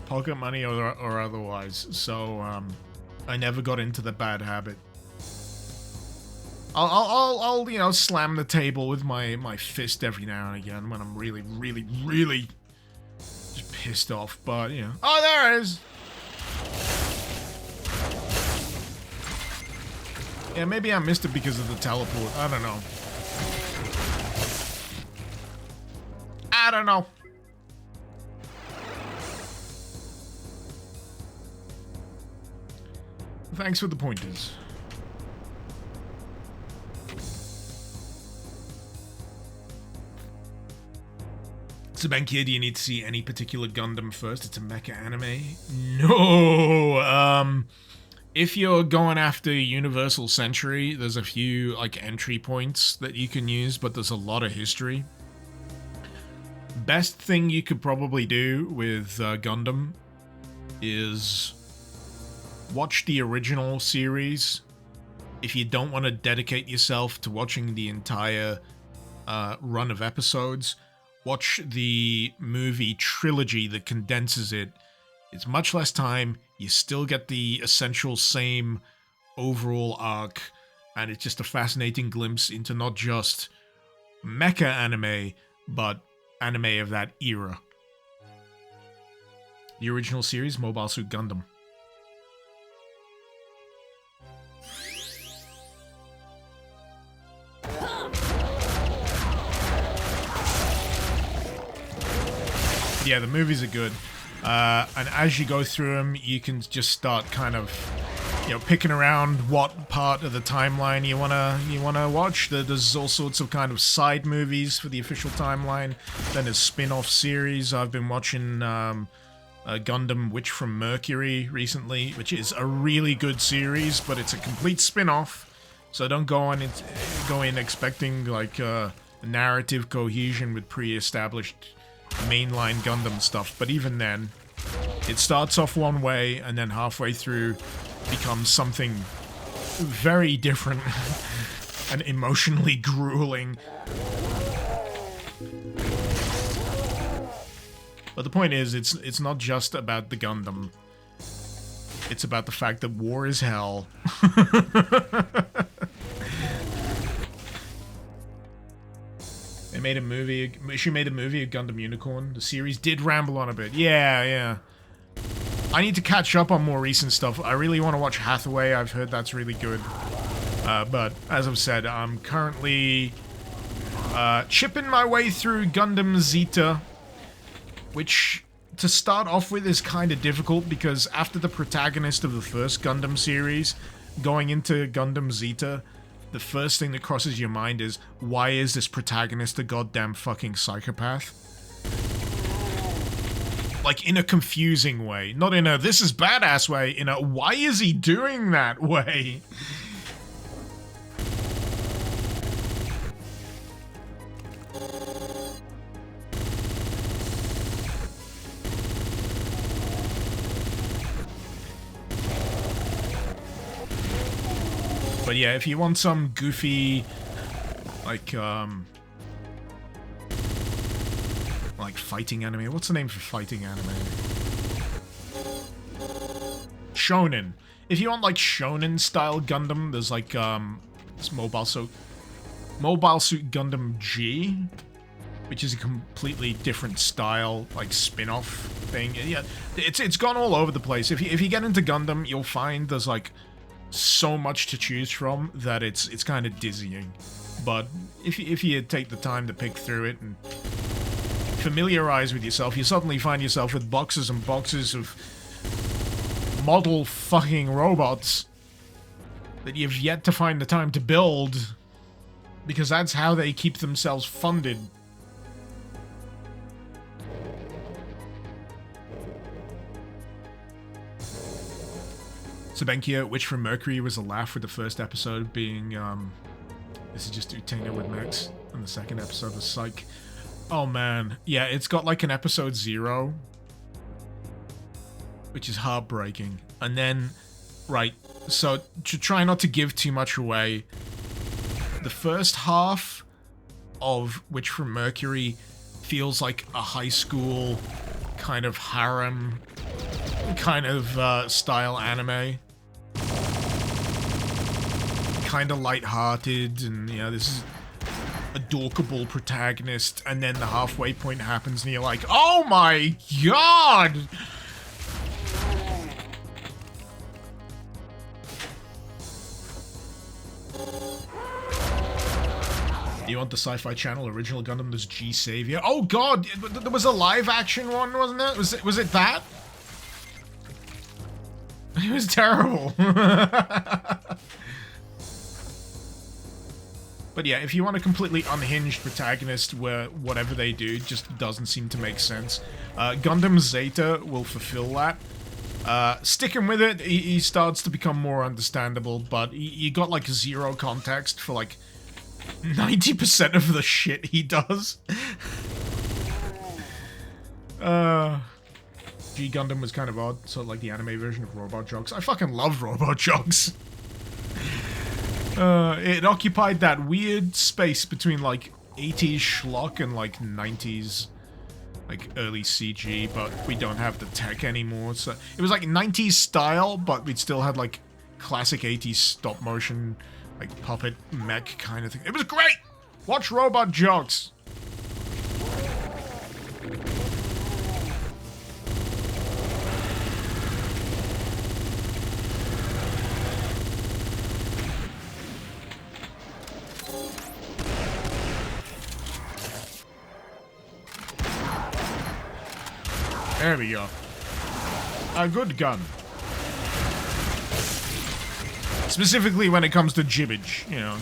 pocket money or otherwise. So I never got into the bad habit. I'll slam the table with my fist every now and again when I'm really, really, really just pissed off. But oh, there it is. Yeah, maybe I missed it because of the teleport. I don't know. I don't know. Thanks for the pointers. Sabenkia, do you need to see any particular Gundam first? It's a mecha anime. No. If you're going after Universal Century, there's a few like entry points that you can use, but there's a lot of history. Best thing you could probably do with Gundam is watch the original series. If you don't want to dedicate yourself to watching the entire run of episodes, watch the movie trilogy that condenses it. It's much less time. You still get the essential same overall arc, and it's just a fascinating glimpse into not just mecha anime, but anime of that era. The original series, Mobile Suit Gundam. Yeah, the movies are good. And as you go through them, you can just start kind of, picking around what part of the timeline you wanna watch. There's all sorts of kind of side movies for the official timeline. Then there's spin-off series. I've been watching Gundam Witch from Mercury recently, which is a really good series, but it's a complete spin-off. So don't go in expecting like narrative cohesion with pre-established mainline Gundam stuff, but even then, it starts off one way and then halfway through becomes something very different and emotionally grueling. But the point is, it's not just about the Gundam. It's about the fact that war is hell. They made a movie. She made a movie of Gundam Unicorn. The series did ramble on a bit. Yeah. I need to catch up on more recent stuff. I really want to watch Hathaway. I've heard that's really good. But as I've said, I'm currently chipping my way through Gundam Zeta, which to start off with is kind of difficult because after the protagonist of the first Gundam series, going into Gundam Zeta, the first thing that crosses your mind is, why is this protagonist a goddamn fucking psychopath? Like, in a confusing way. Not in a, this is badass way, in a, why is he doing that way? But yeah, if you want some goofy, like fighting anime. What's the name for fighting anime? shonen. If you want like shonen style Gundam, there's like this Mobile Suit Gundam G, which is a completely different style, like spin-off thing. Yeah, it's gone all over the place. If you get into Gundam, you'll find there's like so much to choose from that it's kind of dizzying. But if you take the time to pick through it and familiarize with yourself, you suddenly find yourself with boxes and boxes of model fucking robots that you've yet to find the time to build, because that's how they keep themselves funded. Sabenkia, Witch from Mercury was a laugh with the first episode being, this is just Utena with Max, and the second episode was Psych. Oh man, yeah, it's got like an episode 0, which is heartbreaking. And then, right, so to try not to give too much away, the first half of Witch from Mercury feels like a high school kind of harem kind of style anime. Kind of lighthearted, and you know, this is a dorkable protagonist, and then the halfway point happens and you're like, oh my god! You want the Sci-Fi Channel original Gundam? There's G Savior. Oh god, there was a live action one, wasn't there? Was it that? It was terrible. But yeah, if you want a completely unhinged protagonist where whatever they do just doesn't seem to make sense, Gundam Zeta will fulfill that. Sticking with it, he starts to become more understandable, but you got like zero context for like 90% of the shit he does. G Gundam was kind of odd, so like the anime version of Robot Jox. I fucking love Robot Jox. It occupied that weird space between like 80s schlock and like 90s like early CG, but we don't have the tech anymore. So it was like 90s style, but we'd still had like classic 80s stop motion, like puppet mech kind of thing. It was great! Watch Robot Jox. There we go. A good gun. Specifically when it comes to gibbage, you know.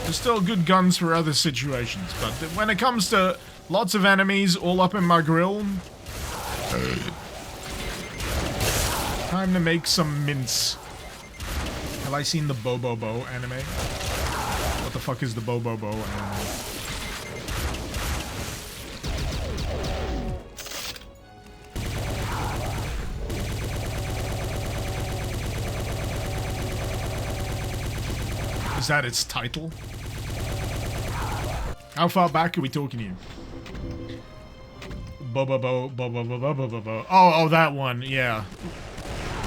There's still good guns for other situations, but when it comes to lots of enemies all up in my grill, time to make some mince. Have I seen the Bobobo anime? What the fuck is the Bobobo anime? Is that its title? How far back are we talking here? Oh, that one, yeah.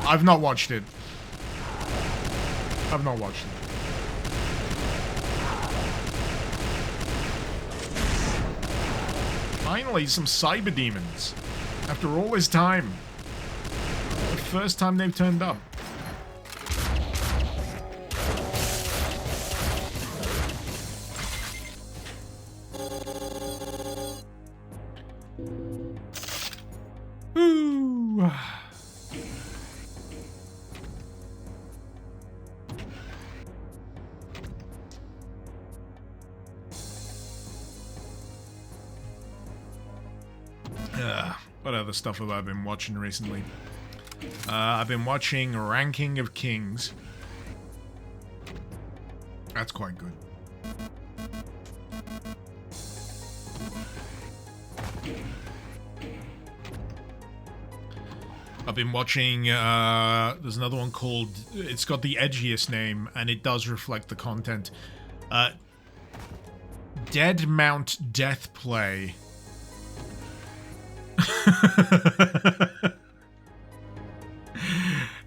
I've not watched it. I've not watched it. Finally, some cyber demons. After all this time. The first time they've turned up. Ooh. What other stuff have I been watching recently? I've been watching Ranking of Kings. That's quite good. I've been watching, there's another one called, it's got the edgiest name, and it does reflect the content. Dead Mount Death Play.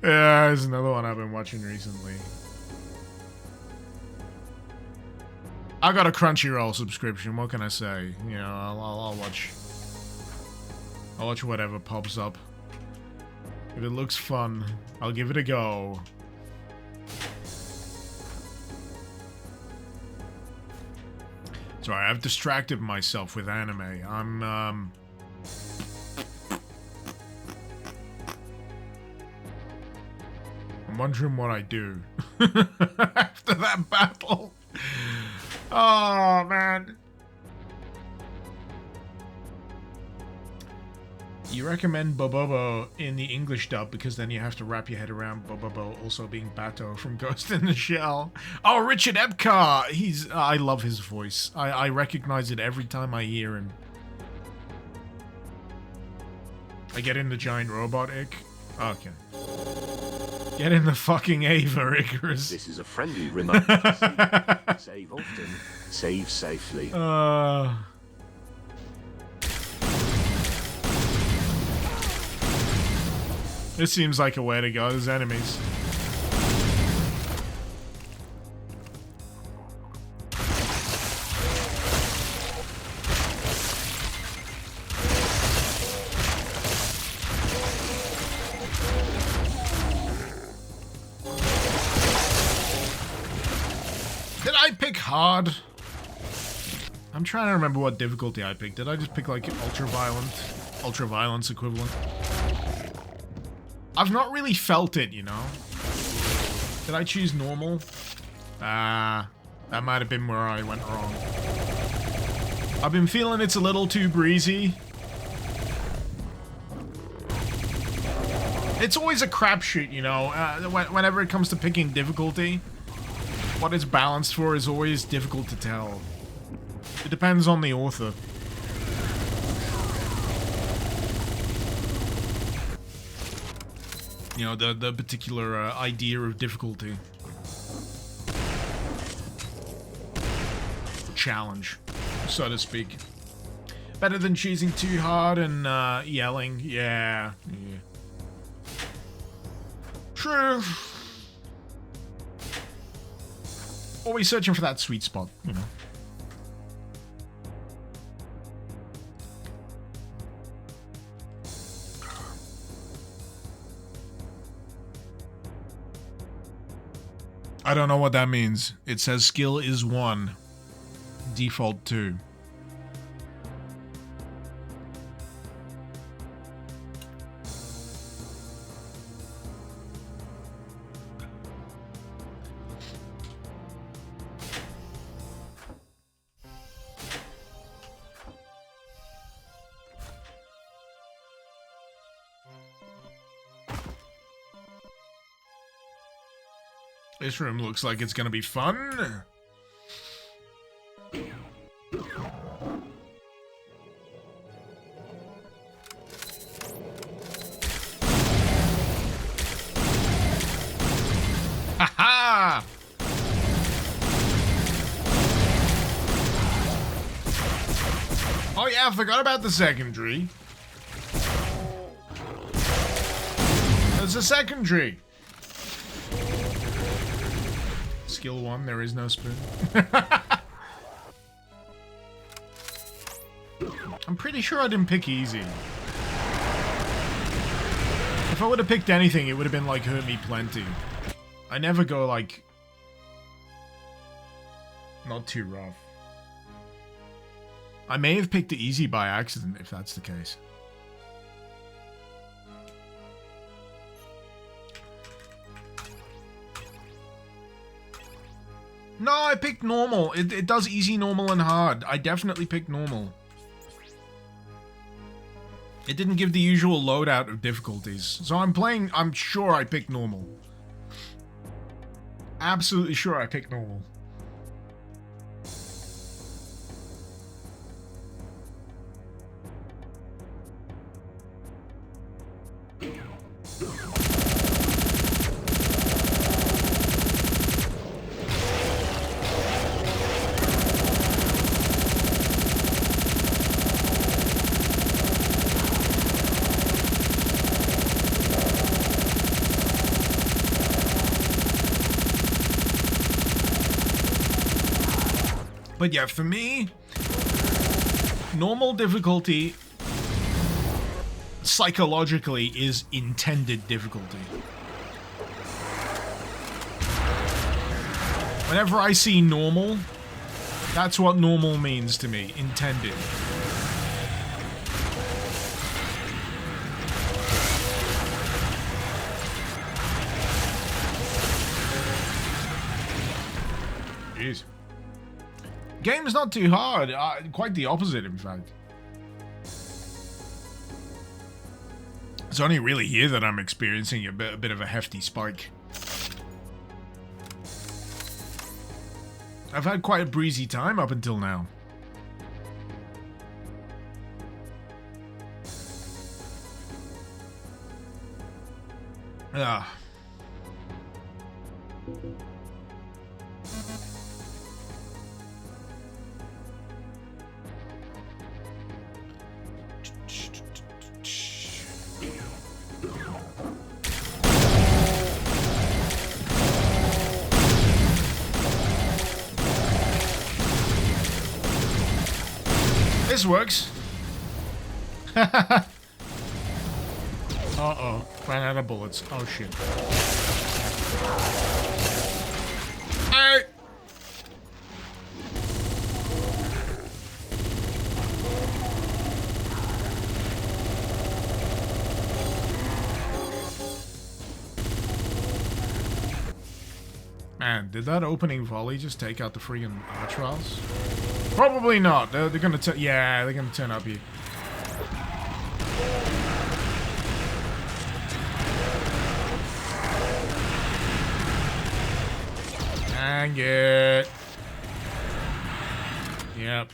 Yeah, there's another one I've been watching recently. I got a Crunchyroll subscription. What can I say? You know, I'll watch. I'll watch whatever pops up. If it looks fun, I'll give it a go. Sorry, I've distracted myself with anime. I'm wondering what I do after that battle. Oh, man. You recommend Bobobo in the English dub because then you have to wrap your head around Bobobo also being Bato from Ghost in the Shell. Oh, Richard Epcar! I love his voice. I recognize it every time I hear him. I get in the giant robot ick. Okay. Get in the fucking Ava, Icarus. This is a friendly reminder. Save often, save safely. This seems like a way to go. There's enemies. Did I pick hard? I'm trying to remember what difficulty I picked. Did I just pick like ultra violence equivalent? I've not really felt it, you know. Did I choose normal? That might have been where I went wrong. I've been feeling it's a little too breezy. It's always a crapshoot, you know. Whenever it comes to picking difficulty, what it's balanced for is always difficult to tell. It depends on the author. You know, the particular idea of difficulty. Challenge, so to speak. Better than choosing too hard and yelling. Yeah. True. Always searching for that sweet spot, you know. I don't know what that means. It says skill is 1. Default 2. This room looks like it's gonna be fun. Ha-ha! Oh yeah, I forgot about the secondary. There's a secondary. Skill 1, there is no spoon. I'm pretty sure I didn't pick easy. If I would have picked anything, it would have been like Hurt Me Plenty. I never go like... not too rough. I may have picked the easy by accident, if that's the case. No, I picked normal. It does easy, normal, and hard. I definitely picked normal. It didn't give the usual loadout of difficulties. So I'm sure I picked normal. Absolutely sure I picked normal. But yeah, for me, normal difficulty psychologically is intended difficulty. Whenever I see normal, that's what normal means to me. Intended. Jeez. Game's not too hard. Quite the opposite, in fact. It's only really here that I'm experiencing a bit of a hefty spike. I've had quite a breezy time up until now. Ah. This works. Uh-oh. Ran out of bullets. Oh, shit. Hey! Man, did that opening volley just take out the friggin' Archviles? Probably not. They're gonna they're gonna turn up here. Dang it. Yep.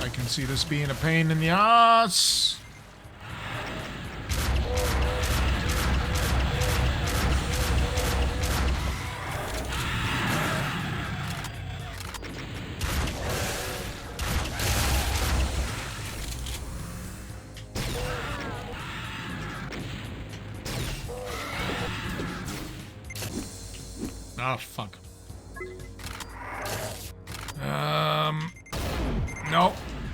I can see this being a pain in the ass. Oh, fuck. No.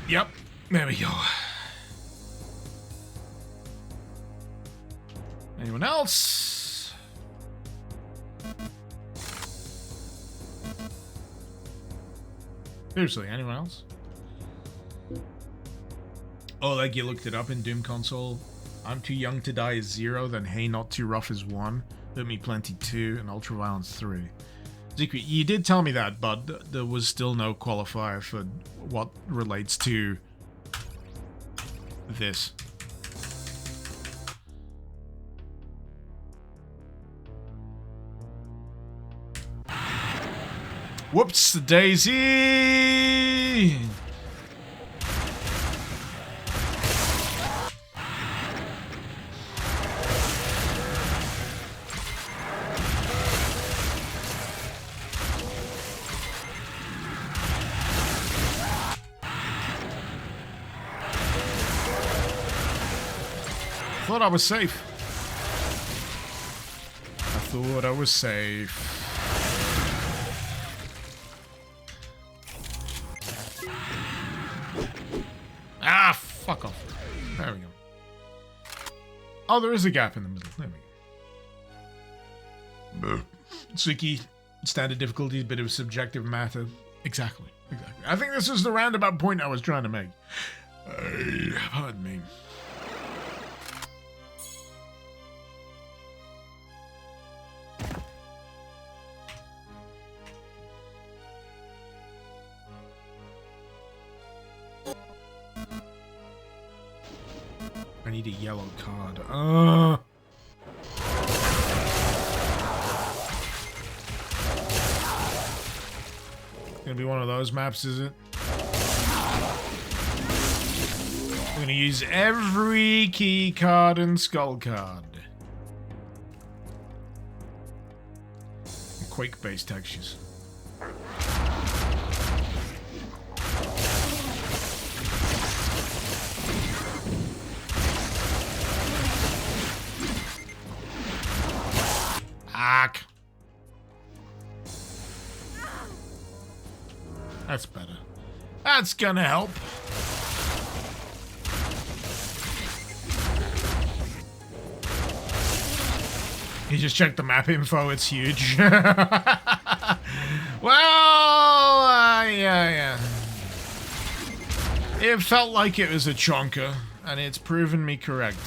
Yep. There we go. Anyone else? Seriously, anyone else? Oh, like you looked it up in Doom console. I'm too young to die is 0, then hey, not too rough is 1. Hurt me plenty 2, and ultraviolence 3. Zekri, you did tell me that, but there was still no qualifier for what relates to this. Whoops, daisy! I thought I was safe. I thought I was safe. Ah, fuck off. There we go. Oh, there is a gap in the middle. There we go. Suki, standard difficulty is a bit of a subjective matter. Exactly. I think this is the roundabout point I was trying to make. Pardon me. I need a yellow card. Gonna be one of those maps, is it? We're gonna use every key card and skull card. Quake-based textures. That's better. That's gonna help. You just check the map info, it's huge. Well, yeah. It felt like it was a chonker, and it's proven me correct.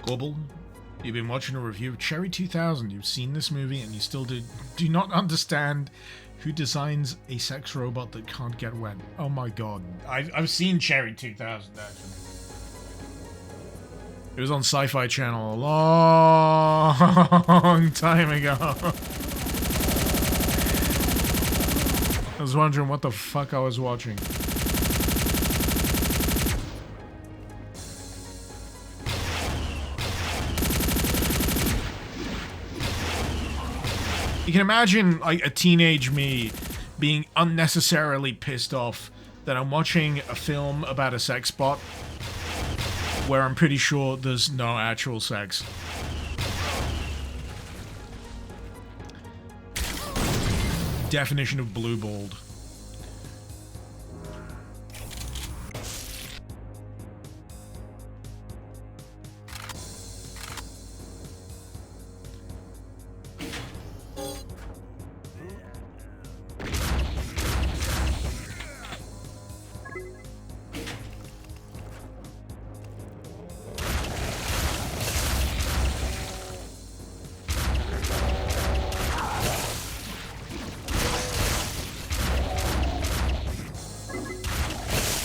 Gobble, you've been watching a review of Cherry 2000. You've seen this movie and you still do not understand who designs a sex robot that can't get wet. Oh my god. I've seen Cherry 2000, actually. It was on Sci-Fi Channel a long time ago. I was wondering what the fuck I was watching. You can imagine, like, a teenage me being unnecessarily pissed off that I'm watching a film about a sex bot where I'm pretty sure there's no actual sex. Definition of blue-balled.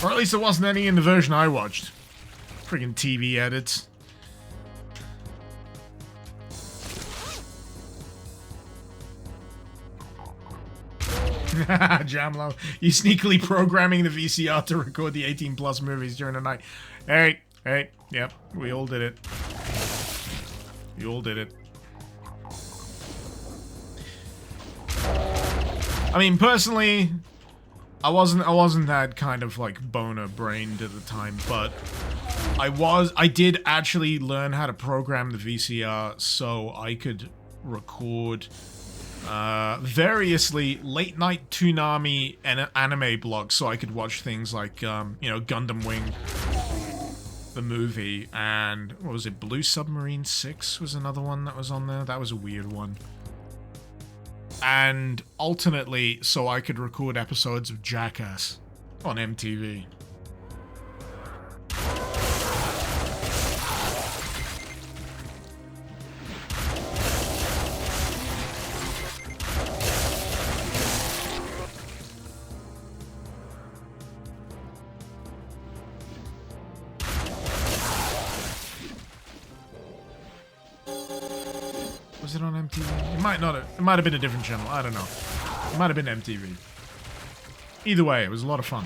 Or at least there wasn't any in the version I watched. Friggin' TV edits. Jamlo, you sneakily programming the VCR to record the 18+ movies during the night. Hey, yep, we all did it. We all did it. I mean, personally, I wasn't that kind of like boner brained at the time, but I did actually learn how to program the VCR so I could record variously late night Toonami and anime blogs, so I could watch things like you know, Gundam Wing, the movie, and what was it, Blue Submarine 6 was another one that was on there. That was a weird one. And alternately, so I could record episodes of Jackass on MTV. Was it on MTV? It might not have. It might have been a different channel. I don't know. It might have been MTV. Either way, it was a lot of fun.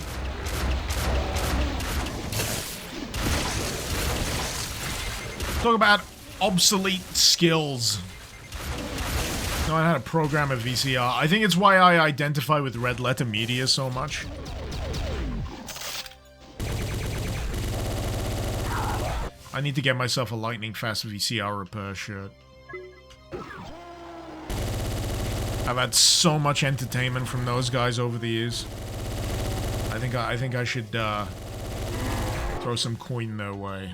Talk about obsolete skills. Knowing how to program a VCR. I think it's why I identify with Red Letter Media so much. I need to get myself a lightning fast VCR repair shirt. I've had so much entertainment from those guys over the years. I think I should throw some coin their way.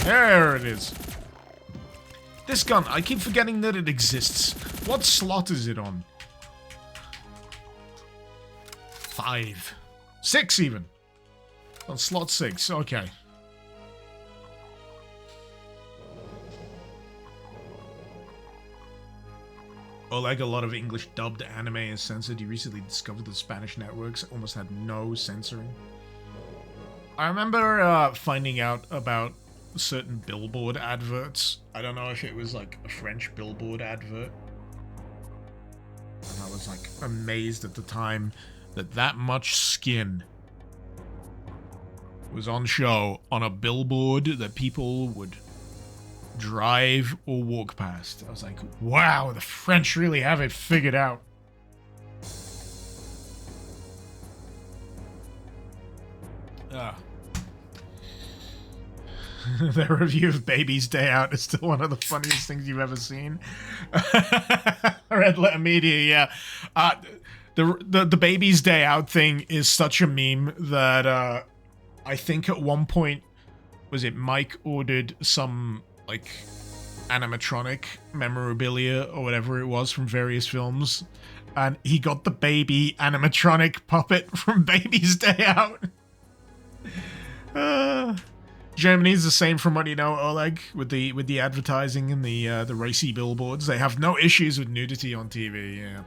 There it is. This gun, I keep forgetting that it exists. What slot is it on? 5. 6 even. On slot 6, okay. Oleg, a lot of English dubbed anime is censored. You recently discovered the Spanish networks almost had no censoring. I remember finding out about certain billboard adverts. I don't know if it was like a French billboard advert. And I was like amazed at the time that that much skin was on show on a billboard that people would drive or walk past. I was like, wow, the French really have it figured out. Their review of Baby's Day Out is still one of the funniest things you've ever seen. Red Letter Media, yeah. The Baby's Day Out thing is such a meme that I think at one point, was it Mike ordered some like animatronic memorabilia or whatever it was from various films, and he got the baby animatronic puppet from Baby's Day Out. Germany's the same from what you know, Oleg, with the advertising and the racy billboards. They have no issues with nudity on TV. Yeah,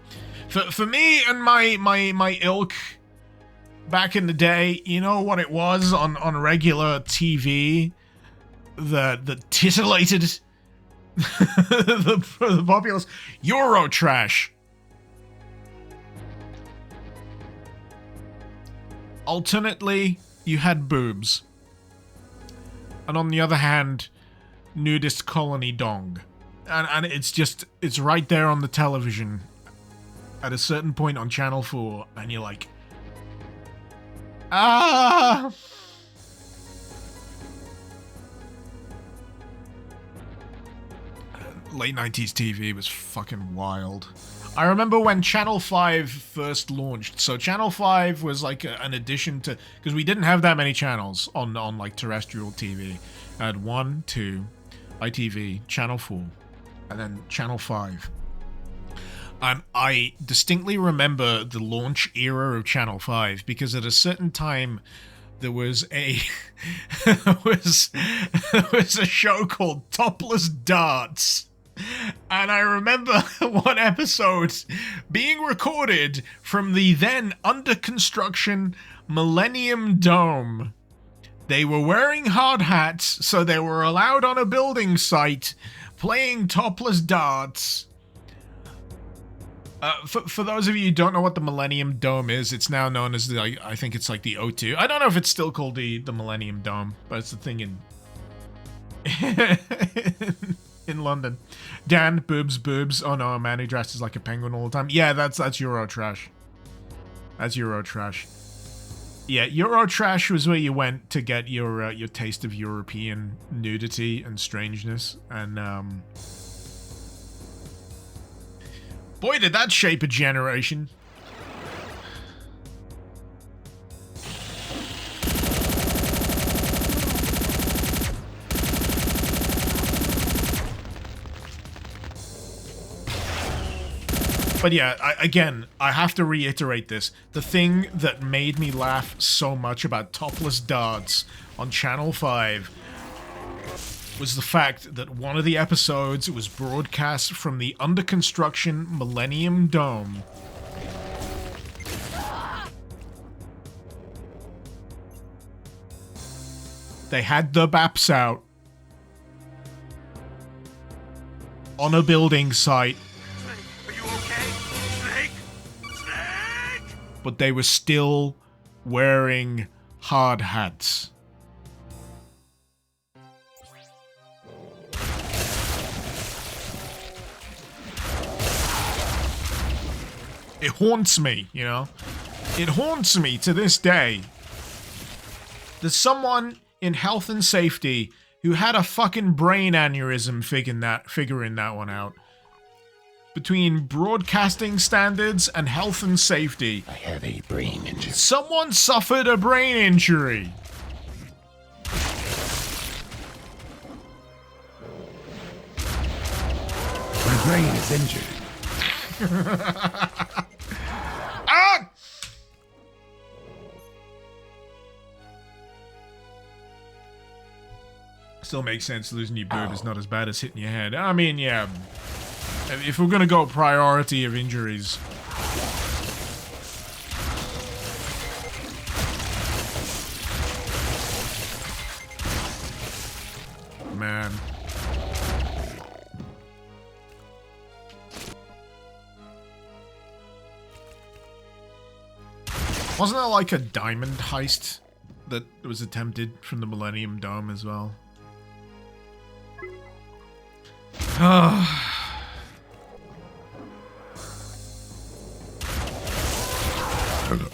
for me and my ilk back in the day, you know what it was on regular TV that titillated the populace? Euro trash. Alternately, you had boobs. And on the other hand, nudist colony dong. And it's right there on the television at a certain point on Channel 4, and you're like, ah! Late 90s TV was fucking wild. I remember when Channel 5 first launched. So Channel 5 was like an addition to... Because we didn't have that many channels on like terrestrial TV. I had 1, 2, ITV, Channel 4, and then Channel 5. And I distinctly remember the launch era of Channel 5 because at a certain time there was a there was a show called Topless Darts. And I remember one episode being recorded from the then under construction Millennium Dome. They were wearing hard hats, so they were allowed on a building site playing topless darts. For those of you who don't know what the Millennium Dome is, it's now known as the, I think it's like the O2. I don't know if it's still called the Millennium Dome, but it's the thing in in London. Dan, boobs. Oh no, a man who dresses like a penguin all the time. Yeah, that's Euro trash. That's Euro trash. Yeah, Euro trash was where you went to get your taste of European nudity and strangeness, and boy, did that shape a generation. But yeah, I have to reiterate this. The thing that made me laugh so much about topless darts on Channel 5 was the fact that one of the episodes was broadcast from the under construction Millennium Dome. They had the BAPs out on a building site. Are you okay? Snake? Snake! But they were still wearing hard hats. It haunts me, you know? It haunts me to this day. There's someone in health and safety who had a fucking brain aneurysm figuring that one out. Between broadcasting standards and health and safety. I have a brain injury. Someone suffered a brain injury. My brain is injured. Ah! Still makes sense. Losing your boob is not as bad as hitting your head. I mean, yeah. If we're gonna go priority of injuries. man. Wasn't there like a diamond heist that was attempted from the Millennium Dome as well?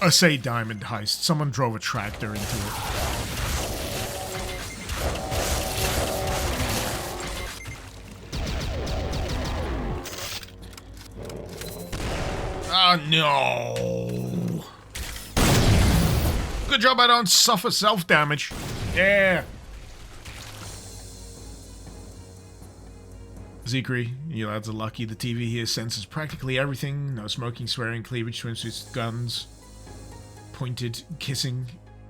I say diamond heist. Someone drove a tractor into it. Oh no! Good job I don't suffer self-damage. Yeah! Zekri, you lads are lucky. The TV here senses practically everything. No smoking, swearing, cleavage, swimsuits, guns, pointed, kissing.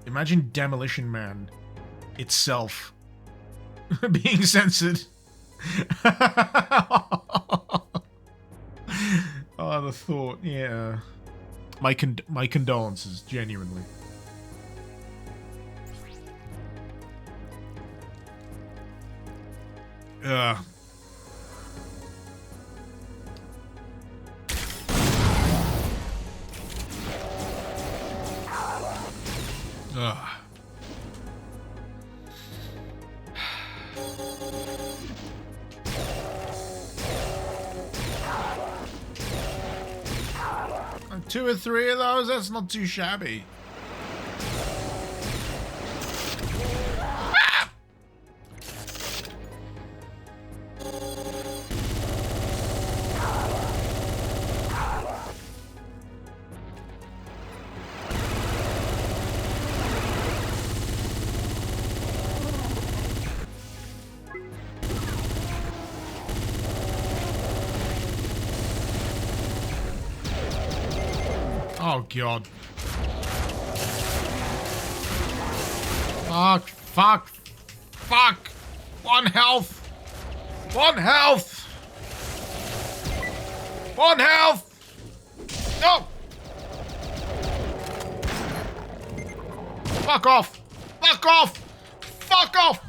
Imagine Demolition Man itself being censored. Oh, the thought, yeah. My condolences, genuinely. Ugh. Ugh. 2 or 3 of those, that's not too shabby. Oh god. Fuck, fuck, fuck! 1 health! 1 health! 1 health! No! Fuck off! Fuck off! Fuck off!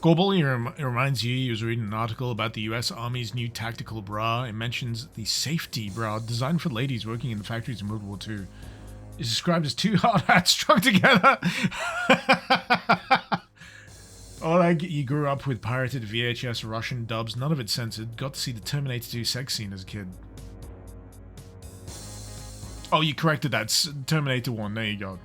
Gorbel, it reminds you, he was reading an article about the US Army's new tactical bra. It mentions the safety bra designed for ladies working in the factories in World War II. It's described as 2 hard hats strung together. Oh, like you grew up with pirated VHS Russian dubs, none of it censored. Got to see the Terminator 2 sex scene as a kid. Oh, you corrected that. Terminator 1, there you go.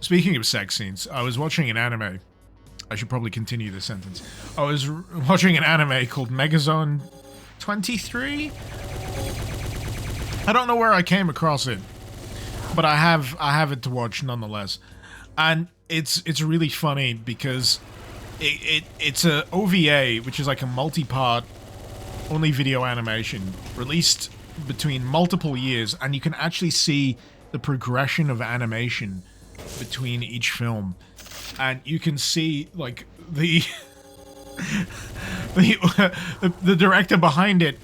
Speaking of sex scenes, I was watching an anime. I should probably continue this sentence. I was watching an anime called Megazone 23? I don't know where I came across it, but I have it to watch nonetheless. And it's really funny because it's a OVA, which is like a multi-part only video animation released between multiple years, and you can actually see the progression of animation between each film, and you can see like the the director behind it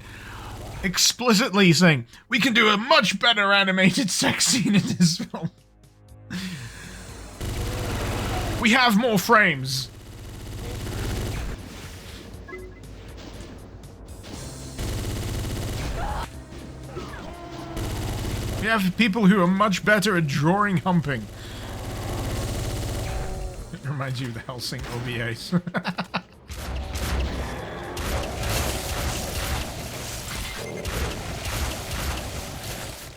explicitly saying, "We can do a much better animated sex scene in this film. We have more frames." We have people who are much better at drawing humping. It reminds you of the Hellsing OVAs.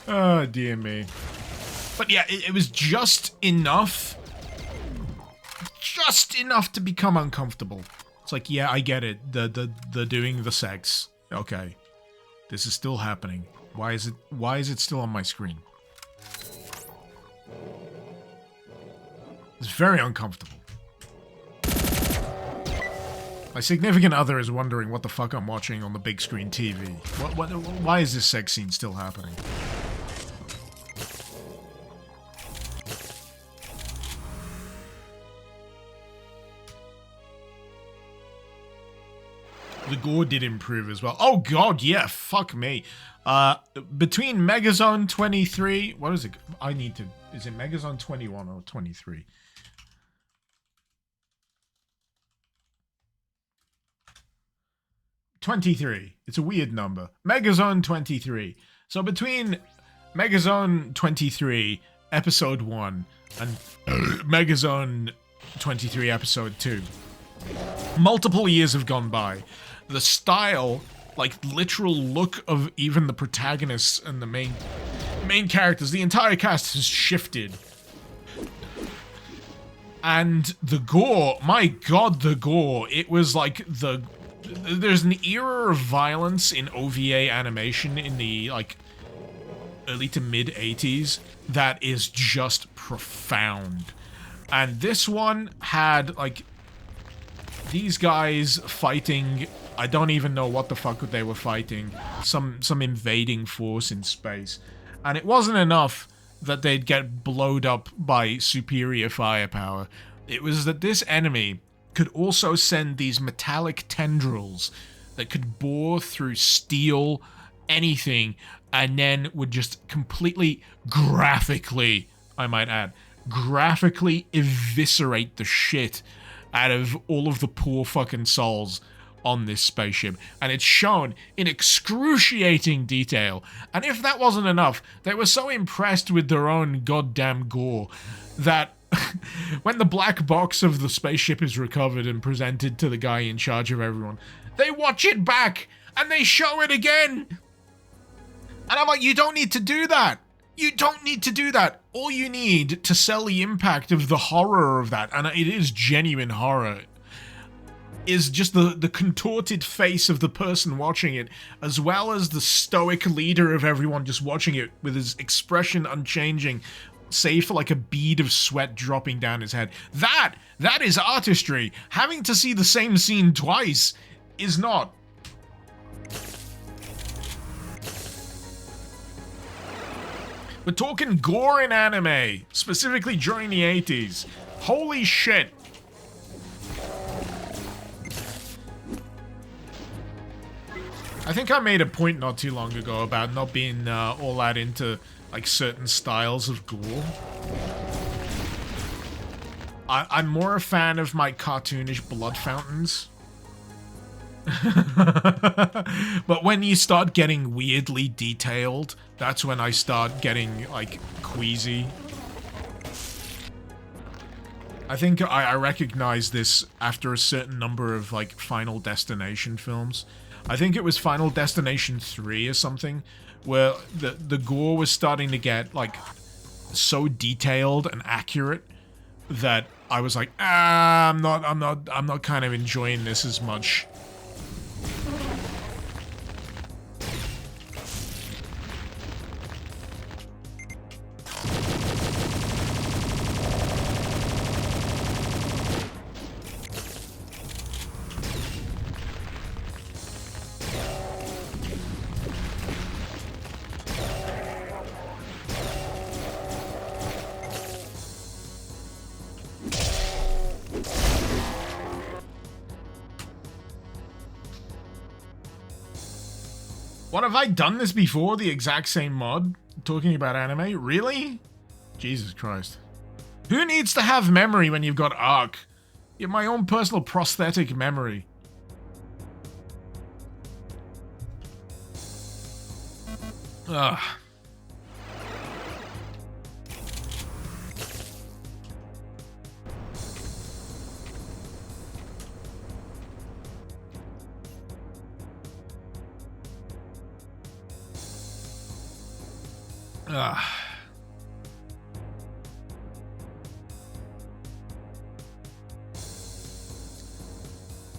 Oh, dear me. But yeah, it was just enough. Just enough to become uncomfortable. It's like, yeah, I get it. The doing the sex. Okay. This is still happening. Why is it still on my screen? It's very uncomfortable. My significant other is wondering what the fuck I'm watching on the big screen TV. Why is this sex scene still happening? the gore did improve as well. Oh god, yeah, fuck me. Between Megazone 23, what is it? I need to, is it Megazone 21 or 23? '23. It's a weird number. Megazone 23. So between Megazone 23, Episode 1, and Megazone 23, Episode 2, multiple years have gone by. The style, like literal look of even the protagonists and the main characters, the entire cast has shifted. And the gore, my god, the gore, it was like there's an era of violence in OVA animation in the, like, early to mid-80s that is just profound. And this one had, like, these guys fighting, I don't even know what the fuck they were fighting, some invading force in space. And it wasn't enough that they'd get blowed up by superior firepower. It was that this enemy could also send these metallic tendrils that could bore through steel, anything, and then would just completely graphically, I might add, graphically eviscerate the shit out of all of the poor fucking souls on this spaceship. And it's shown in excruciating detail. And if that wasn't enough, they were so impressed with their own goddamn gore that when the black box of the spaceship is recovered and presented to the guy in charge of everyone, they watch it back and they show it again. And I'm like, you don't need to do that. You don't need to do that. All you need to sell the impact of the horror of that, and it is genuine horror, is just the contorted face of the person watching it, as well as the stoic leader of everyone just watching it with his expression unchanging, save for like a bead of sweat dropping down his head. That is artistry. Having to see the same scene twice is not. We're talking gore in anime, specifically during the 80s. Holy shit. I think I made a point not too long ago about not being all that into like certain styles of gore. I'm more a fan of my cartoonish blood fountains. But when you start getting weirdly detailed, that's when I start getting like queasy. I think I recognize this after a certain number of like Final Destination films. I think it was Final Destination 3 or something, where the gore was starting to get like so detailed and accurate that I was like, I'm not kind of enjoying this as much. What, have I done this before? The exact same mod? Talking about anime? Really? Jesus Christ. Who needs to have memory when you've got Arc? You have my own personal prosthetic memory. Ugh.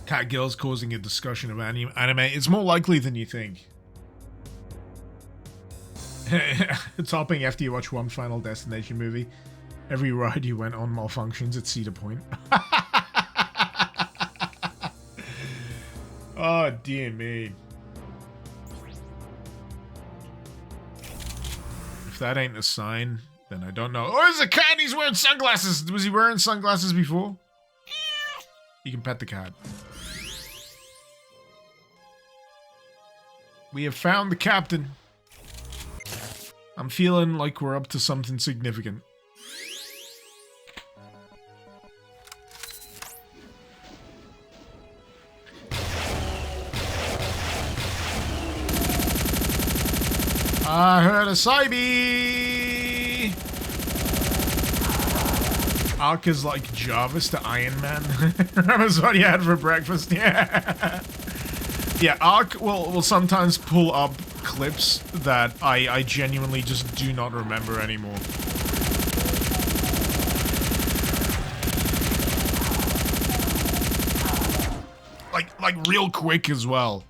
Cat Girl's causing a discussion of anime. It's more likely than you think. Topping after you watch one Final Destination movie. Every ride you went on malfunctions at Cedar Point. Oh, dear me. If that ain't a sign, then I don't know. Oh, there's a cat! He's wearing sunglasses! Was he wearing sunglasses before? You can pet the cat. We have found the captain. I'm feeling like we're up to something significant. I heard a Cybe! Ark is like Jarvis to Iron Man. That's what you had for breakfast. Yeah. Yeah, Ark will sometimes pull up clips that I genuinely just do not remember anymore. Like real quick as well.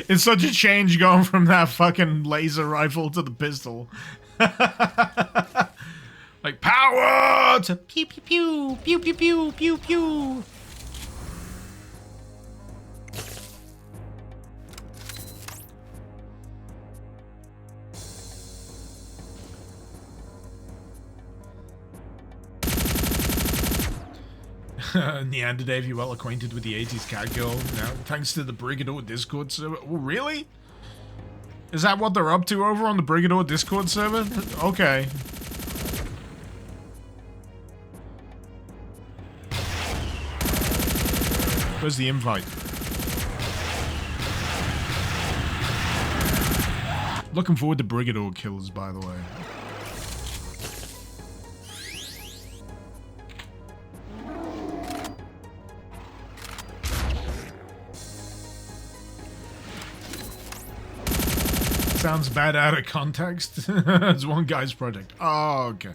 It's such a change going from that fucking laser rifle to the pistol. Like power to pew pew pew pew pew pew pew pew. Neanderthal, you well acquainted with the 80s cat girl? Now, thanks to the Brigador Discord server. Oh, really? Is that what they're up to over on the Brigador Discord server? Okay. Where's the invite? Looking forward to Brigador kills, by the way. Sounds bad out of context. It's one guy's project. Oh, okay.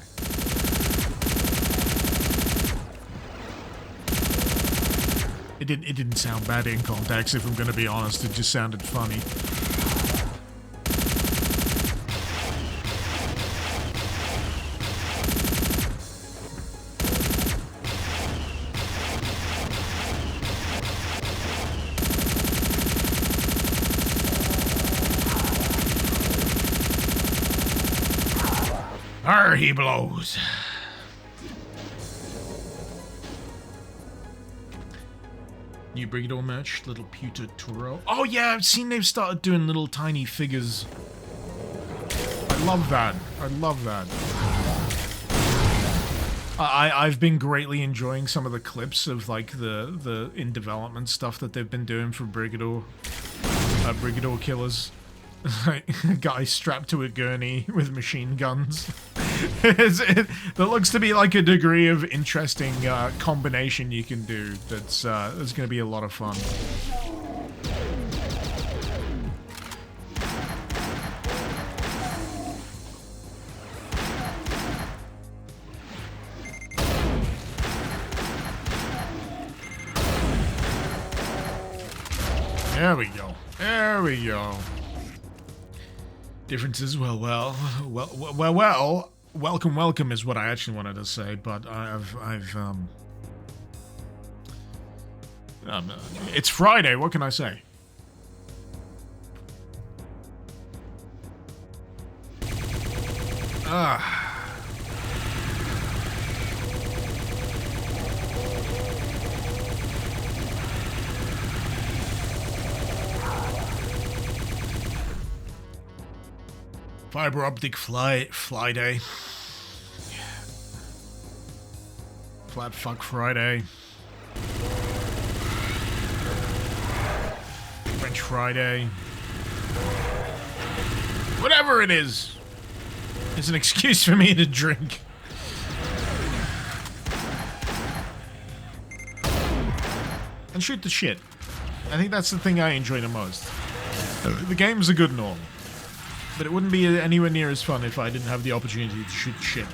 It didn't sound bad in context, if I'm gonna be honest. It just sounded funny. Arr, he blows. New Brigador merch, little pewter Turo. Oh yeah, I've seen they've started doing little tiny figures. I love that. I love that. I've been greatly enjoying some of the clips of like the in development stuff that they've been doing for Brigador killers. Like a guy strapped to a gurney with machine guns. There looks to be like a degree of interesting combination you can do. That's going to be a lot of fun. There we go. There we go. Differences, well, welcome is what I actually wanted to say, but it's Friday, what can I say? Fiber optic fly day. Flat fuck Friday. French Friday. Whatever it is. It's an excuse for me to drink. And shoot the shit. I think that's the thing I enjoy the most. The games are good and all. But it wouldn't be anywhere near as fun if I didn't have the opportunity to shoot shit.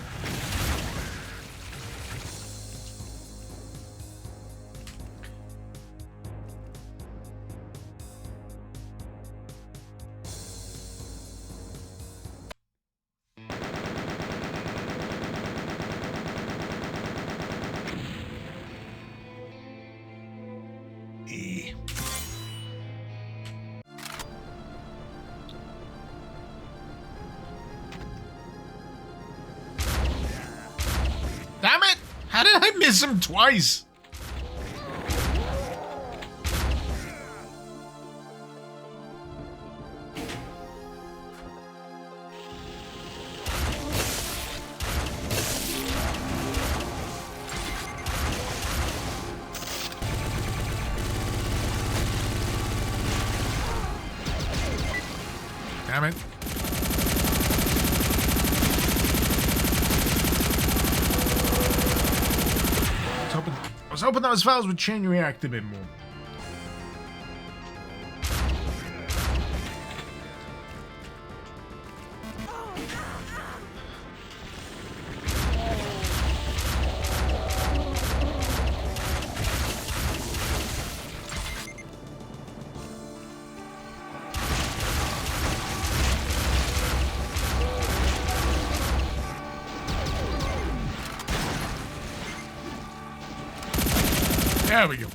How did I miss him twice? Damn it. I was hoping those files would chain react a bit more. There we go.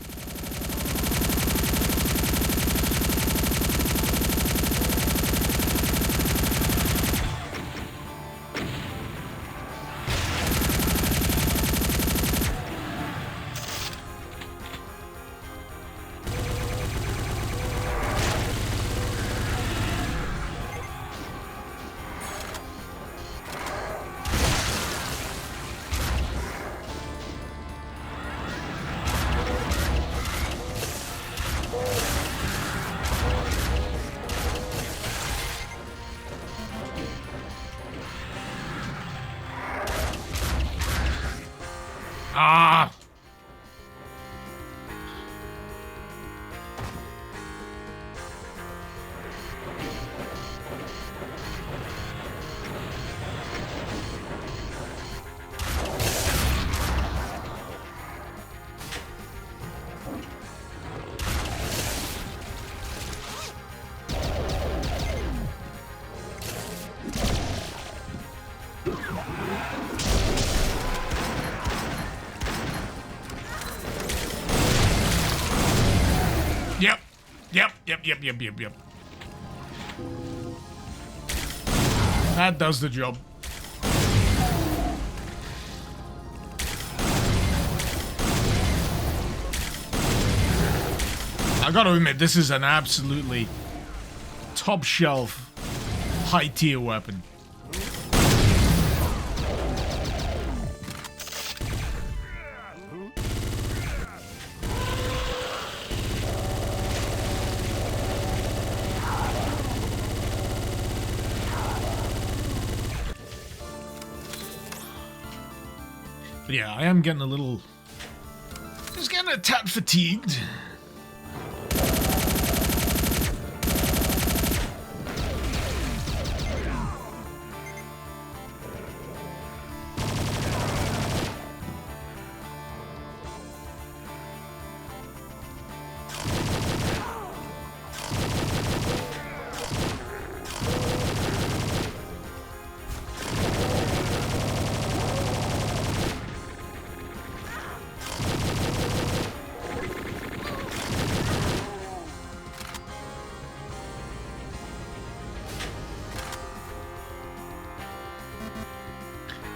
Ah! Yep. That does the job. I gotta admit, this is an absolutely top shelf, high tier weapon. But yeah, I am getting a little... just getting a tad fatigued.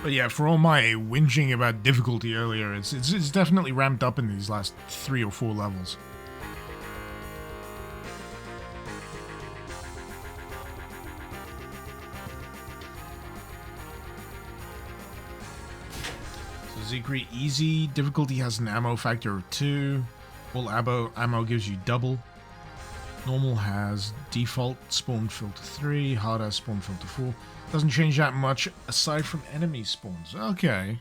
But yeah, for all my whinging about difficulty earlier, it's definitely ramped up in these last 3 or 4 levels. So Zikri easy, difficulty has an ammo factor of 2, full ammo gives you double. Normal has default spawn filter 3, hard has spawn filter 4. Doesn't change that much aside from enemy spawns. Okay.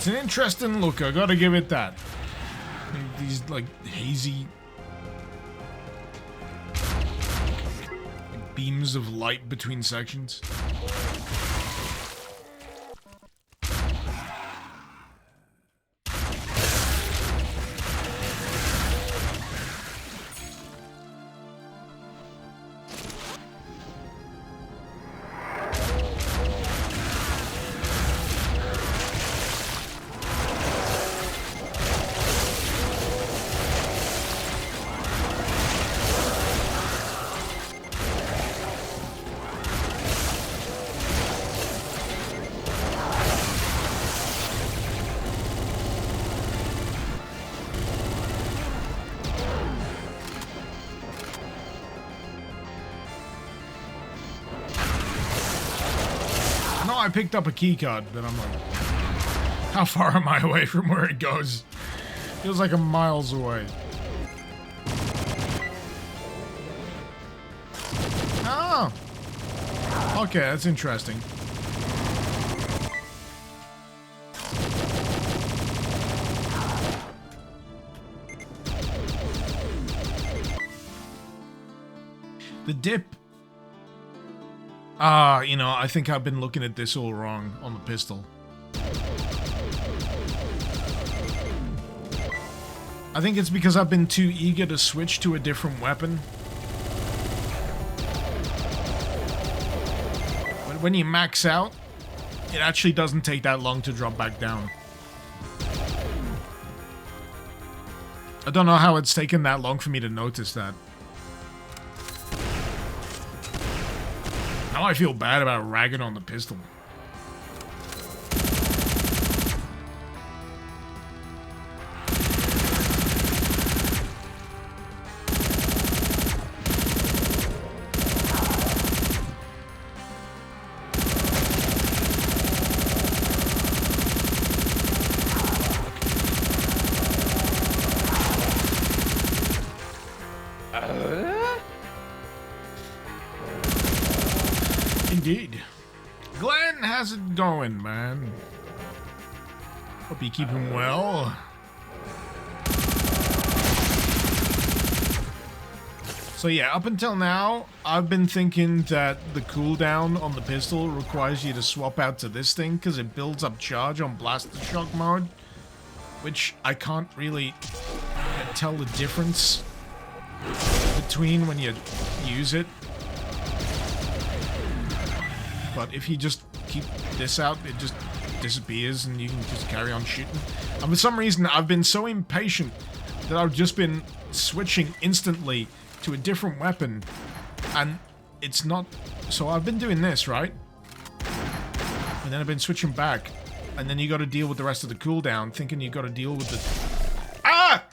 It's an interesting look, I gotta give it that. These, like, hazy beams of light between sections. I picked up a keycard, but I'm like, how far am I away from where it goes? Feels like I'm miles away. Oh! Okay, that's interesting. The dip. You know, I think I've been looking at this all wrong on the pistol. I think it's because I've been too eager to switch to a different weapon. But when you max out, it actually doesn't take that long to drop back down. I don't know how it's taken that long for me to notice that. Now I feel bad about ragging on the pistol. Indeed. Glenn, how's it going, man? Hope you keep him well. So yeah, up until now, I've been thinking that the cooldown on the pistol requires you to swap out to this thing because it builds up charge on Blaster Shock mode, which I can't really tell the difference between when you use it. But if you just keep this out, it just disappears and you can just carry on shooting. And for some reason, I've been so impatient that I've just been switching instantly to a different weapon. And it's not... So I've been doing this, right? And then I've been switching back. And then you got to deal with the rest of the cooldown, thinking you got to deal with the... Ah!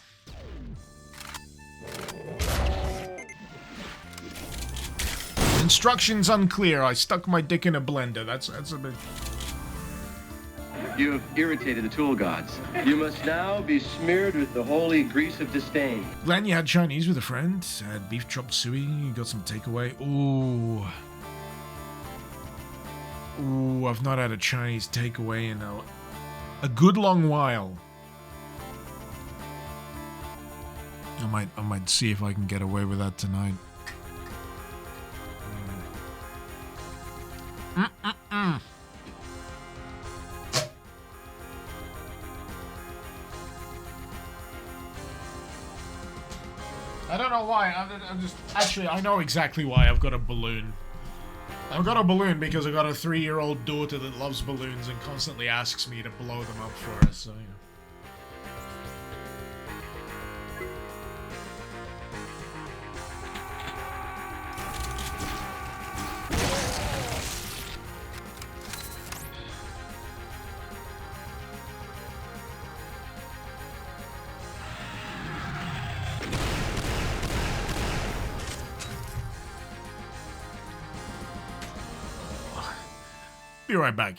Instructions unclear. I stuck my dick in a blender. That's a bit... You have irritated the tool gods. You must now be smeared with the holy grease of disdain. Glenn, you had Chinese with a friend. Had beef chop suey. You got some takeaway. Ooh. Ooh, I've not had a Chinese takeaway in a good long while. I might see if I can get away with that tonight. I don't know why. I'm just... Actually, I know exactly why I've got a balloon. I've got a balloon because I've got a 3-year-old daughter that loves balloons and constantly asks me to blow them up for her, so, you know. Be right back.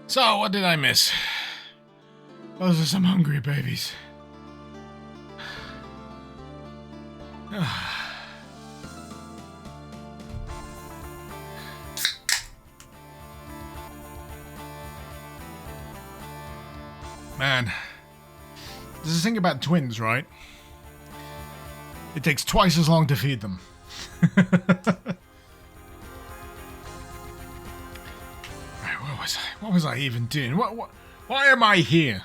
So, what did I miss? Those are some hungry babies. Man, there's a thing about twins, right? It takes twice as long to feed them. Alright, what was I even doing? Why am I here?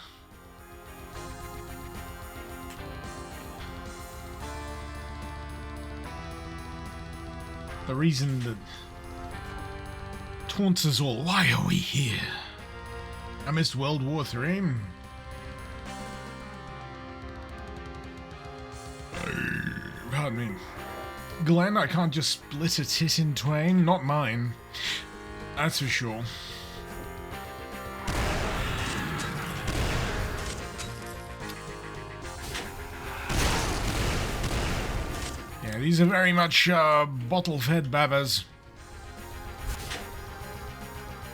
The reason that taunts us all. Why are we here? I missed World War III. Pardon me. Glenn, I can't just split a tit in twain. Not mine. That's for sure. Yeah, these are very much bottle-fed babas.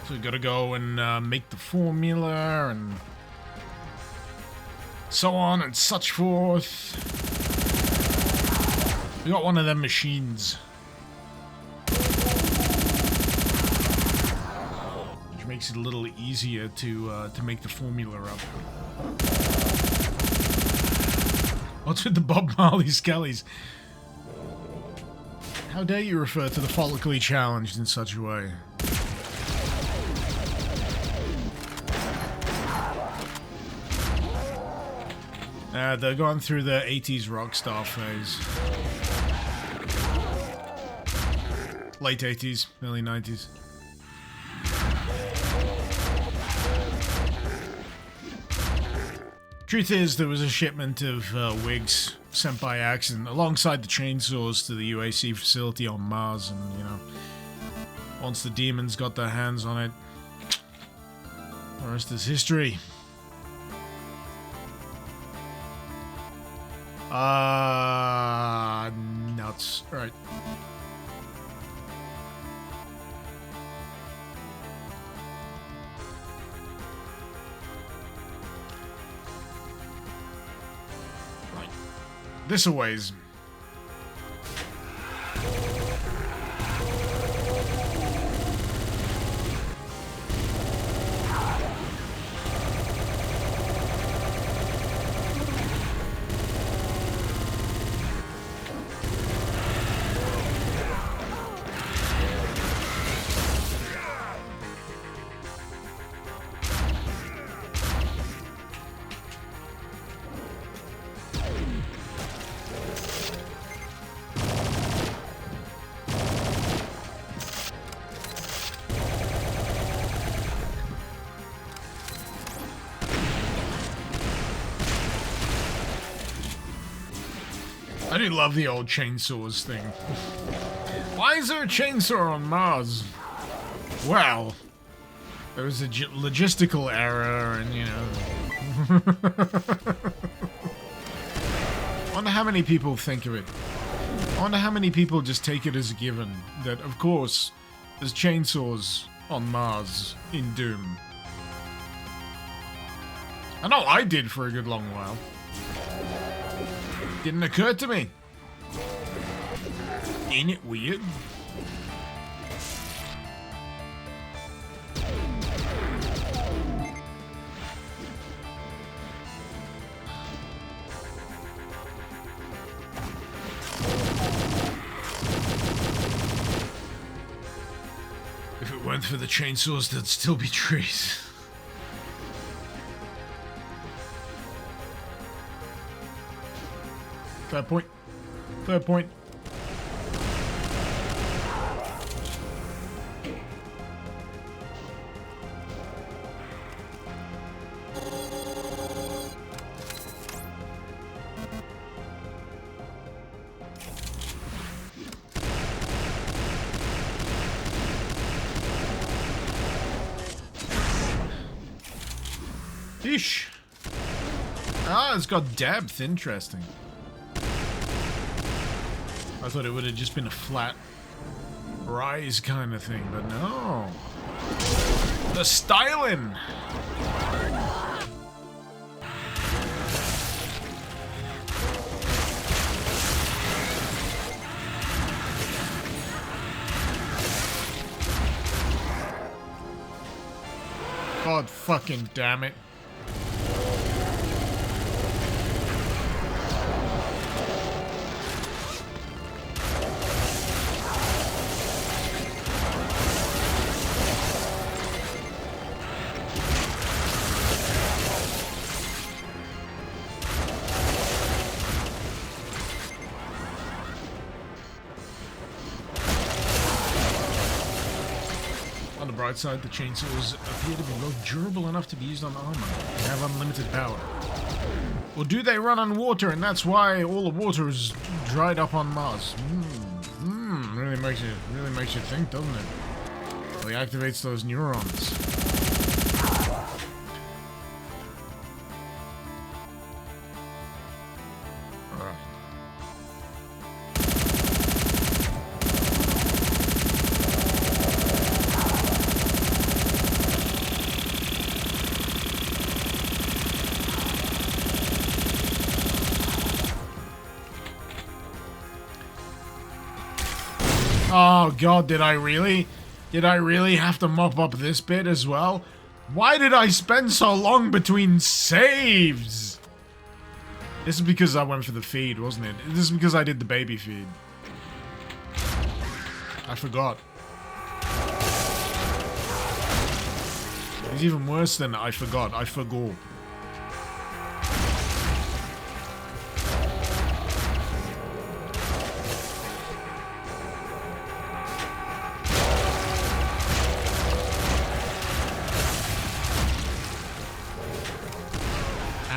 So we gotta go and make the formula and so on and such forth. We got one of them machines, which makes it a little easier to make the formula up. What's with the Bob Marley Skellies? How dare you refer to the follically challenged in such a way? They're going through the 80s rock star phase. Late 80s, early 90s. Truth is, there was a shipment of wigs sent by accident alongside the chainsaws to the UAC facility on Mars, and, you know, once the demons got their hands on it, the rest is history. Nuts. Right. Right. This a ways. I do love the old chainsaws thing. Why is there a chainsaw on Mars? Well, there was a logistical error, and, you know... I wonder how many people think of it. I wonder how many people just take it as a given that, of course, there's chainsaws on Mars in Doom. I know I did for a good long while. Didn't occur to me. Ain't it weird? If it weren't for the chainsaws, there'd still be trees. Fair point. Fair point. Yeesh. Ah, it's got depth. Interesting. I thought it would have just been a flat rise kind of thing, but no. The styling! God fucking damn it. On the bright side, the chainsaws appear to be both durable enough to be used on armor and have unlimited power. Or do they run on water and that's why all the water is dried up on Mars? Really makes you think, doesn't it? Well, it activates those neurons. Alright. Oh god, did I really? Did I really have to mop up this bit as well? Why did I spend so long between saves? This is because I went for the feed, wasn't it? This is because I did the baby feed. I forgot. It's even worse than I forgot. I forgot.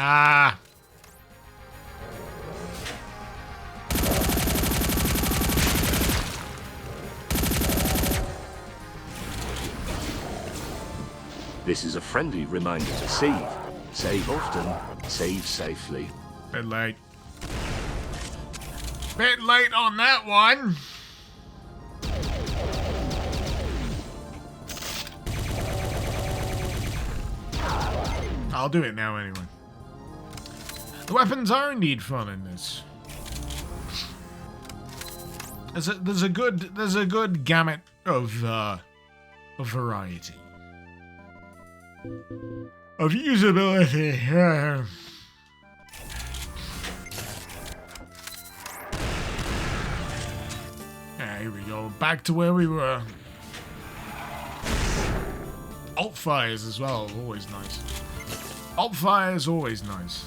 Ah. This is a friendly reminder to save. Save often, save safely. Bit late. Bit late on that one. I'll do it now anyway. The weapons are indeed fun in this. There's a good gamut of variety. Of usability. Yeah, here we go. Back to where we were. Alt fires as well, always nice. Alt fire is always nice.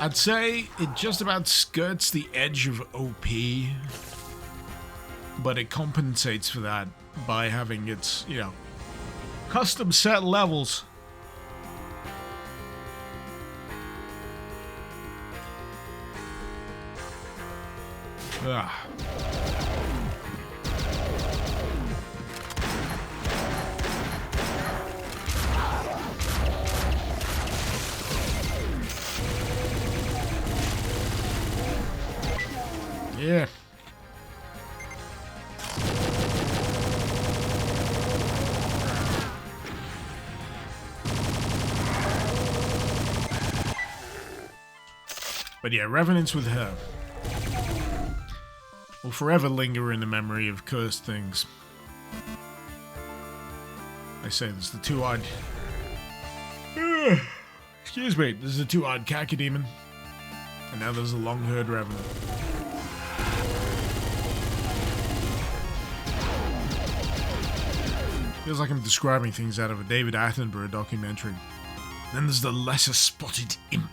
I'd say it just about skirts the edge of OP, but it compensates for that by having its, you know, custom set levels. Ah. Yeah. But yeah, Revenants with her will forever linger in the memory of cursed things. I say there's the two-eyed... Excuse me, there's the two-eyed cacodemon. And now there's a long-haired Revenant. Feels like I'm describing things out of a David Attenborough documentary. Then there's the lesser spotted imp.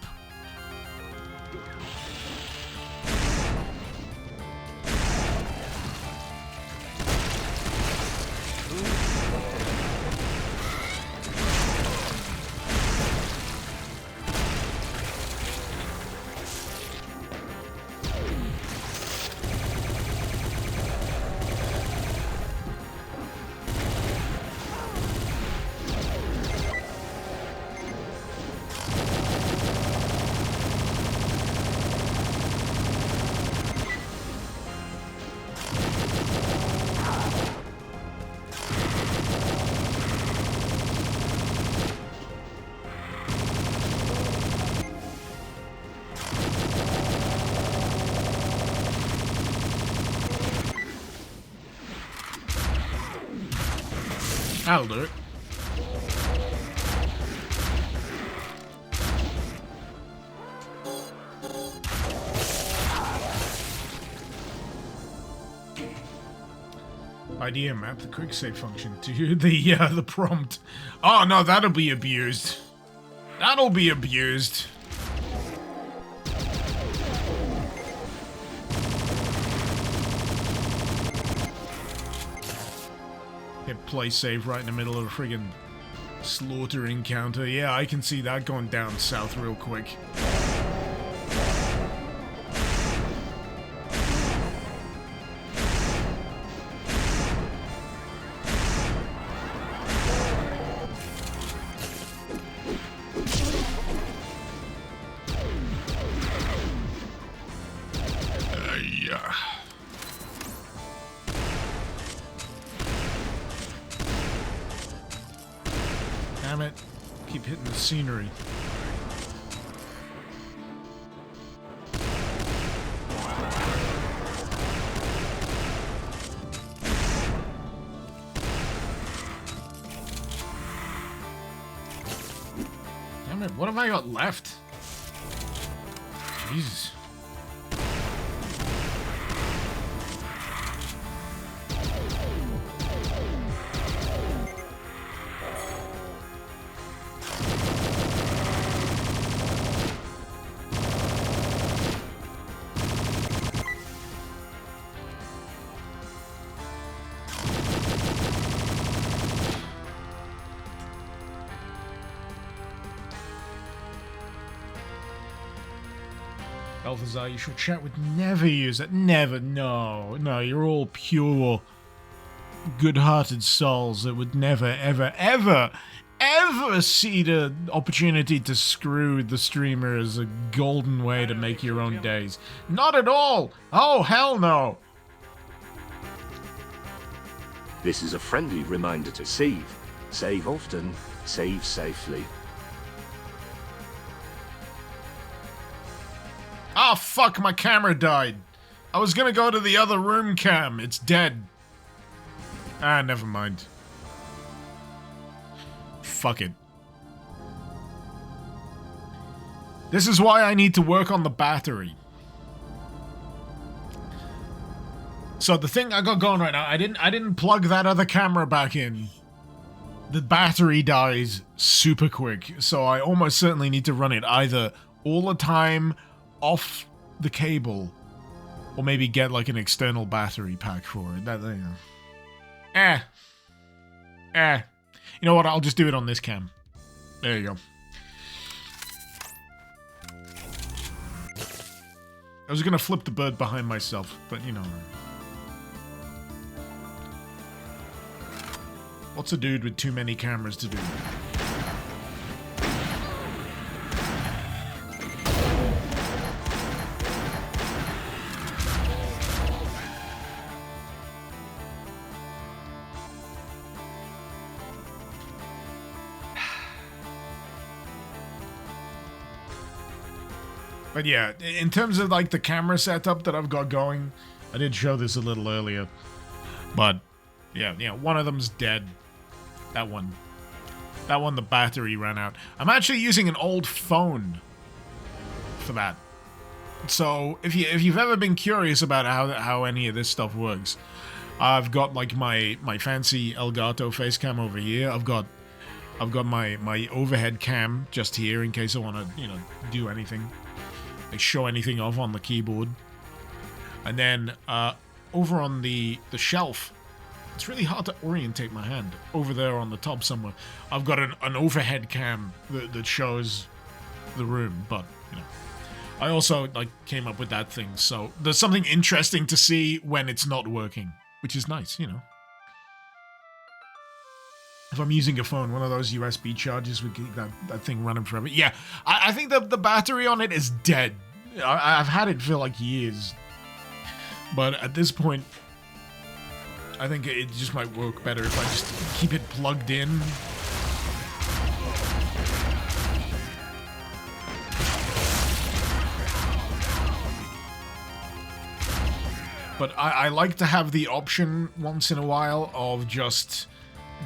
That'll do it. Idea, map the quick save function to the prompt. Oh no, that'll be abused. That'll be abused. Hit play save right in the middle of a friggin' slaughter encounter. Yeah, I can see that going down south real quick. Damn it. Keep hitting the scenery. Damn it, what have I got left? Jesus. Balthazar, you should chat would never use it. Never. No. No, you're all pure, good-hearted souls that would never, ever, ever, ever see the opportunity to screw the streamer as a golden way to make your own days. Not at all. Oh, hell no. This is a friendly reminder to save. Save often, save safely. Ah, fuck, my camera died. I was gonna go to the other room cam. It's dead. Ah, never mind. Fuck it. This is why I need to work on the battery. So the thing I got going right now, I didn't plug that other camera back in. The battery dies super quick, so I almost certainly need to run it either all the time off the cable, or maybe get like an external battery pack for it. That, you know. You know what? I'll just do it on this cam. There you go. I was gonna flip the bird behind myself, but you know. What's a dude with too many cameras to do? But yeah, in terms of like the camera setup that I've got going, I did show this a little earlier. But yeah, one of them's dead. That one, the battery ran out. I'm actually using an old phone for that. So if you've ever been curious about how any of this stuff works, I've got like my fancy Elgato face cam over here. I've got my overhead cam just here in case I want to do anything. Like show anything off on the keyboard. And then over on the shelf, it's really hard to orientate my hand. Over there on the top somewhere, I've got an overhead cam that shows the room. But I also like came up with that thing, so there's something interesting to see when it's not working, which is nice, If I'm using a phone, one of those USB chargers would keep that thing running forever. Yeah, I think the battery on it is dead. I've had it for like years. But at this point, I think it just might work better if I just keep it plugged in. But I like to have the option once in a while of just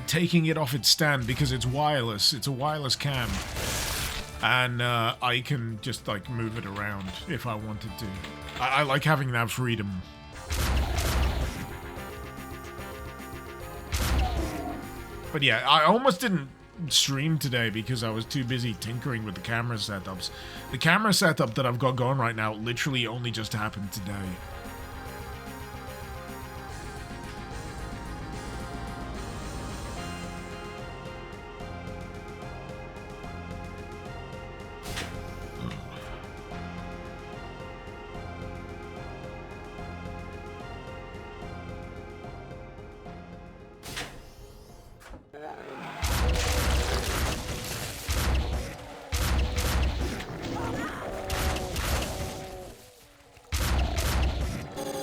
taking it off its stand because it's wireless. It's a wireless cam. And I can just like move it around if I wanted to. I like having that freedom. But yeah, I almost didn't stream today because I was too busy tinkering with the camera setups. The camera setup that I've got going right now literally only just happened today.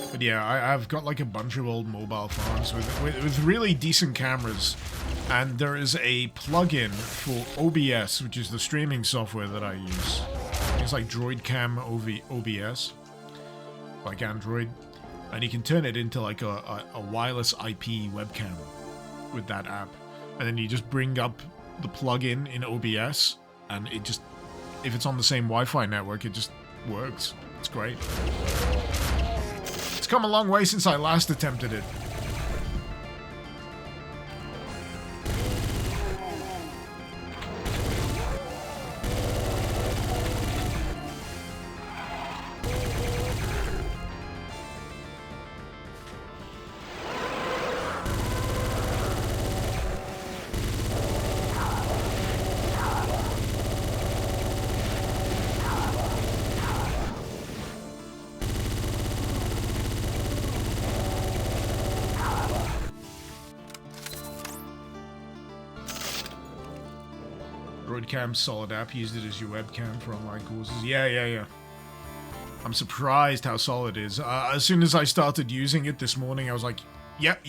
But yeah, I've got like a bunch of old mobile phones with really decent cameras, and there is a plugin for OBS, which is the streaming software that I use. It's like DroidCam OBS, like Android, and you can turn it into like a wireless IP webcam with that app, and then you just bring up the plugin in OBS, and it just, if it's on the same Wi-Fi network, it just works. It's great. It's come a long way since I last attempted it. Broadcam solid app, used it as your webcam for online courses. Yeah. I'm surprised how solid it is. As soon as I started using it this morning, I was like, yep,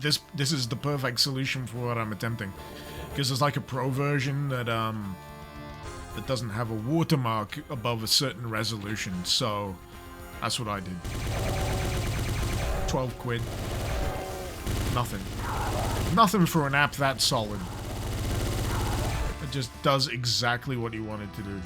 this is the perfect solution for what I'm attempting. Because there's like a pro version that that doesn't have a watermark above a certain resolution, so that's what I did. 12 quid. Nothing for an app that solid. It just does exactly what you want it to do.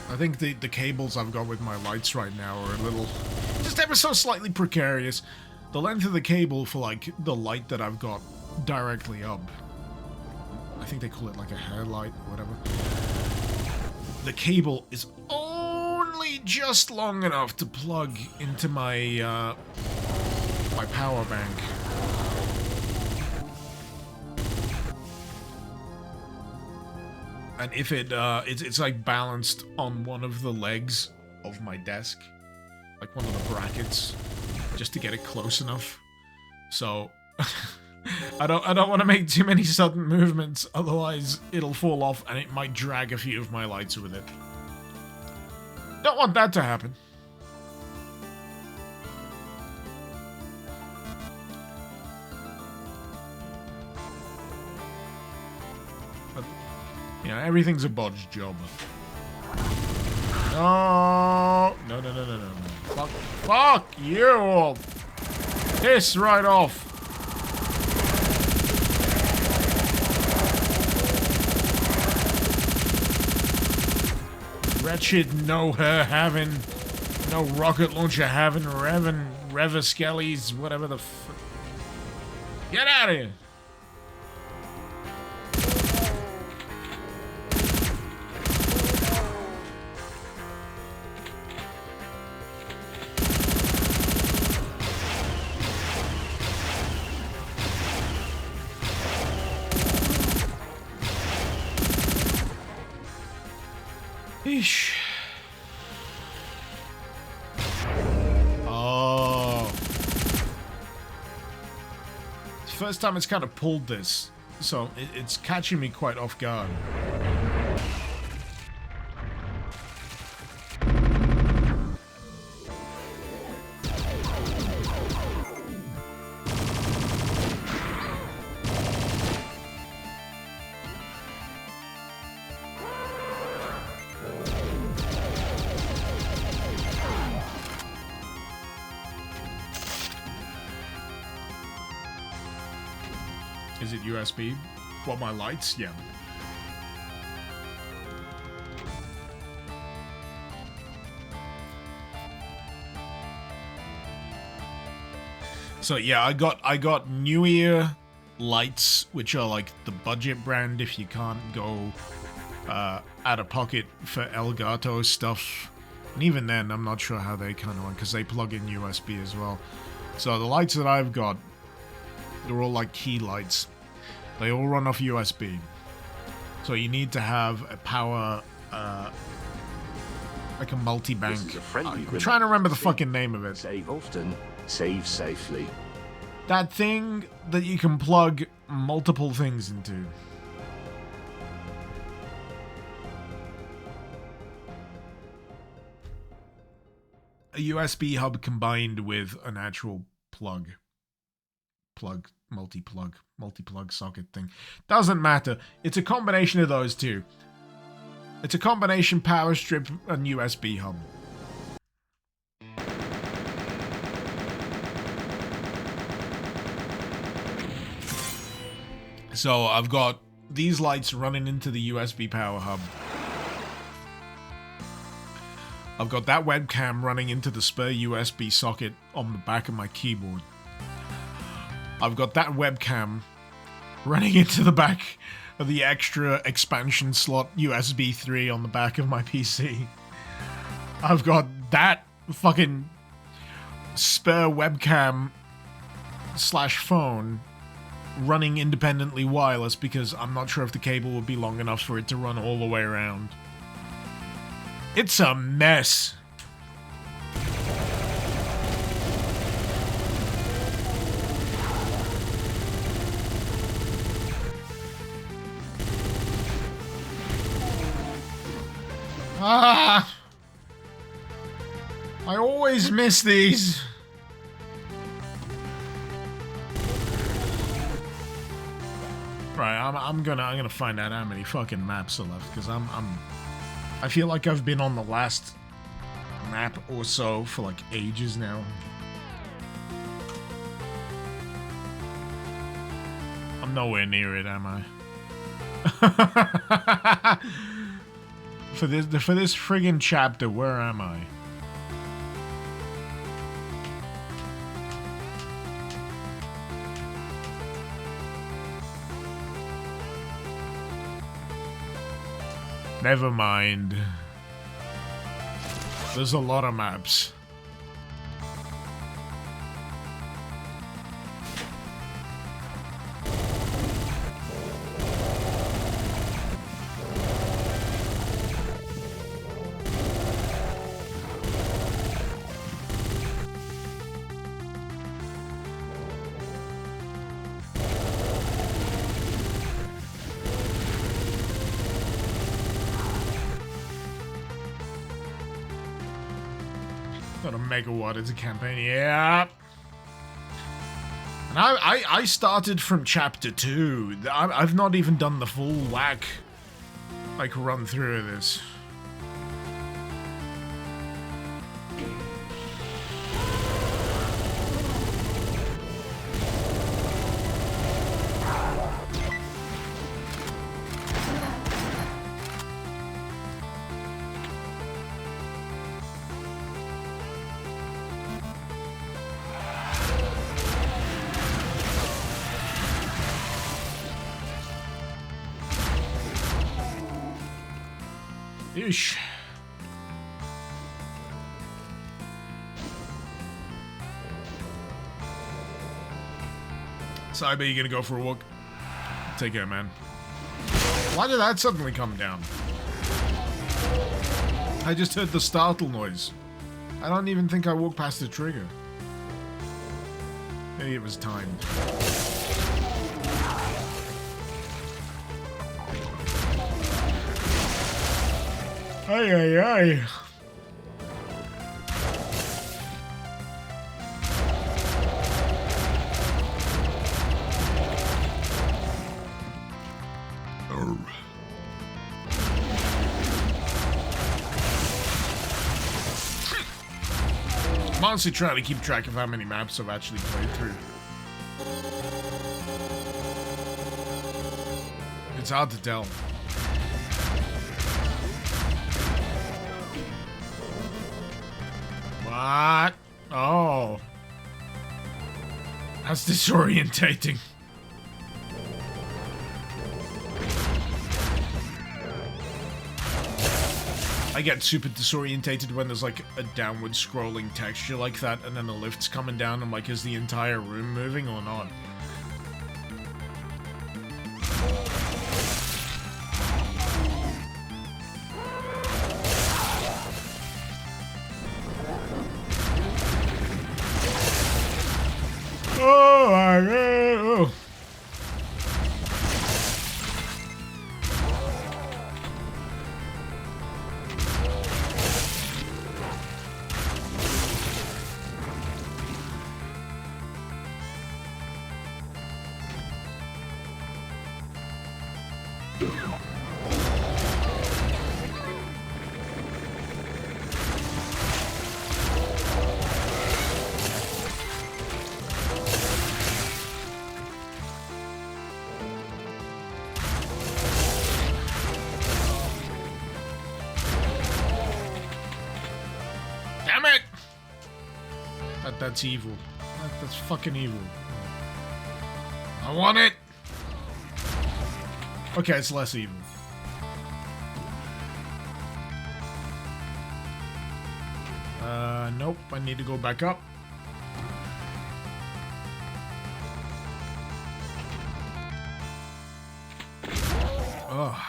I think the cables I've got with my lights right now are a little, just ever so slightly precarious. The length of the cable for like the light that I've got directly up, I think they call it like a hair light or whatever. The cable is only just long enough to plug into my my power bank. And if it's like balanced on one of the legs of my desk, like one of the brackets, just to get it close enough. So I don't want to make too many sudden movements, otherwise it'll fall off and it might drag a few of my lights with it. Don't want that to happen. Yeah, everything's a bodge job. No. Fuck you all. Piss right off. Wretched, no her having, no rocket launcher having, Reviskellies, whatever the Get out of here. Eesh. Oh. It's the first time it's kind of pulled this, so it's catching me quite off guard. Is it USB? What, my lights? Yeah. So yeah, I got New Year lights, which are like the budget brand if you can't go out of pocket for Elgato stuff. And even then, I'm not sure how they kind of run, because they plug in USB as well. So the lights that I've got, they're all like key lights. They all run off USB. So you need to have a power, like a multi-bank. This is a friendly I'm trying to remember the fucking name of it. Save often, save safely. That thing that you can plug multiple things into. A USB hub combined with an actual plug. Multi-plug socket thing. Doesn't matter. It's a combination of those two. It's a combination power strip and USB hub. So I've got these lights running into the USB power hub. I've got that webcam running into the spare USB socket on the back of my keyboard. I've got that webcam running into the back of the extra expansion slot USB 3 on the back of my PC. I've got that fucking spare webcam / phone running independently wireless because I'm not sure if the cable would be long enough for it to run all the way around. It's a mess. Ah! I always miss these. Right, I'm gonna find out how many fucking maps are left, because I feel like I've been on the last map or so for like ages now. I'm nowhere near it, am I? For this friggin' chapter, where am I? Never mind. There's a lot of maps. Got a megawatt as a campaign, yeah. And I started from chapter 2. I've not even done the full whack, like, run through of this. Yeesh. So I bet you're gonna go for a walk. Take care, man. Why did that suddenly come down? I just heard the startle noise. I don't even think I walked past the trigger. Maybe it was timed. Ay, ay, ay. I'm honestly trying to keep track of how many maps I've actually played through. It's hard to tell. What? Oh. That's disorientating. I get super disorientated when there's like a downward scrolling texture like that and then the lift's coming down. I'm like, is the entire room moving or not? Oh, oh. Damn it! That's evil. That's fucking evil. I want it! Okay, it's less evil. Nope, I need to go back up. Ugh.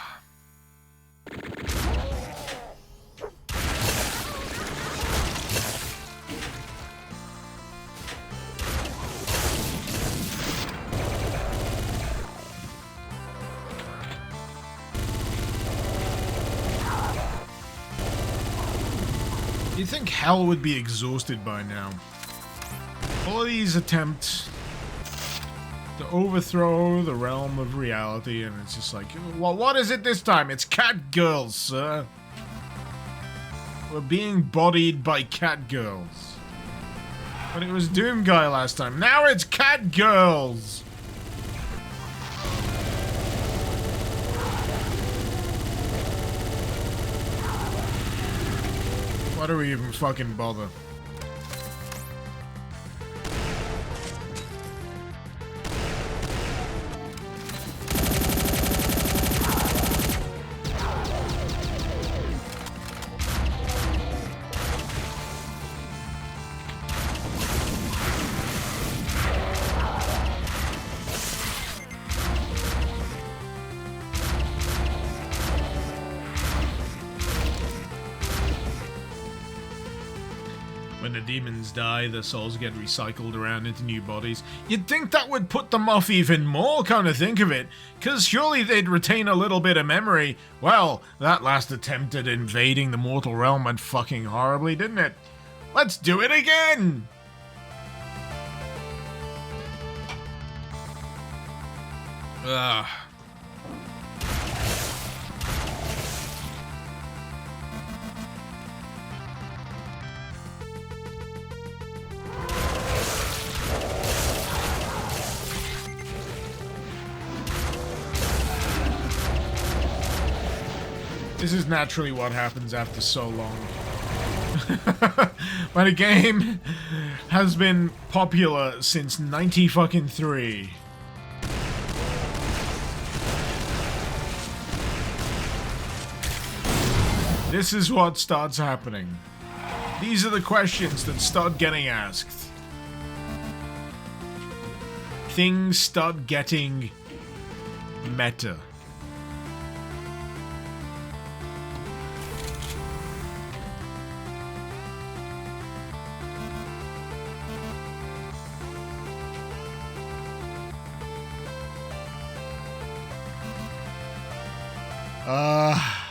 You'd think hell would be exhausted by now. All of these attempts to overthrow the realm of reality, and it's just like, well, what is it this time? It's cat girls, sir. We're being bodied by cat girls. But it was Doom Guy last time. Now it's cat girls! Why do we even fucking bother? When the demons die, their souls get recycled around into new bodies. You'd think that would put them off even more, come to think of it, because surely they'd retain a little bit of memory. Well, that last attempt at invading the mortal realm went fucking horribly, didn't it? Let's do it again! Ugh. This is naturally what happens after so long. When a game has been popular since 90-fucking-3. This is what starts happening. These are the questions that start getting asked. Things start getting meta. Oh!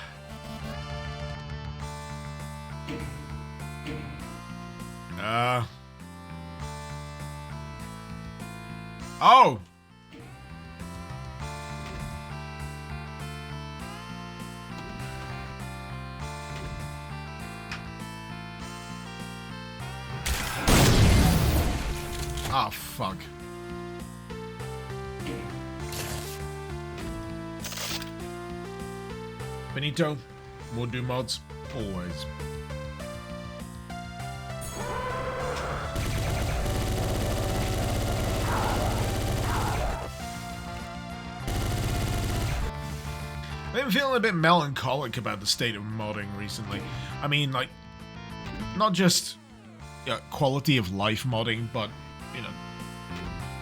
Oh, fuck. Benito, more Doom mods, always. I've been feeling a bit melancholic about the state of modding recently. I mean, like, not just quality of life modding, but, you know,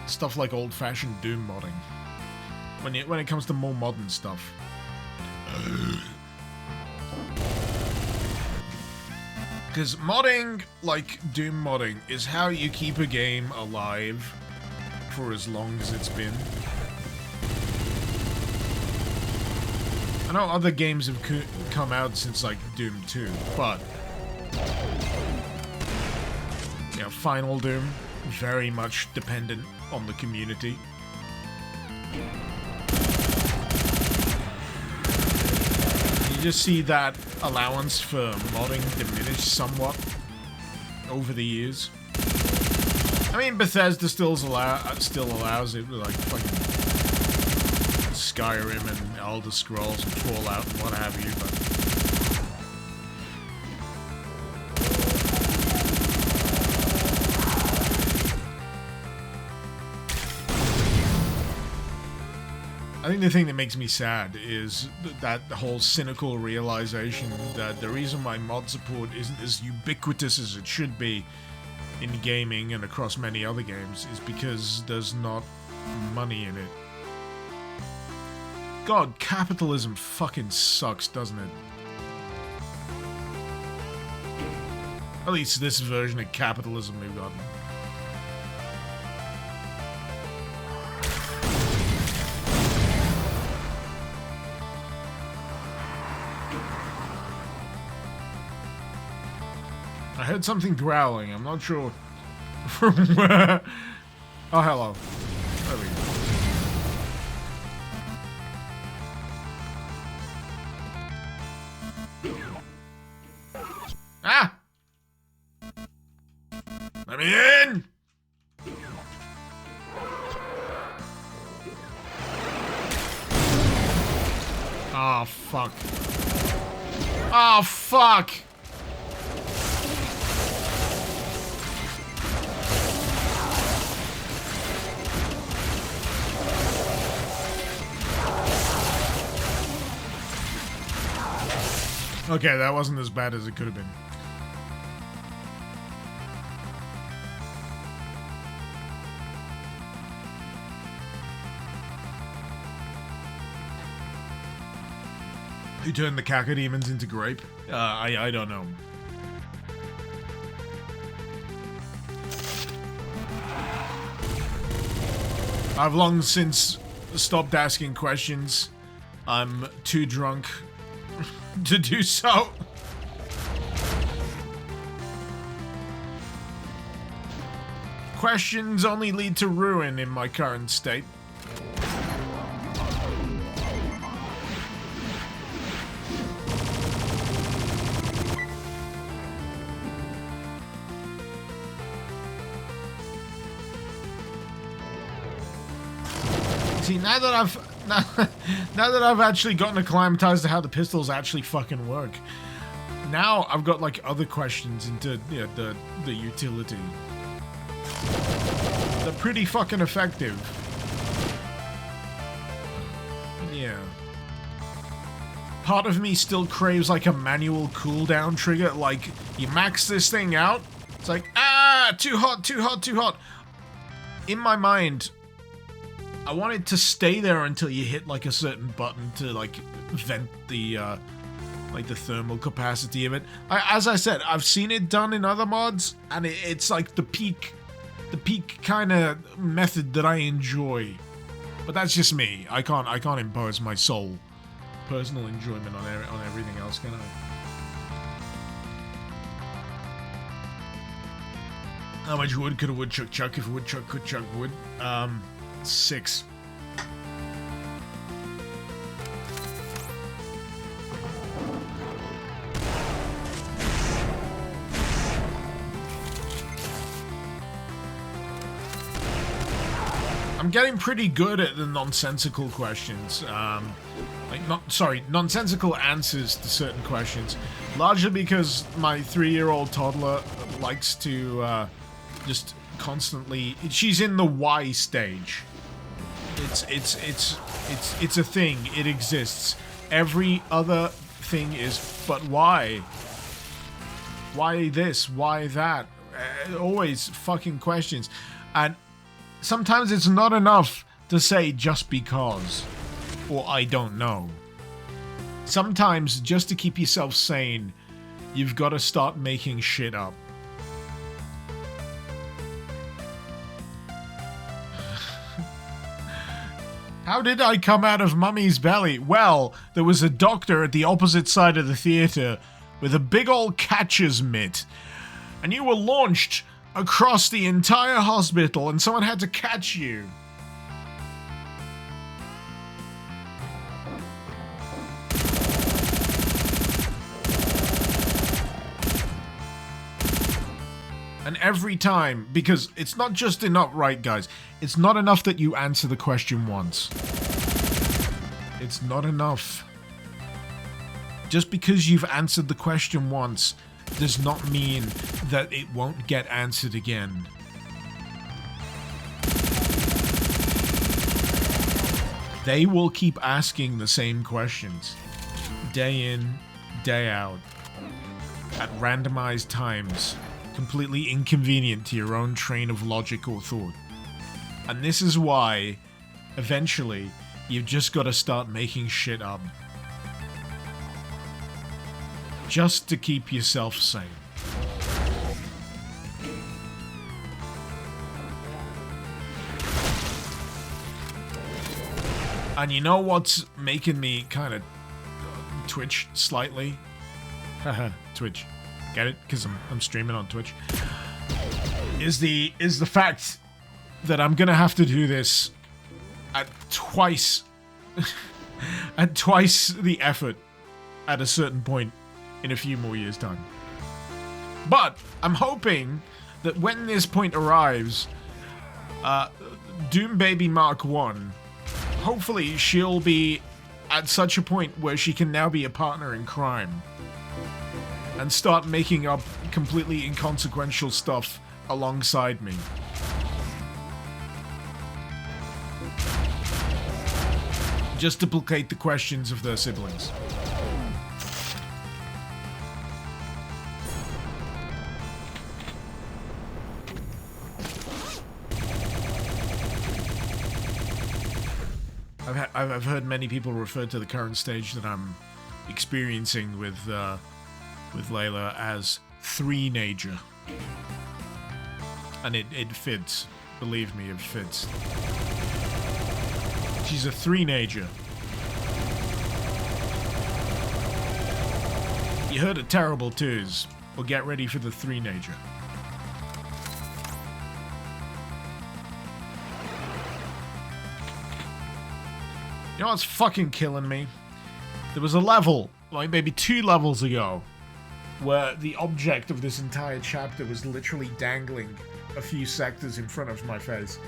stuff like old-fashioned Doom modding. When it comes to more modern stuff. Because modding, like Doom modding, is how you keep a game alive for as long as it's been. I know other games have come out since, like, Doom 2, but... you know, Final Doom, very much dependent on the community. You just see that allowance for modding diminish somewhat over the years. I mean, Bethesda still allows it, like, fucking Skyrim and Elder Scrolls and Fallout and what have you, but... I think the thing that makes me sad is that whole cynical realization that the reason why mod support isn't as ubiquitous as it should be in gaming and across many other games is because there's not money in it. God, capitalism fucking sucks, doesn't it? At least this version of capitalism we've got. I heard something growling. I'm not sure from where. Oh, hello. There we go. Ah! Let me in! Oh, fuck. Oh, fuck! Okay, that wasn't as bad as it could have been. Who turned the cacodemons into grape? I don't know. I've long since stopped asking questions. I'm too drunk to do so. Questions only lead to ruin in my current state. See, now that I've actually gotten acclimatized to how the pistols actually fucking work, now I've got like other questions into the utility. They're pretty fucking effective. Yeah. Part of me still craves like a manual cooldown trigger, like you max this thing out, it's like, ah, too hot, too hot, too hot. In my mind, I want it to stay there until you hit like a certain button to like vent the like the thermal capacity of it. As I said, I've seen it done in other mods, and it's like the peak kind of method that I enjoy. But that's just me. I can't impose my soul personal enjoyment on everything else, can I? How much wood could a woodchuck chuck if a woodchuck could chuck wood? 6. I'm getting pretty good at the nonsensical questions. Nonsensical answers to certain questions. Largely because my 3-year-old toddler likes to just constantly. She's in the why stage. It's a thing. It exists. Every other thing is, but why? Why this? Why that? Always fucking questions. And sometimes it's not enough to say just because, or I don't know. Sometimes, just to keep yourself sane, you've got to start making shit up. How did I come out of Mummy's belly? Well, there was a doctor at the opposite side of the theater with a big old catcher's mitt, and you were launched across the entire hospital, and someone had to catch you. And every time, because it's not just enough, right, guys? It's not enough that you answer the question once. It's not enough. Just because you've answered the question once does not mean that it won't get answered again. They will keep asking the same questions, day in, day out, at randomized times, completely inconvenient to your own train of logic or thought. And this is why, eventually, you've just got to start making shit up. Just to keep yourself sane. And you know what's making me kind of twitch slightly? Haha, twitch. Get it? Because I'm streaming on Twitch. Is the fact that I'm gonna have to do this at twice the effort at a certain point in a few more years' time. But I'm hoping that when this point arrives, Doom Baby Mark 1, hopefully she'll be at such a point where she can now be a partner in crime and start making up completely inconsequential stuff alongside me. Just to placate the questions of their siblings. I've heard many people refer to the current stage that I'm experiencing with Layla as 3-nager. And it fits. Believe me, it fits. She's a 3-nager. You heard of terrible 2s. Well, get ready for the 3-nager. You know what's fucking killing me? There was a level, like maybe 2 levels ago, where the object of this entire chapter was literally dangling a few sectors in front of my face.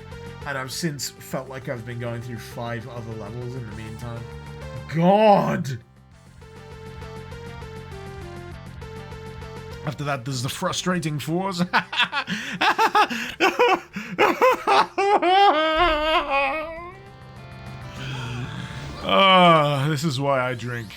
And I've since felt like I've been going through 5 other levels in the meantime. God! After that, there's the frustrating 4s. This is why I drink.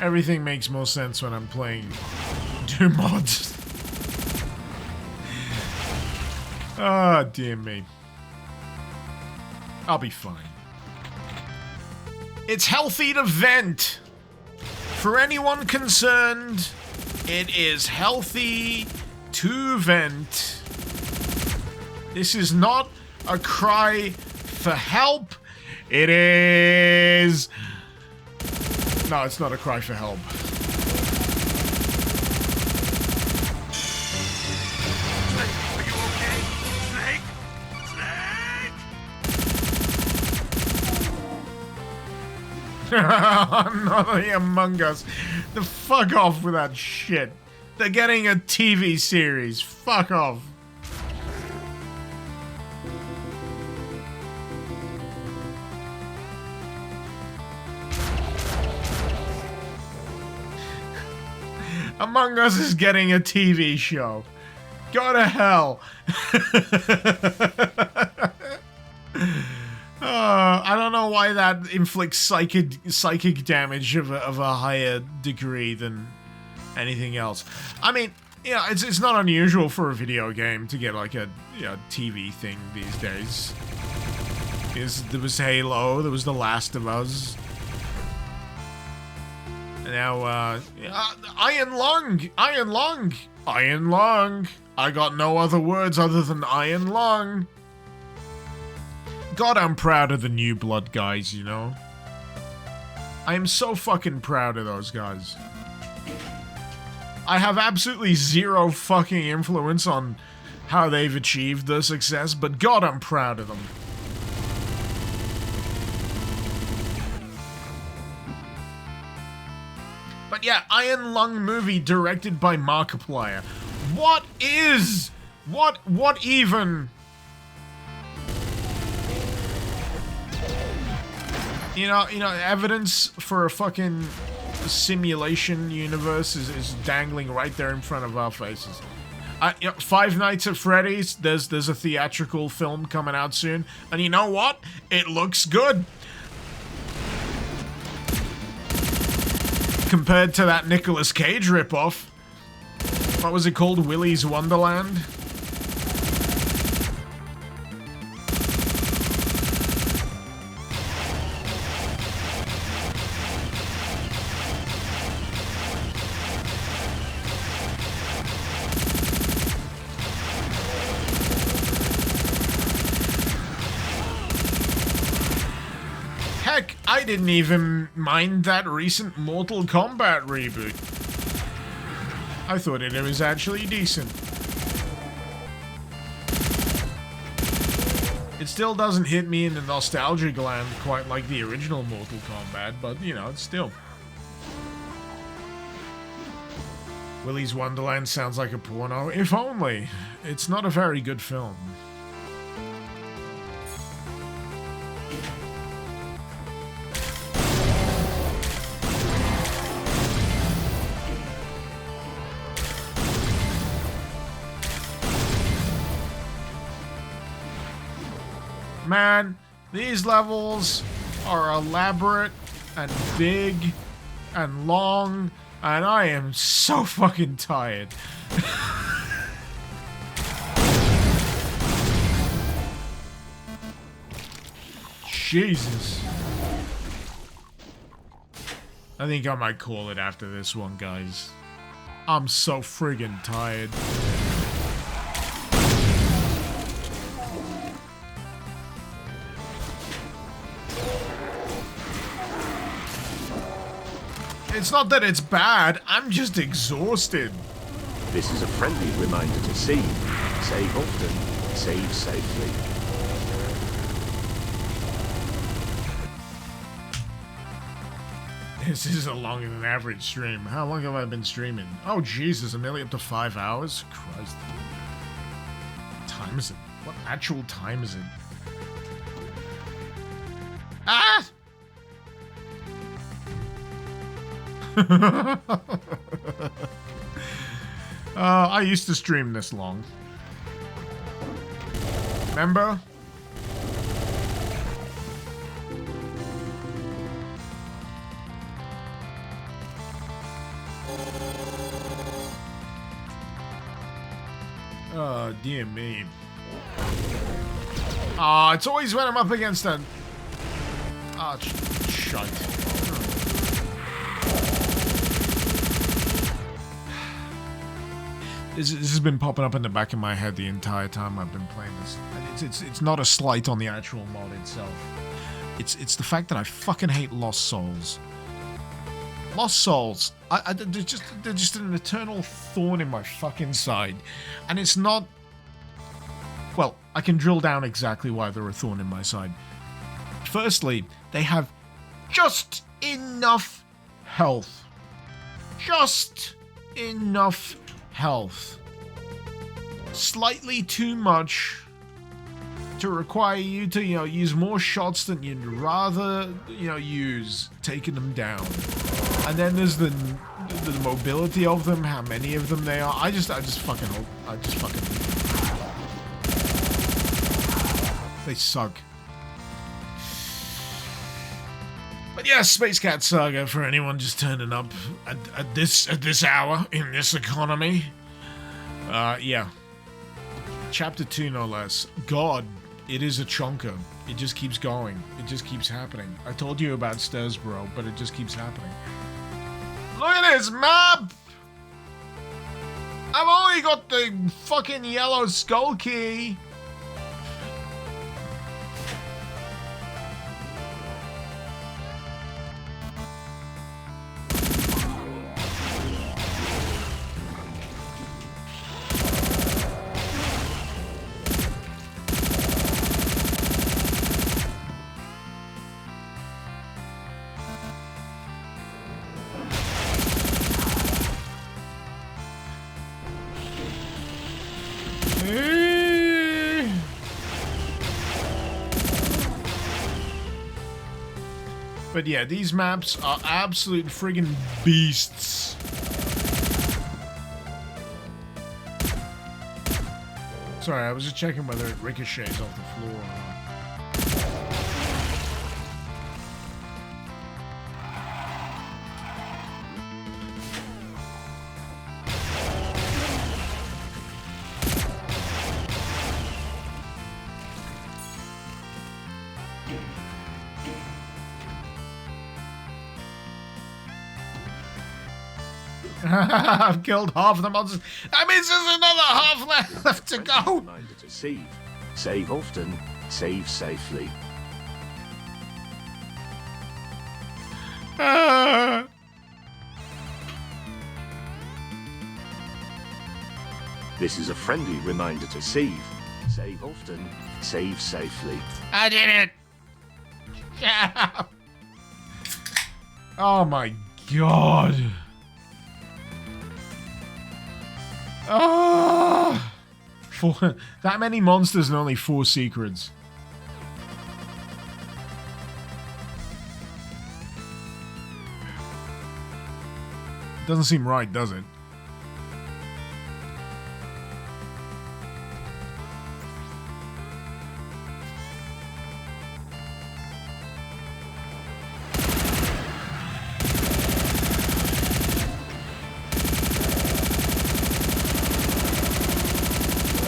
Everything makes more sense when I'm playing Doom mods. Ah, dear me. I'll be fine. It's healthy to vent. For anyone concerned, it is healthy to vent. This is not a cry for help. It is... No, it's not a cry for help. Snake, are you okay? Snake? Snake? Another Among Us. The fuck off with that shit. They're getting a TV series. Fuck off. Among Us is getting a TV show. Go to hell. I don't know why that inflicts psychic damage of a higher degree than anything else. I mean, you know, it's not unusual for a video game to get like a TV thing these days. There was Halo, there was The Last of Us. Now, Iron Lung! I got no other words other than Iron Lung. God, I'm proud of the New Blood guys, you know? I am so fucking proud of those guys. I have absolutely zero fucking influence on how they've achieved their success, but God, I'm proud of them. But yeah, Iron Lung movie directed by Markiplier. What even? You know, evidence for a fucking simulation universe is dangling right there in front of our faces. Five Nights at Freddy's, there's a theatrical film coming out soon, and you know what? It looks good. Compared to that Nicolas Cage ripoff. What was it called? Willy's Wonderland? Heck, I didn't even mind that recent Mortal Kombat reboot. I thought it was actually decent. It still doesn't hit me in the nostalgia gland quite like the original Mortal Kombat, but, you know, it's still... Willy's Wonderland sounds like a porno. If only. It's not a very good film. Man, these levels are elaborate and big and long, and I am so fucking tired. Jesus. I think I might call it after this one, guys. I'm so friggin' tired. It's not that it's bad, I'm just exhausted. This is a friendly reminder to save. Save often. Save safely. This is a longer than average stream. How long have I been streaming? Oh Jesus, I'm nearly up to 5 hours? Christ. What time is it? What actual time is it? Ah! I used to stream this long. Remember? Oh, dear me. Ah, it's always when I'm up against that... Ah, shite. This has been popping up in the back of my head the entire time I've been playing this. It's not a slight on the actual mod itself. It's the fact that I fucking hate Lost Souls. Lost Souls, they're just an eternal thorn in my fucking side. And it's not... Well, I can drill down exactly why they're a thorn in my side. Firstly, they have just enough health. Just enough health. Slightly too much to require you to, use more shots than you'd rather, use, taking them down. And then there's the mobility of them, how many of them they are. I just fucking they suck. But yeah, Space Cat Saga for anyone just turning up at this hour in this economy. Yeah. Chapter 2, no less. God, it is a chonker. It just keeps going. It just keeps happening. I told you about stairs, bro, but it just keeps happening. Look at this map! I've only got the fucking yellow skull key. But yeah, these maps are absolute friggin' beasts. Sorry, I was just checking whether it ricochets off the floor or not. I've killed half of the monsters. That means there's another half left to go. Reminder to save. Save often. Save safely. This is a friendly reminder to save. Save often. Save safely. I did it. Yeah. Oh my god. Ah! That many monsters and only 4 secrets. Doesn't seem right, does it?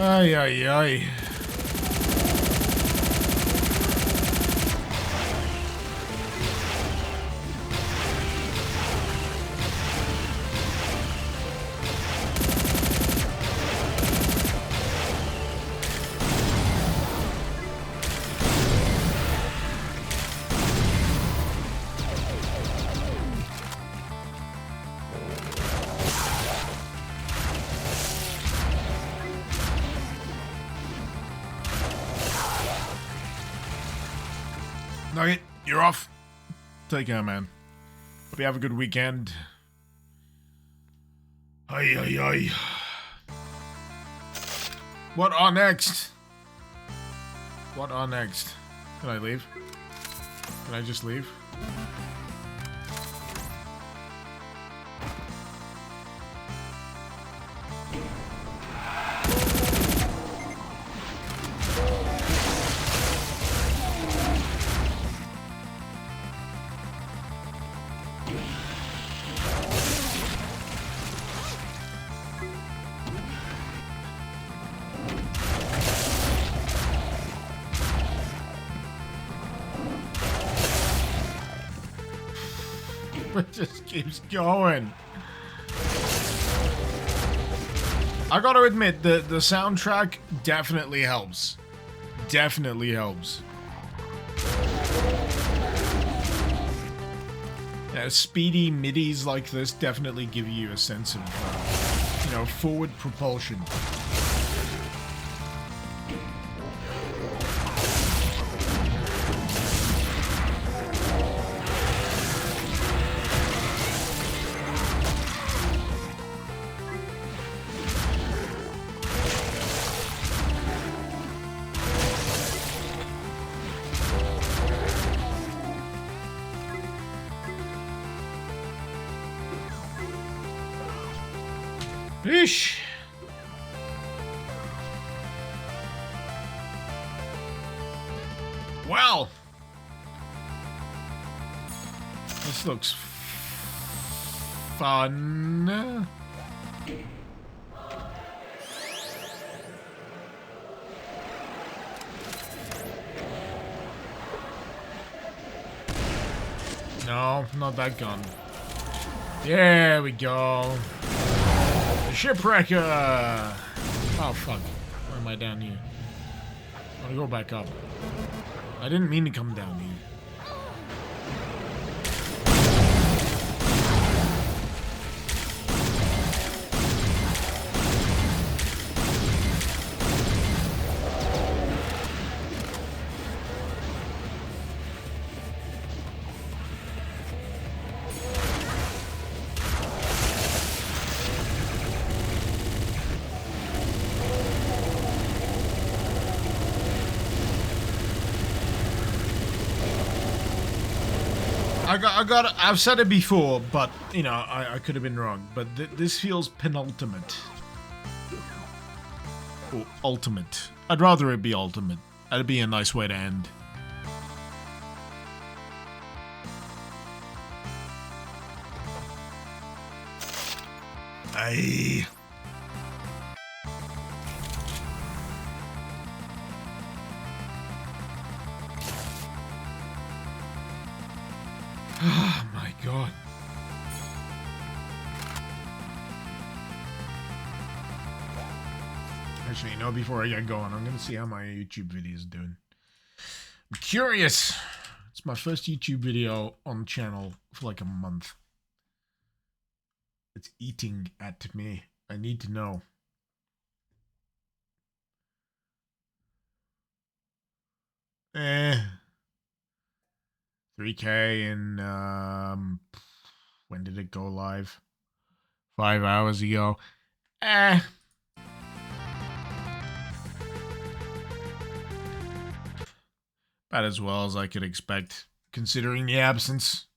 Ay, ay, ay. Nugget, you're off. Take care, man. Hope you have a good weekend. Ay, ay, ay. What are next? What are next? Can I leave? Can I just leave? It just keeps going. I gotta admit, the soundtrack definitely helps. Definitely helps. Yeah, speedy midis like this definitely give you a sense of, you know, forward propulsion. Ish. Well, this looks fun. No, not that gun. There we go. Shipwrecker! Oh, fuck. Why am I down here? I want to go back up. I didn't mean to come down here. I've said it before, but, you know, I could have been wrong. But this feels penultimate. Or ultimate. I'd rather it be ultimate. That'd be a nice way to end. Aye. Oh my god. Actually, you know, before I get going, I'm gonna see how my YouTube video is doing. I'm curious. It's my first YouTube video on the channel for like a month. It's eating at me. I need to know. Eh. 3K in, when did it go live? 5 hours ago. Eh. About as well as I could expect, considering the absence.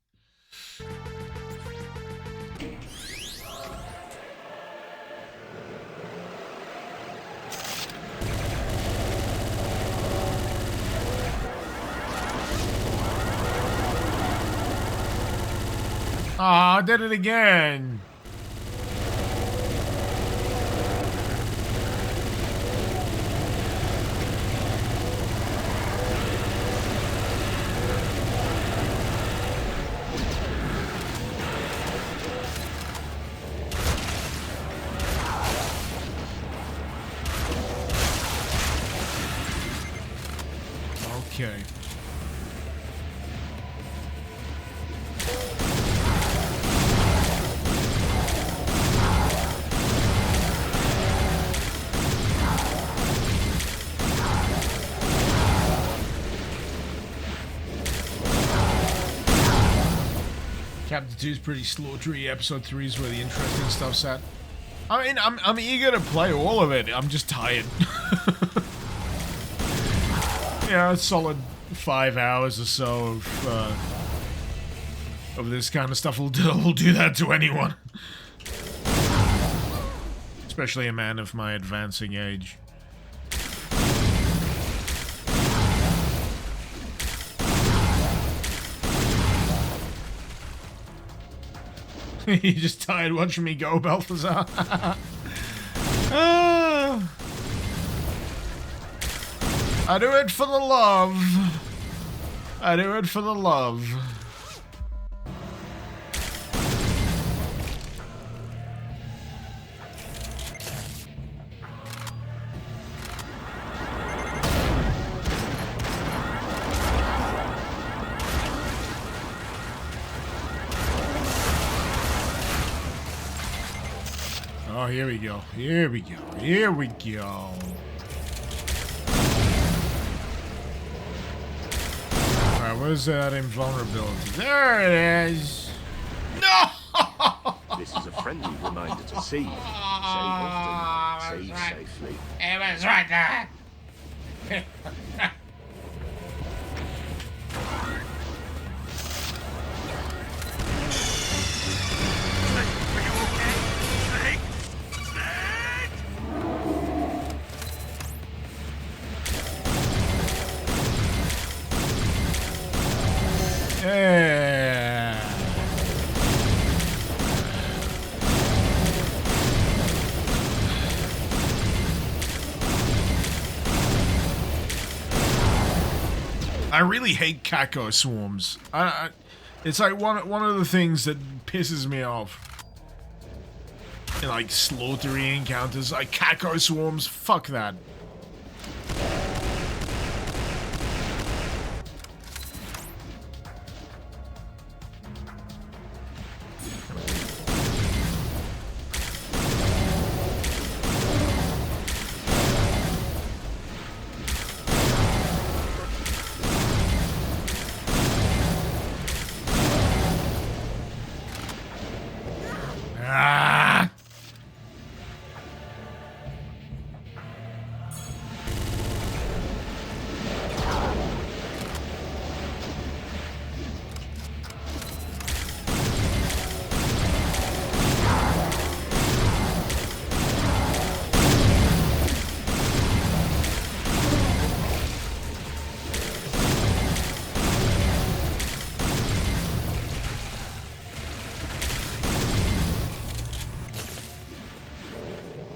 Ah, I did it again. Okay. Chapter 2 is pretty slaughtery. Episode 3 is where the interesting stuff's at. I mean, I'm eager to play all of it. I'm just tired. Yeah, a solid 5 hours or so of this kind of stuff will do that to anyone. Especially a man of my advancing age. You just tired watching me go, Balthazar? I do it for the love. I do it for the love. Oh, here we go. Here we go. Here we go. Alright, where's that invulnerability? There it is! No! This is a friendly reminder to save. Save often. Save safely. It was right there! Are you okay? Snake? Snake? Yeah. I really hate Kako swarms. It's like one of the things that pisses me off. In like slaughtery encounters, like Kako swarms. Fuck that. Ah!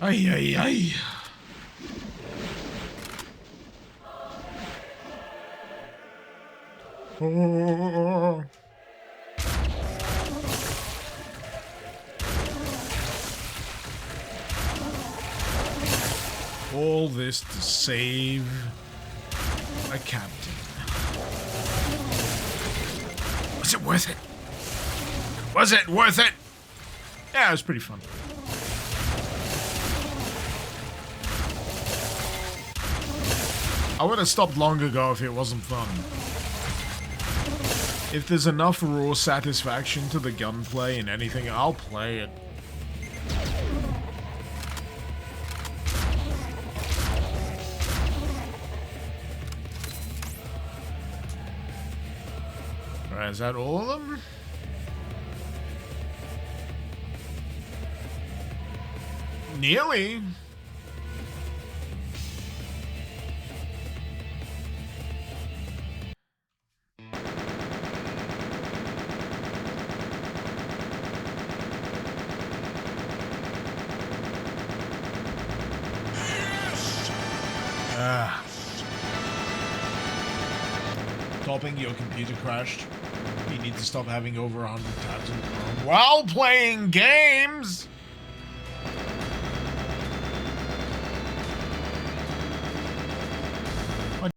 Ay, ay, ay. Oh. All this to save a captain. Was it worth it? Was it worth it? Yeah, it was pretty fun. I would have stopped long ago if it wasn't fun. If there's enough raw satisfaction to the gunplay in anything, I'll play it. Alright, is that all of them? Nearly. Stopping your computer crashed. You need to stop having over 100 tabs in Chrome while playing games. What?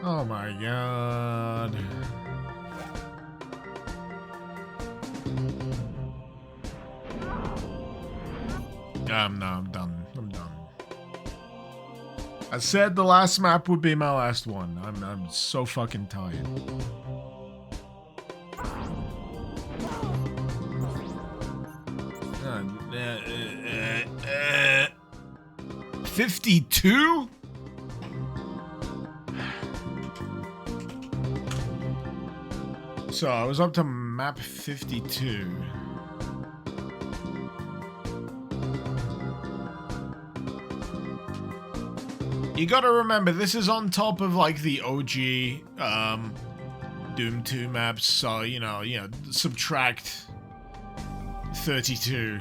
Oh my god. No, I'm done. I'm done. I said the last map would be my last one. I'm so fucking tired. Uh, 52? So I was up to map 52. You gotta remember, this is on top of like the OG Doom 2 maps, so you know, subtract 32.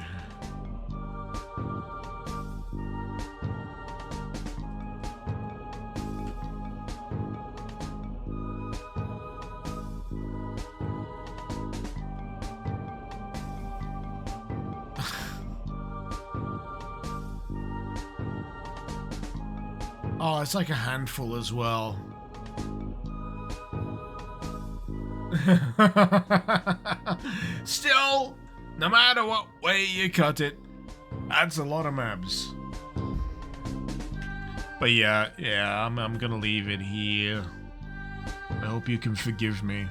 Oh, it's like a handful as well. Still, no matter what way you cut it, that's a lot of maps. But yeah, I'm gonna leave it here. I hope you can forgive me.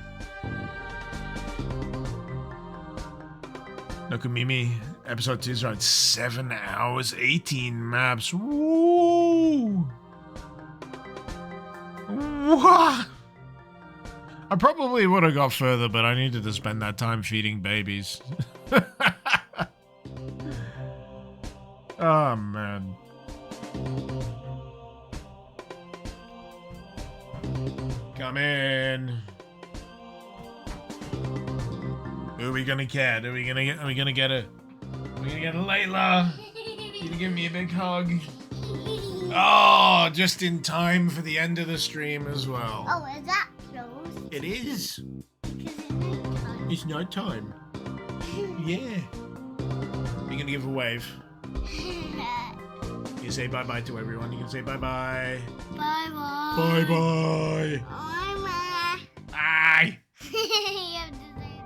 Nokumimi, episode 2 is around 7 hours, 18 maps. Woo! What? I probably would have got further, but I needed to spend that time feeding babies. Oh, man. Come in. Who are we gonna get? Are we gonna get a Layla? You gonna give me a big hug? Oh, just in time for the end of the stream as well. Oh, is that close? It is. Because It's night time. Yeah. You're gonna give a wave. You say bye-bye to everyone. You can say bye-bye. Bye-bye. Bye-bye. Bye-bye. Bye. You have to say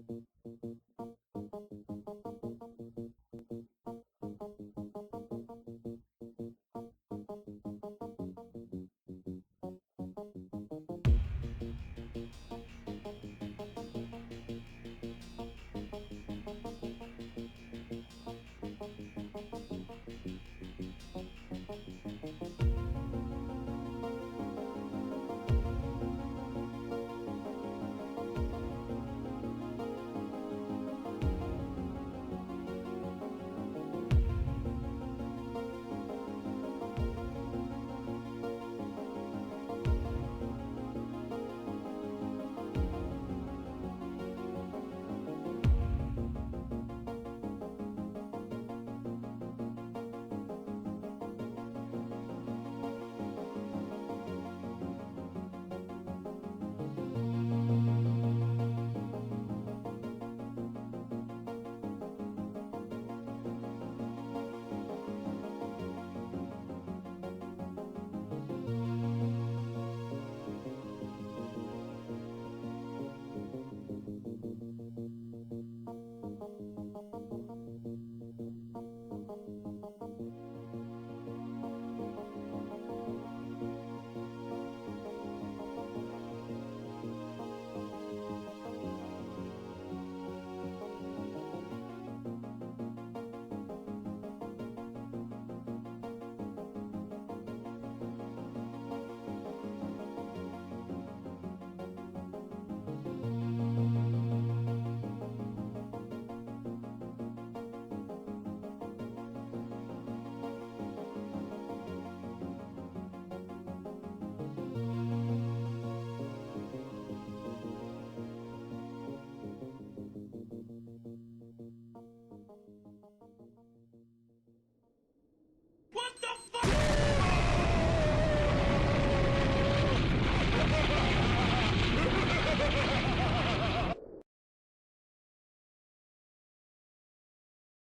that.